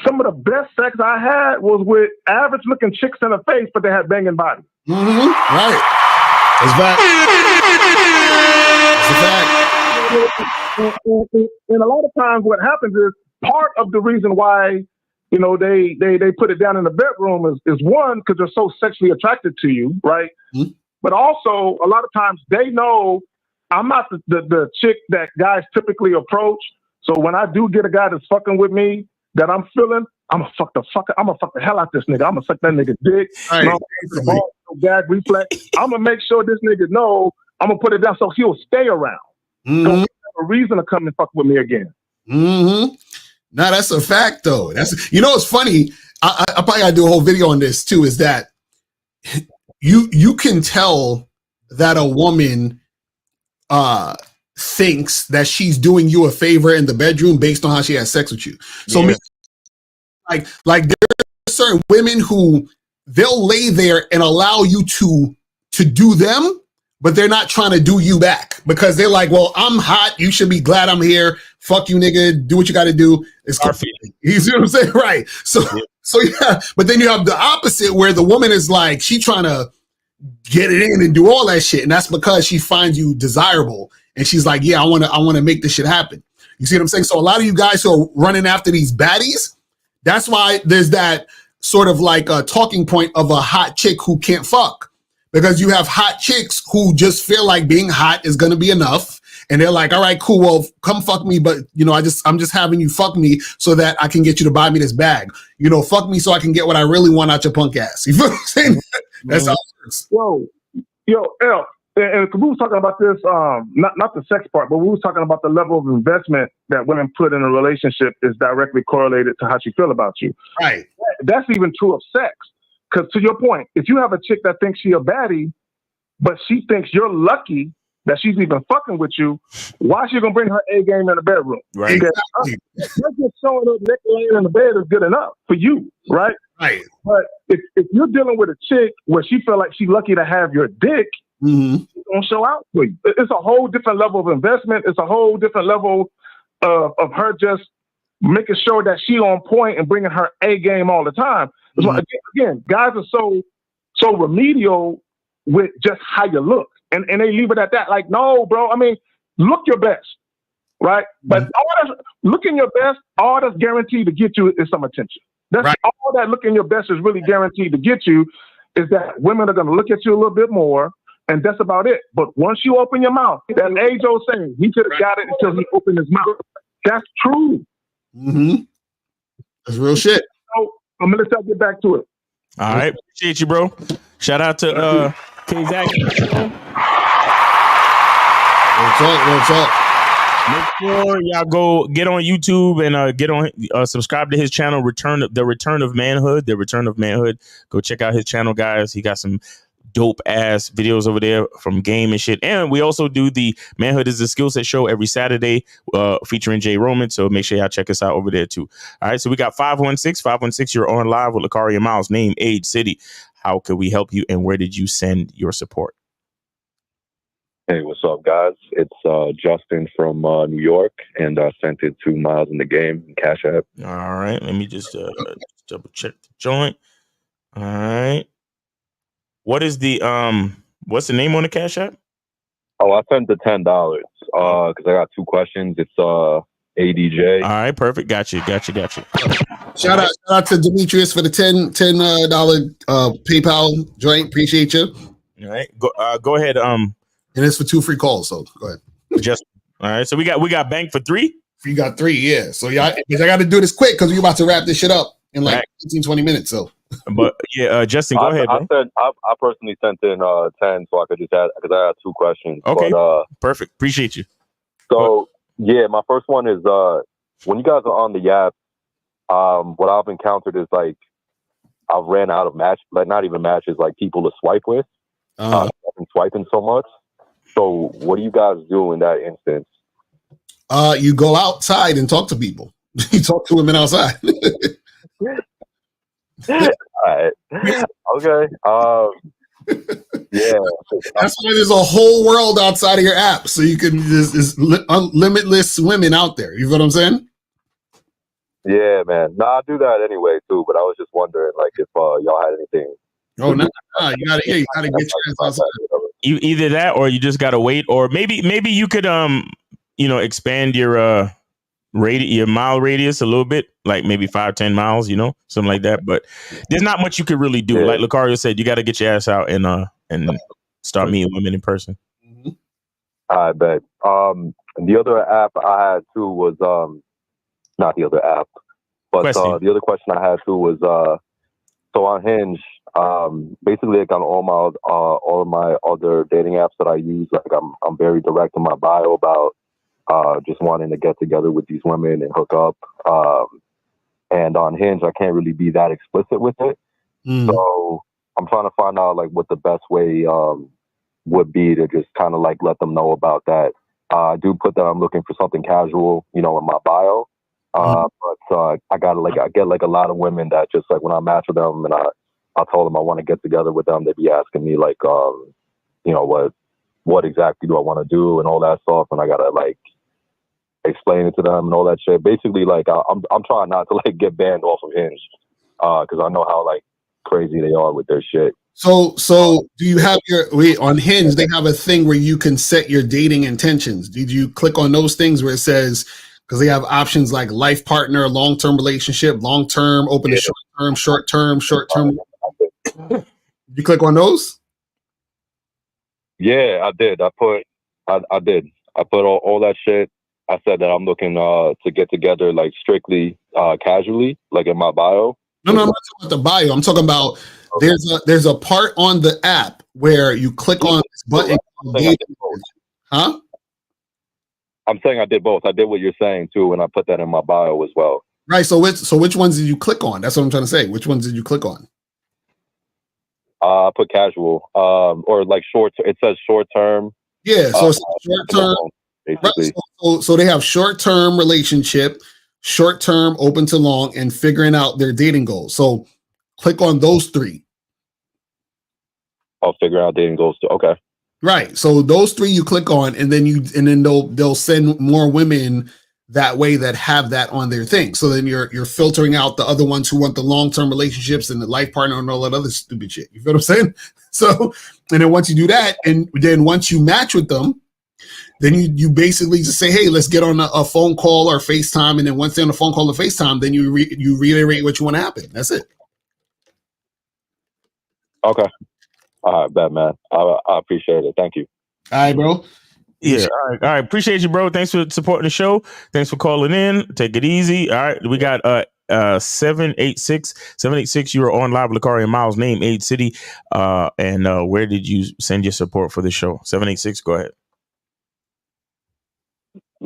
S7: some of the best sex I had was with average looking chicks in the face, but they had banging bodies.
S17: Mm-hmm. Right. That's fact. That's a fact.
S7: And a lot of times what happens is part of the reason why, you know, they put it down in the bedroom is one, because they're so sexually attracted to you, right?
S17: Mm-hmm.
S7: But also a lot of times they know I'm not the chick that guys typically approach. So when I do get a guy that's fucking with me that I'm feeling, I'm gonna fuck the hell out this nigga. I'm gonna suck that nigga dick.
S17: Right.
S7: Gag reflex. I'm gonna make sure this nigga know I'm gonna put it down so he'll stay around.
S17: Mm-hmm.
S7: So he have a reason to come and fuck with me again.
S17: Mm-hmm. No, that's a fact though. That's, you know, it's funny. I probably gotta do a whole video on this too, is that you can tell that a woman thinks that she's doing you a favor in the bedroom based on how she has sex with you. So like there are certain women who they'll lay there and allow you to do them, but they're not trying to do you back because they're like, well, I'm hot. You should be glad I'm here. Fuck you, nigga. Do what you got to do. It's cool. You see what I'm saying? Right. So yeah, but then you have the opposite where the woman is like, she trying to get it in and do all that shit. And that's because she finds you desirable. And she's like, yeah, I want to make this shit happen. You see what I'm saying? So a lot of you guys who are running after these baddies, that's why there's that sort of like a talking point of a hot chick who can't fuck, because you have hot chicks who just feel like being hot is going to be enough. And they're like, all right, cool. Well, come fuck me. But you know, I'm just having you fuck me so that I can get you to buy me this bag, you know, fuck me so I can get what I really want out your punk ass. You feel what I'm saying? That's how it works.
S7: Yo, L, and we was talking about this, not the sex part, but we was talking about the level of investment that women put in a relationship is directly correlated to how she feel about you.
S17: Right.
S7: That's even true of sex. Because to your point, if you have a chick that thinks she a baddie, but she thinks you're lucky that she's even fucking with you, why is she gonna bring her A game in the bedroom?
S17: Right.
S7: Because just showing up naked laying in the bed is good enough for you, right?
S17: Right.
S7: But if you're dealing with a chick where she feel like she's lucky to have your dick,
S17: mm-hmm.
S7: she's gonna show out for you. It's a whole different level of investment. It's a whole different level of her just making sure that she on point and bringing her A game all the time. Mm-hmm. So again, guys are so remedial with just how you look. And they leave it at that. Like, no, bro. I mean, look your best, right? But looking your best, all that's guaranteed to get you is some attention. That's right. All that looking your best is really guaranteed to get you is that women are going to look at you a little bit more, and that's about it. But once you open your mouth, that age-old saying, he could have got it until he opened his mouth. That's true.
S17: Mm-hmm. That's real shit.
S7: So I'm going to let y'all get back to it.
S19: All right. Appreciate you, bro. Shout out to King Zach.
S17: What's up?
S19: Make sure y'all go get on YouTube and get on subscribe to his channel, The Return of Manhood. Go check out his channel, guys. He got some dope ass videos over there from game and shit. And we also do the Manhood is a Skill Set show every Saturday featuring Jay Roman. So make sure y'all check us out over there too. All right. So we got 516. You're on live with Lakaria Miles. Name, age, city. How could we help you? And where did you send your support?
S13: Hey, what's up, guys? It's Justin from New York, and I sent it to Miles in the Game, Cash App.
S19: All right, let me just double check the joint. All right, what is the what's the name on the Cash App?
S13: Oh, I sent the $10 because I got two questions. It's ADJ.
S19: All right, perfect. Got you.
S17: Shout out to Demetrius for the $10 PayPal joint. Appreciate you.
S19: All right, go ahead.
S17: And it's for 2 free calls, so go ahead.
S19: Just all right. So we got bank for 3.
S17: You got 3, yeah. So y'all, I got to do this quick because we're about to wrap this shit up in like 15-20 minutes. So,
S19: but yeah, Justin, go ahead.
S13: I personally sent in 10, so I could just add because I had 2 questions.
S19: Okay,
S13: but,
S19: perfect. Appreciate you.
S13: So yeah, my first one is when you guys are on the app, what I've encountered is like I've ran out of not even matches, like people to swipe with. I've been swiping so much. So what do you guys do in that instance?
S17: You go outside and talk to people. You talk to women outside.
S13: All right. Okay. Yeah.
S12: That's why there's a whole world outside of your app, so you can there's limitless women out there. You know what I'm saying?
S13: Yeah, man. No, I do that anyway too. But I was just wondering, like, if y'all had anything.
S12: Oh no, you gotta get your ass outside.
S19: Either that, or you just gotta wait, or maybe you could expand your your mile radius a little bit, like maybe 5-10 miles, something like that. But there's not much you could really do. Yeah. Like Lucario said, you got to get your ass out and start meeting women in person.
S13: I bet. The other app I had too was not the other app, but the other question I had too was so on Hinge, basically like on all my other dating apps that I use, like I'm very direct in my bio about just wanting to get together with these women and hook up. And on Hinge, I can't really be that explicit with it. So I'm trying to find out like what the best way would be to just kind of like let them know about that. I do put that I'm looking for something casual, in my bio. But I get like a lot of women that just like when I match with them and I told them I want to get together with them, they'd be asking me like, what exactly do I want to do and all that stuff, and I gotta like explain it to them and all that shit. Basically, like I'm trying not to like get banned off of Hinge because I know how like crazy they are with their shit.
S12: So do you have on Hinge? They have a thing where you can set your dating intentions. Did you click on those things where it says, because they have options like life partner, long-term relationship, long-term, open to short-term. Did you click on those?
S13: Yeah, I did. I did. I put all that shit. I said that I'm looking to get together like strictly casually, like in my bio.
S12: No, I'm not talking about the bio. I'm talking about there's a part on the app where you click on this button. Huh?
S13: I'm saying I did both. I did what you're saying too, and I put that in my bio as well.
S12: Right. So which ones did you click on? That's what I'm trying to say. Which ones did you click on?
S13: I put casual, or like short. It says short term.
S12: Yeah. So it's short term. Right, so they have short term relationship, short term, open to long, and figuring out their dating goals. So click on those three.
S13: I'll figure out dating goals too. Okay.
S12: Right. So those three you click on, and then they'll send more women that way that have that on their thing. So then you're filtering out the other ones who want the long-term relationships and the life partner and all that other stupid shit. You feel what I'm saying? So, and then once you do that, and then once you match with them, then you basically just say, hey, let's get on a phone call or FaceTime. And then once they're on a phone call or FaceTime, then you reiterate what you want to happen. That's it.
S13: Okay. All right, bad man. I appreciate it. Thank you.
S12: All right, bro.
S19: Yeah. All right. Appreciate you, bro. Thanks for supporting the show. Thanks for calling in. Take it easy. All right. We got 786. You are on live with Lucario and Miles. Name, age, city, and where did you send your support for the show? 786. Go ahead.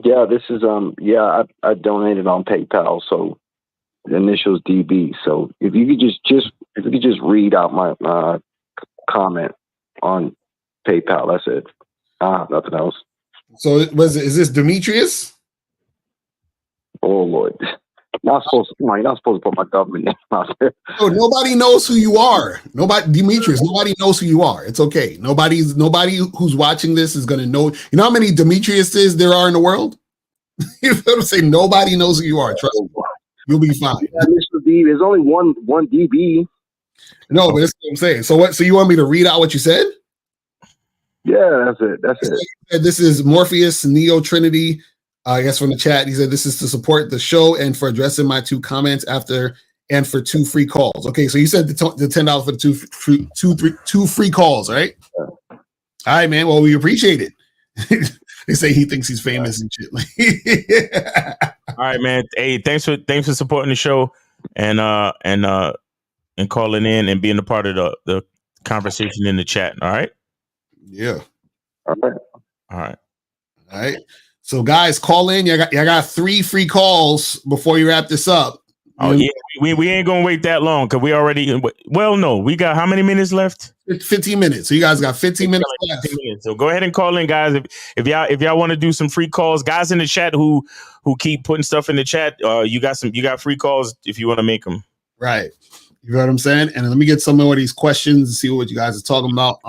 S14: Yeah, this is I donated on PayPal, so the initials DB. So if you could just read out my comment on PayPal, that's it. Nothing else.
S12: So is this Demetrius?
S14: Oh Lord. You're not supposed to put my government name out there.
S12: Oh, nobody knows who you are. Demetrius, nobody knows who you are. It's okay. Nobody who's watching this is gonna know. You know how many Demetriuses there are in the world? You know what I'm saying? Nobody knows who you are. Trust me. You'll be fine.
S14: Yeah, Mr. D, there's only one DB.
S12: No, but that's what I'm saying. So what? So you want me to read out what you said?
S14: Yeah, that's it.
S12: This is Morpheus Neo Trinity. I guess from the chat, he said this is to support the show and for addressing my 2 comments after and for 2 free calls. Okay, so you said the $10 for the two free calls, right? Yeah. All right, man. Well, we appreciate it. They say he thinks he's famous and shit.
S19: All right, man. Hey, thanks for supporting the show and calling in and being a part of the conversation in the chat. All right.
S12: Yeah.
S14: All
S12: right. So guys, call in. I got 3 free calls before you wrap this up.
S19: Oh yeah, we ain't gonna wait that long because we already. Well, no, we got how many minutes left?
S12: 15 minutes. So you guys got 15 minutes left.
S19: 15 minutes. So go ahead and call in, guys. If y'all want to do some free calls, guys in the chat who keep putting stuff in the chat, you got free calls if you want to make them.
S17: Right. You know what I'm saying? And let me get some more of these questions and see what you guys are talking about.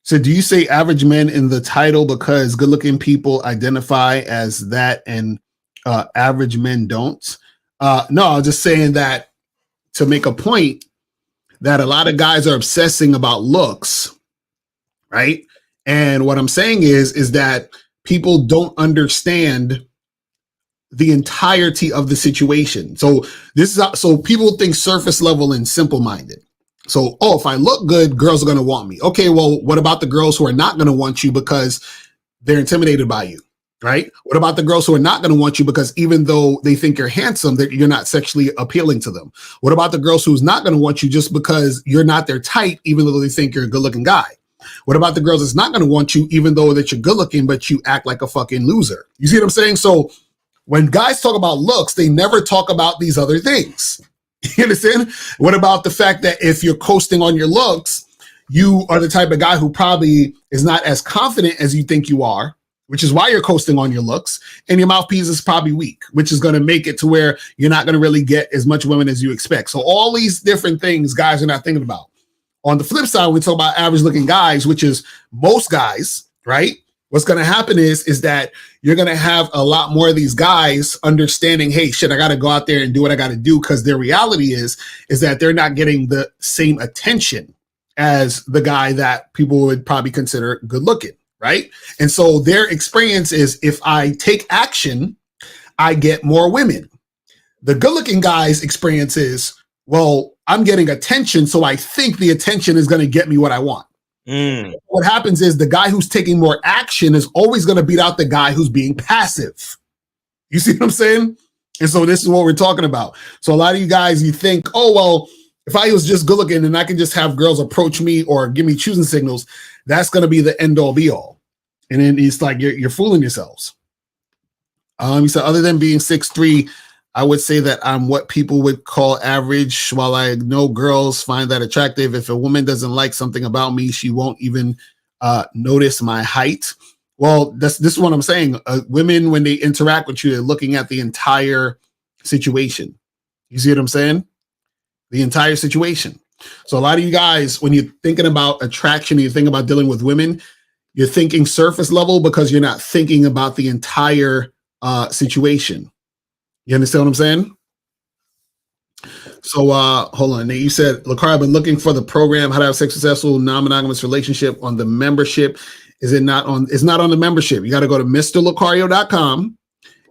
S17: So do you say average men in the title because good looking people identify as that and average men don't? No, I was just saying that to make a point that a lot of guys are obsessing about looks, right? And what I'm saying is that people don't understand the entirety of the situation. So this is so people think surface level and simple minded. So, if I look good, girls are going to want me. Okay, well, what about the girls who are not going to want you because they're intimidated by you, right? What about the girls who are not going to want you because even though they think you're handsome, that you're not sexually appealing to them? What about the girls who's not going to want you just because you're not their type, even though they think you're a good looking guy? What about the girls that's not going to want you, even though that you're good looking, but you act like a fucking loser? You see what I'm saying? So when guys talk about looks, they never talk about these other things. You understand? What about the fact that if you're coasting on your looks, you are the type of guy who probably is not as confident as you think you are, which is why you're coasting on your looks, and your mouthpiece is probably weak, which is going to make it to where you're not going to really get as much women as you expect. So all these different things guys are not thinking about. On the flip side, we talk about average looking guys, which is most guys, right? What's going to happen is that you're going to have a lot more of these guys understanding, hey, shit, I got to go out there and do what I got to do, because their reality is that they're not getting the same attention as the guy that people would probably consider good looking, right? And so their experience is, if I take action, I get more women. The good looking guy's experience is, well, I'm getting attention, so I think the attention is going to get me what I want. What happens is the guy who's taking more action is always going to beat out the guy who's being passive. You see what I'm saying? And so this is what we're talking about. So a lot of you guys, you think, oh, well, if I was just good looking and I can just have girls approach me or give me choosing signals, that's going to be the end all be all. And then it's like, you're fooling yourselves. He said, other than being 6'3", I would say that I'm what people would call average. While I know girls find that attractive, if a woman doesn't like something about me, she won't even notice my height. Well, this is what I'm saying. Women, when they interact with you, they're looking at the entire situation. You see what I'm saying? The entire situation. So a lot of you guys, when you're thinking about attraction, you think about dealing with women, you're thinking surface level because you're not thinking about the entire situation. You understand what I'm saying? So hold on, Nate. You said, Lakar, I've been looking for the program, How to Have a Successful Non-Monogamous Relationship, on the membership. Is it not on? It's not on the membership. You got to go to MrLocario.com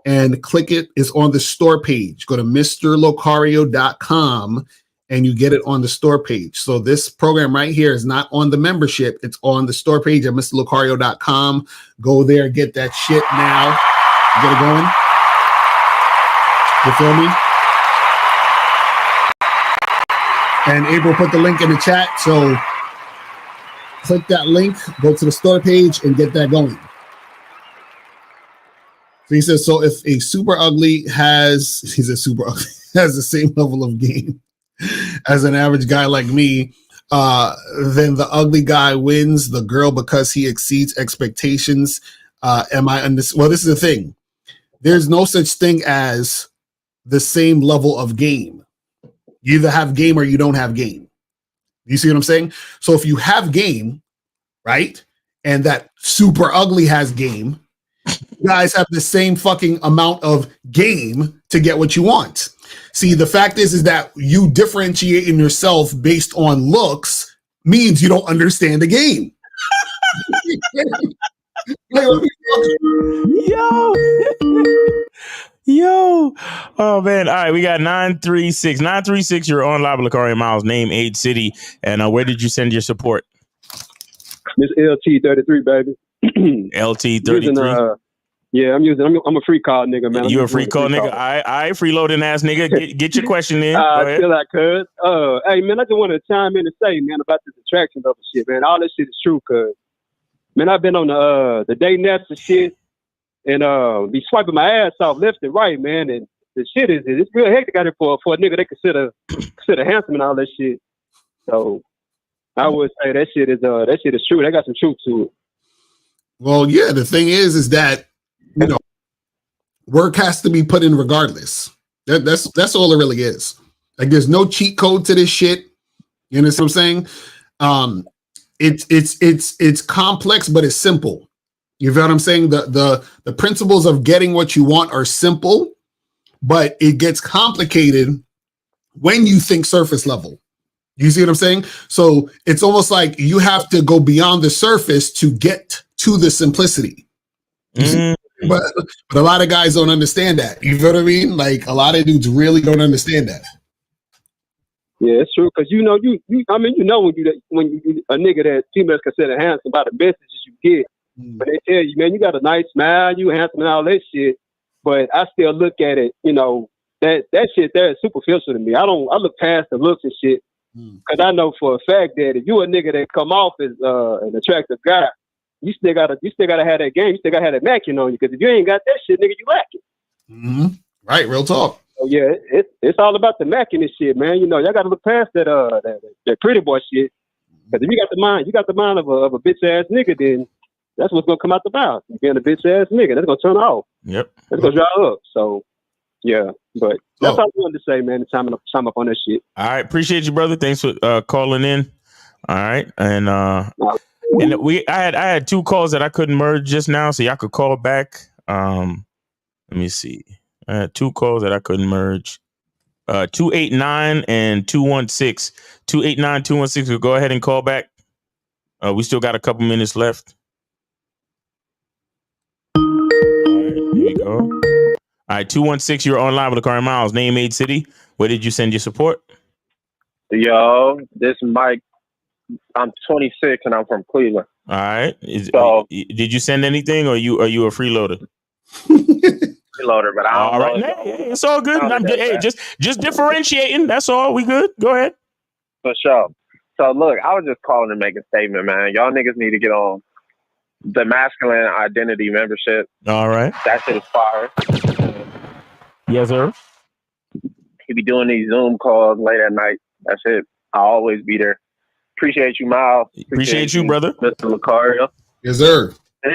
S17: and click it. It's on the store page. Go to MrLocario.com and you get it on the store page. So this program right here is not on the membership. It's on the store page at MrLocario.com. Go there, get that shit now. Get it going. You feel me? And April put the link in the chat. So click that link, go to the store page, and get that going. So he says, so if a super ugly has the same level of game as an average guy like me, then the ugly guy wins the girl because he exceeds expectations. Well, this is the thing. There's no such thing as the same level of game. You either have game or you don't have game. You see what I'm saying? So if you have game, right, and that super ugly has game, you guys have the same fucking amount of game to get what you want. See, the fact is that you differentiating yourself based on looks means you don't understand the game.
S19: Yo, oh man! All right, we got 936. You're on live with Lakari Miles. Name, age, city, and where did you send your support?
S3: This LT33, baby.
S19: LT33.
S3: Yeah, I'm a free call nigga, man.
S19: You a free call nigga? I freeloading ass nigga. Get your question in.
S3: Chill out, cuz. Hey man, I just want to chime in and say, man, about this attraction level shit, man. All this shit is true, cuz. Man, I've been on the dating apps and shit, and be swiping my ass off left and right, man. And the shit it's real hectic out here for a nigga they consider handsome and all that shit. So I would say that shit is true. They got some truth to it.
S17: Well, yeah, the thing is that, you know, work has to be put in regardless. That's all it really is. Like, there's no cheat code to this shit. You know what I'm saying? It's complex, but it's simple. You feel what I'm saying? The principles of getting what you want are simple, but it gets complicated when you think surface level. You see what I'm saying? So it's almost like you have to go beyond the surface to get to the simplicity. But a lot of guys don't understand that. You feel what I mean? Like, a lot of dudes really don't understand that.
S3: Yeah, it's true. Because you know when you a nigga that females consider handsome by the messages you get. But they tell you, man, you got a nice smile, you handsome and all that shit. But I still look at it, that shit there is superficial to me. I look past the looks and shit. Because I know for a fact that if you a nigga that come off as an attractive guy, you still gotta have that game. You still gotta have that macking on you. Because if you ain't got that shit, nigga, you lacking.
S17: Right, real talk.
S3: So yeah, it's all about the macking and shit, man. Y'all gotta look past that pretty boy shit. Because if you got the mind of a bitch ass nigga, then that's what's gonna come out the mouth. You being a bitch ass nigga, that's gonna turn off.
S19: Yep.
S3: That's gonna dry up. So yeah, but that's all I wanted to say, man. Time up on that shit.
S19: All right, appreciate you, brother. Thanks for calling in. All right, and I had 2 calls that I couldn't merge just now, so y'all could call back. Let me see. I had 2 calls that I couldn't merge. 289 and 216. 289, 216. We'll go ahead and call back. We still got a couple minutes left. All right, here we go. All right, 216, you're online with Lakari Miles. Name, age, city. Where did you send your support?
S15: Yo, this is Mike. I'm 26 and I'm from Cleveland.
S19: All right. Did you send anything, or are you a freeloader?
S15: Freeloader, but I don't
S19: all
S15: know.
S19: Right, hey, it's all good. Just differentiating. That's all. We good. Go ahead.
S15: For sure. So look, I was just calling to make a statement, man. Y'all niggas need to get on the masculine identity membership.
S19: All right.
S15: That shit is fire.
S19: Yes, sir.
S15: He be doing these Zoom calls late at night. That's it. I'll always be there. Appreciate you, Miles.
S19: Appreciate you, brother.
S15: Mr. Lucario.
S17: Yes, sir.
S19: All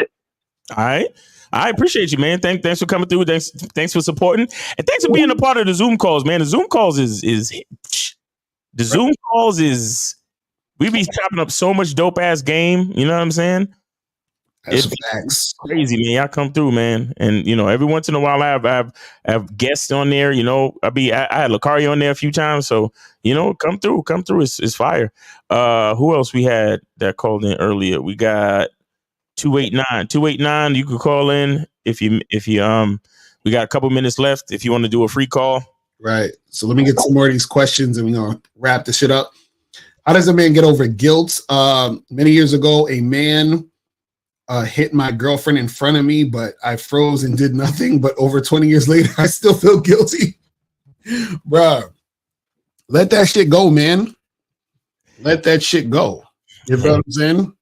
S19: right. I appreciate you, man. Thanks for coming through. Thanks for supporting. And thanks for being a part of the Zoom calls, man. The Zoom calls we be chopping up so much dope ass game. You know what I'm saying?
S17: That's facts.
S19: Crazy, man. Y'all come through, man. And every once in a while I have guests on there. I had Lucario on there a few times. So, come through. It's fire. Who else we had that called in earlier? We got 289. You could call in if you we got a couple minutes left if you want to do a free call.
S17: Right. So let me get some more of these questions and we're gonna wrap this shit up. How does a man get over guilt? Many years ago, a man hit my girlfriend in front of me, but I froze and did nothing. But over 20 years later, I still feel guilty. Bruh, let that shit go, man. Let that shit go. You know what I'm saying?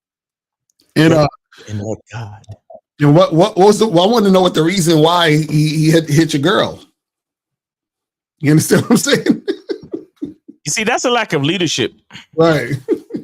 S17: And
S19: God.
S17: And what was I want to know what the reason why he hit your girl. You understand what I'm saying?
S19: You see, that's a lack of leadership.
S17: Right.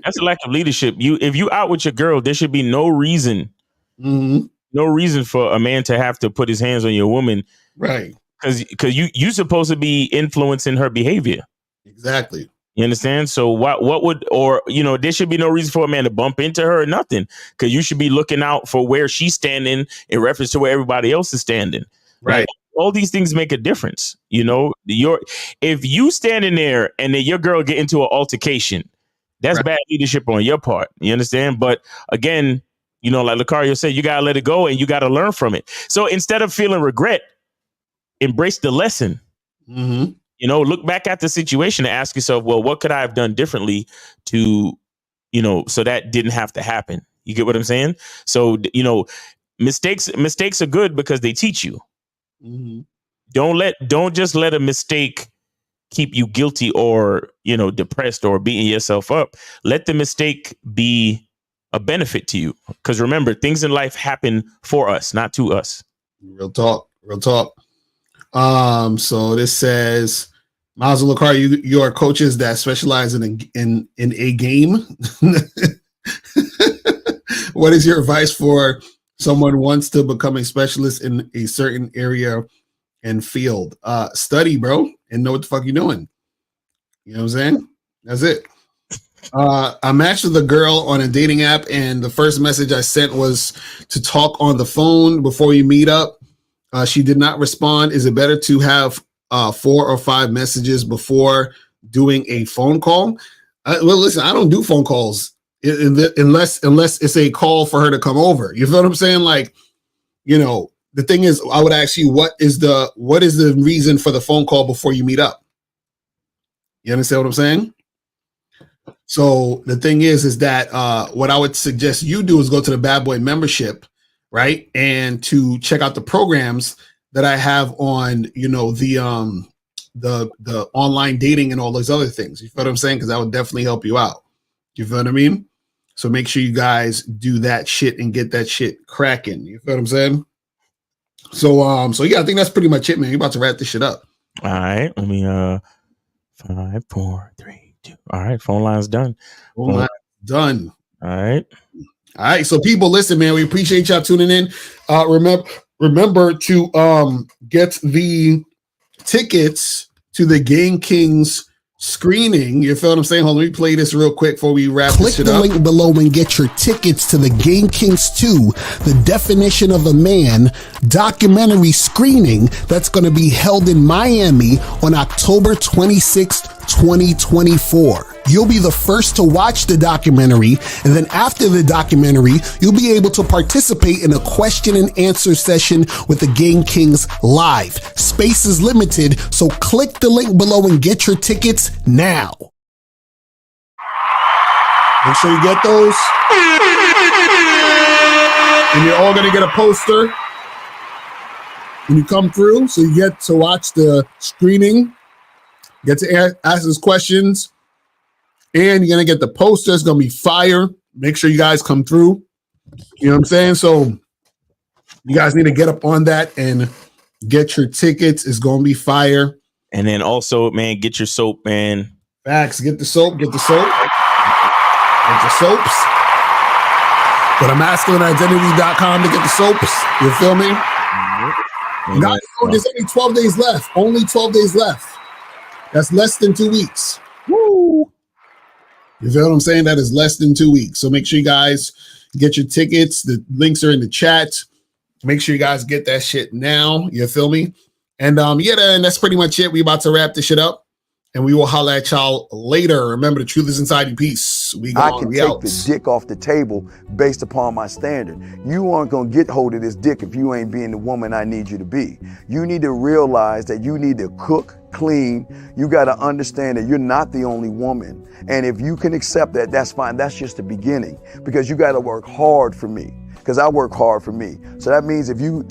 S19: That's a lack of leadership. If you out with your girl, there should be no reason.
S17: Mm-hmm.
S19: No reason for a man to have to put his hands on your woman.
S17: Right.
S19: Because you supposed to be influencing her behavior.
S17: Exactly.
S19: You understand? So what would, or, there should be no reason for a man to bump into her or nothing. Because you should be looking out for where she's standing in reference to where everybody else is standing.
S17: Right.
S19: Like, all these things make a difference. If you standing there and then your girl get into an altercation, that's bad leadership on your part. You understand? But again, like Lucario said, you got to let it go and you got to learn from it. So instead of feeling regret, embrace the lesson.
S17: Mm-hmm.
S19: Look back at the situation and ask yourself, well, what could I have done differently to, so that didn't have to happen? You get what I'm saying? So, mistakes are good because they teach you.
S17: Mm-hmm.
S19: Don't just let a mistake keep you guilty or, depressed or beating yourself up. Let the mistake be a benefit to you. Because remember, things in life happen for us, not to us.
S17: Real talk. So this says, Miles and Lucario, you are coaches that specialize in a game. What is your advice for someone who wants to become a specialist in a certain area and field. Study, bro, and know what the fuck you're doing. You know what I'm saying? That's it. I matched with a girl on a dating app, and the first message I sent was to talk on the phone before you meet up. She did not respond. Is it better to have 4 or 5 messages before doing a phone call? Well, listen, I don't do phone calls unless it's a call for her to come over. You feel what I'm saying? Like, you know, the thing is, I would ask you, what is the reason for the phone call before you meet up? You understand what I'm saying? So the thing is that what I would suggest you do is go to the Bad Boy membership, right? And to check out the programs that I have on, you know, the online dating and all those other things. You feel what I'm saying? Because that would definitely help you out. You feel what I mean? So make sure you guys do that shit and get that shit cracking. You feel what I'm saying? So yeah, I think that's pretty much it, man. You're about to wrap this shit up.
S19: All right. Let me 5, 4, 3, 2. All right, phone line's done.
S17: Phone line's done.
S19: All right.
S17: All right. So people, listen, man, we appreciate y'all tuning in. Remember to get the tickets to the Game Kings screening. You feel what I'm saying? Hold on, let me play this real quick before we wrap this shit up. Click the link below and get your tickets to the Game Kings 2, The Definition of a Man documentary screening that's going to be held in Miami on October 26th, 2024. You'll be the first to watch the documentary, and then after the documentary, you'll be able to participate in a question and answer session with the Game Kings live. Space is limited, so click the link below and get your tickets now. Make sure you get those. And you're all going to get a poster when you come through, so you get to watch the screening, get to ask us questions, and you're going to get the poster. It's going to be fire. Make sure you guys come through. You know what I'm saying? So you guys need to get up on that and get your tickets. It's going to be fire.
S19: And then also, man, get your soap, man.
S17: Facts. Get the soap. Get the soap. Get the soaps. Go to masculineidentity.com to get the soaps. You feel me? Mm-hmm. Guys, there's only 12 days left. Only 12 days left. That's less than 2 weeks. Woo! You feel what I'm saying? That is less than 2 weeks. So make sure you guys get your tickets. The links are in the chat. Make sure you guys get that shit now. You feel me? And and that's pretty much it. We about to wrap this shit up. And we will holler at y'all later. Remember, the truth is inside you. Peace.
S16: I can take the dick off the table based upon my standard. You aren't going to get hold of this dick if you ain't being the woman I need you to be. You need to realize that you need to cook, clean. You got to understand that you're not the only woman. And if you can accept that, that's fine. That's just the beginning, because you got to work hard for me, because I work hard for me. So that means if you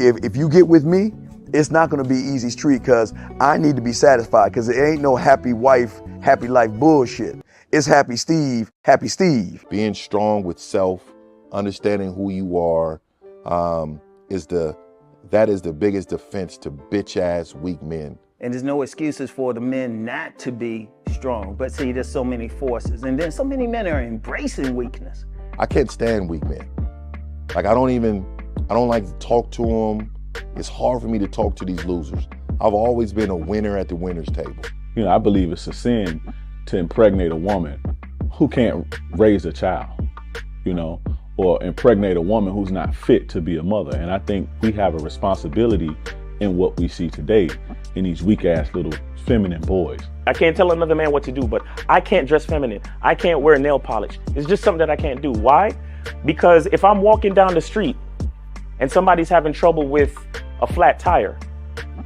S16: get with me, it's not going to be easy street, because I need to be satisfied, because it ain't no happy wife, happy life bullshit. It's happy Steve, happy Steve.
S18: Being strong with self, understanding who you are, that is the biggest defense to bitch ass weak men.
S23: And there's no excuses for the men not to be strong. But see, there's so many forces, and then so many men are embracing weakness.
S18: I can't stand weak men. Like I don't like to talk to them. It's hard for me to talk to these losers. I've always been a winner at the winner's table.
S24: You know, I believe it's a sin to impregnate a woman who can't raise a child, you know, or impregnate a woman who's not fit to be a mother. And I think we have a responsibility in what we see today in these weak ass little feminine boys.
S11: I can't tell another man what to do, but I can't dress feminine. I can't wear nail polish. It's just something that I can't do. Why? Because if I'm walking down the street and somebody's having trouble with a flat tire,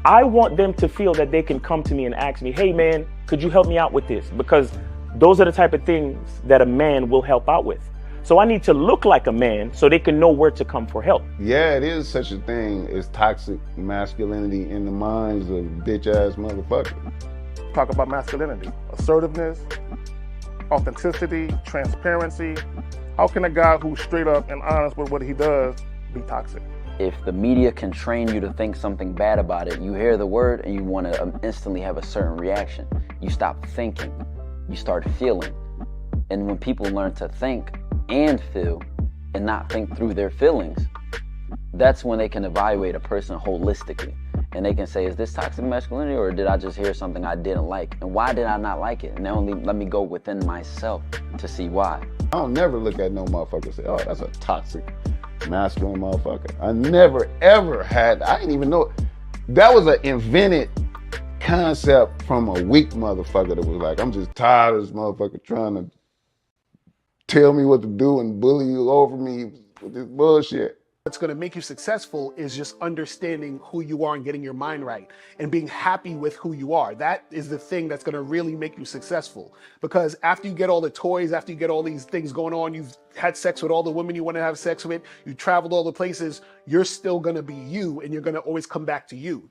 S11: I want them to feel that they can come to me and ask me, hey man, could you help me out with this? Because those are the type of things that a man will help out with. So I need to look like a man so they can know where to come for help.
S25: Yeah, it is such a thing as toxic masculinity in the minds of bitch ass motherfuckers.
S26: Talk about masculinity, assertiveness, authenticity, transparency. How can a guy who's straight up and honest with what he does be toxic?
S27: If the media can train you to think something bad about it, you hear the word and you want to instantly have a certain reaction. You stop thinking, you start feeling. And when people learn to think and feel and not think through their feelings, that's when they can evaluate a person holistically. And they can say, is this toxic masculinity, or did I just hear something I didn't like? And why did I not like it? And they only let me go within myself to see why.
S25: I don't never look at no motherfucker and say, oh, that's a toxic masculine motherfucker. I never ever had, I didn't even know. That was an invented concept from a weak motherfucker that was like, I'm just tired of this motherfucker trying to tell me what to do and bully you over me with this bullshit.
S12: What's going to make you successful is just understanding who you are and getting your mind right and being happy with who you are. That is the thing that's going to really make you successful. Because after you get all the toys, after you get all these things going on, you've had sex with all the women you want to have sex with, you traveled all the places, you're still going to be you, and you're going to always come back to you.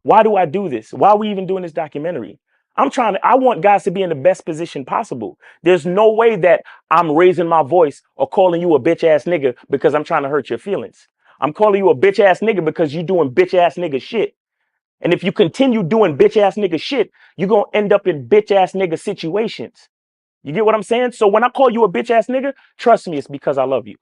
S11: Why do I do this? Why are we even doing this documentary? I want guys to be in the best position possible. There's no way that I'm raising my voice or calling you a bitch ass nigga because I'm trying to hurt your feelings. I'm calling you a bitch ass nigga because you doing bitch ass nigga shit. And if you continue doing bitch ass nigga shit, you're going to end up in bitch ass nigga situations. You get what I'm saying? So when I call you a bitch ass nigga, trust me, it's because I love you.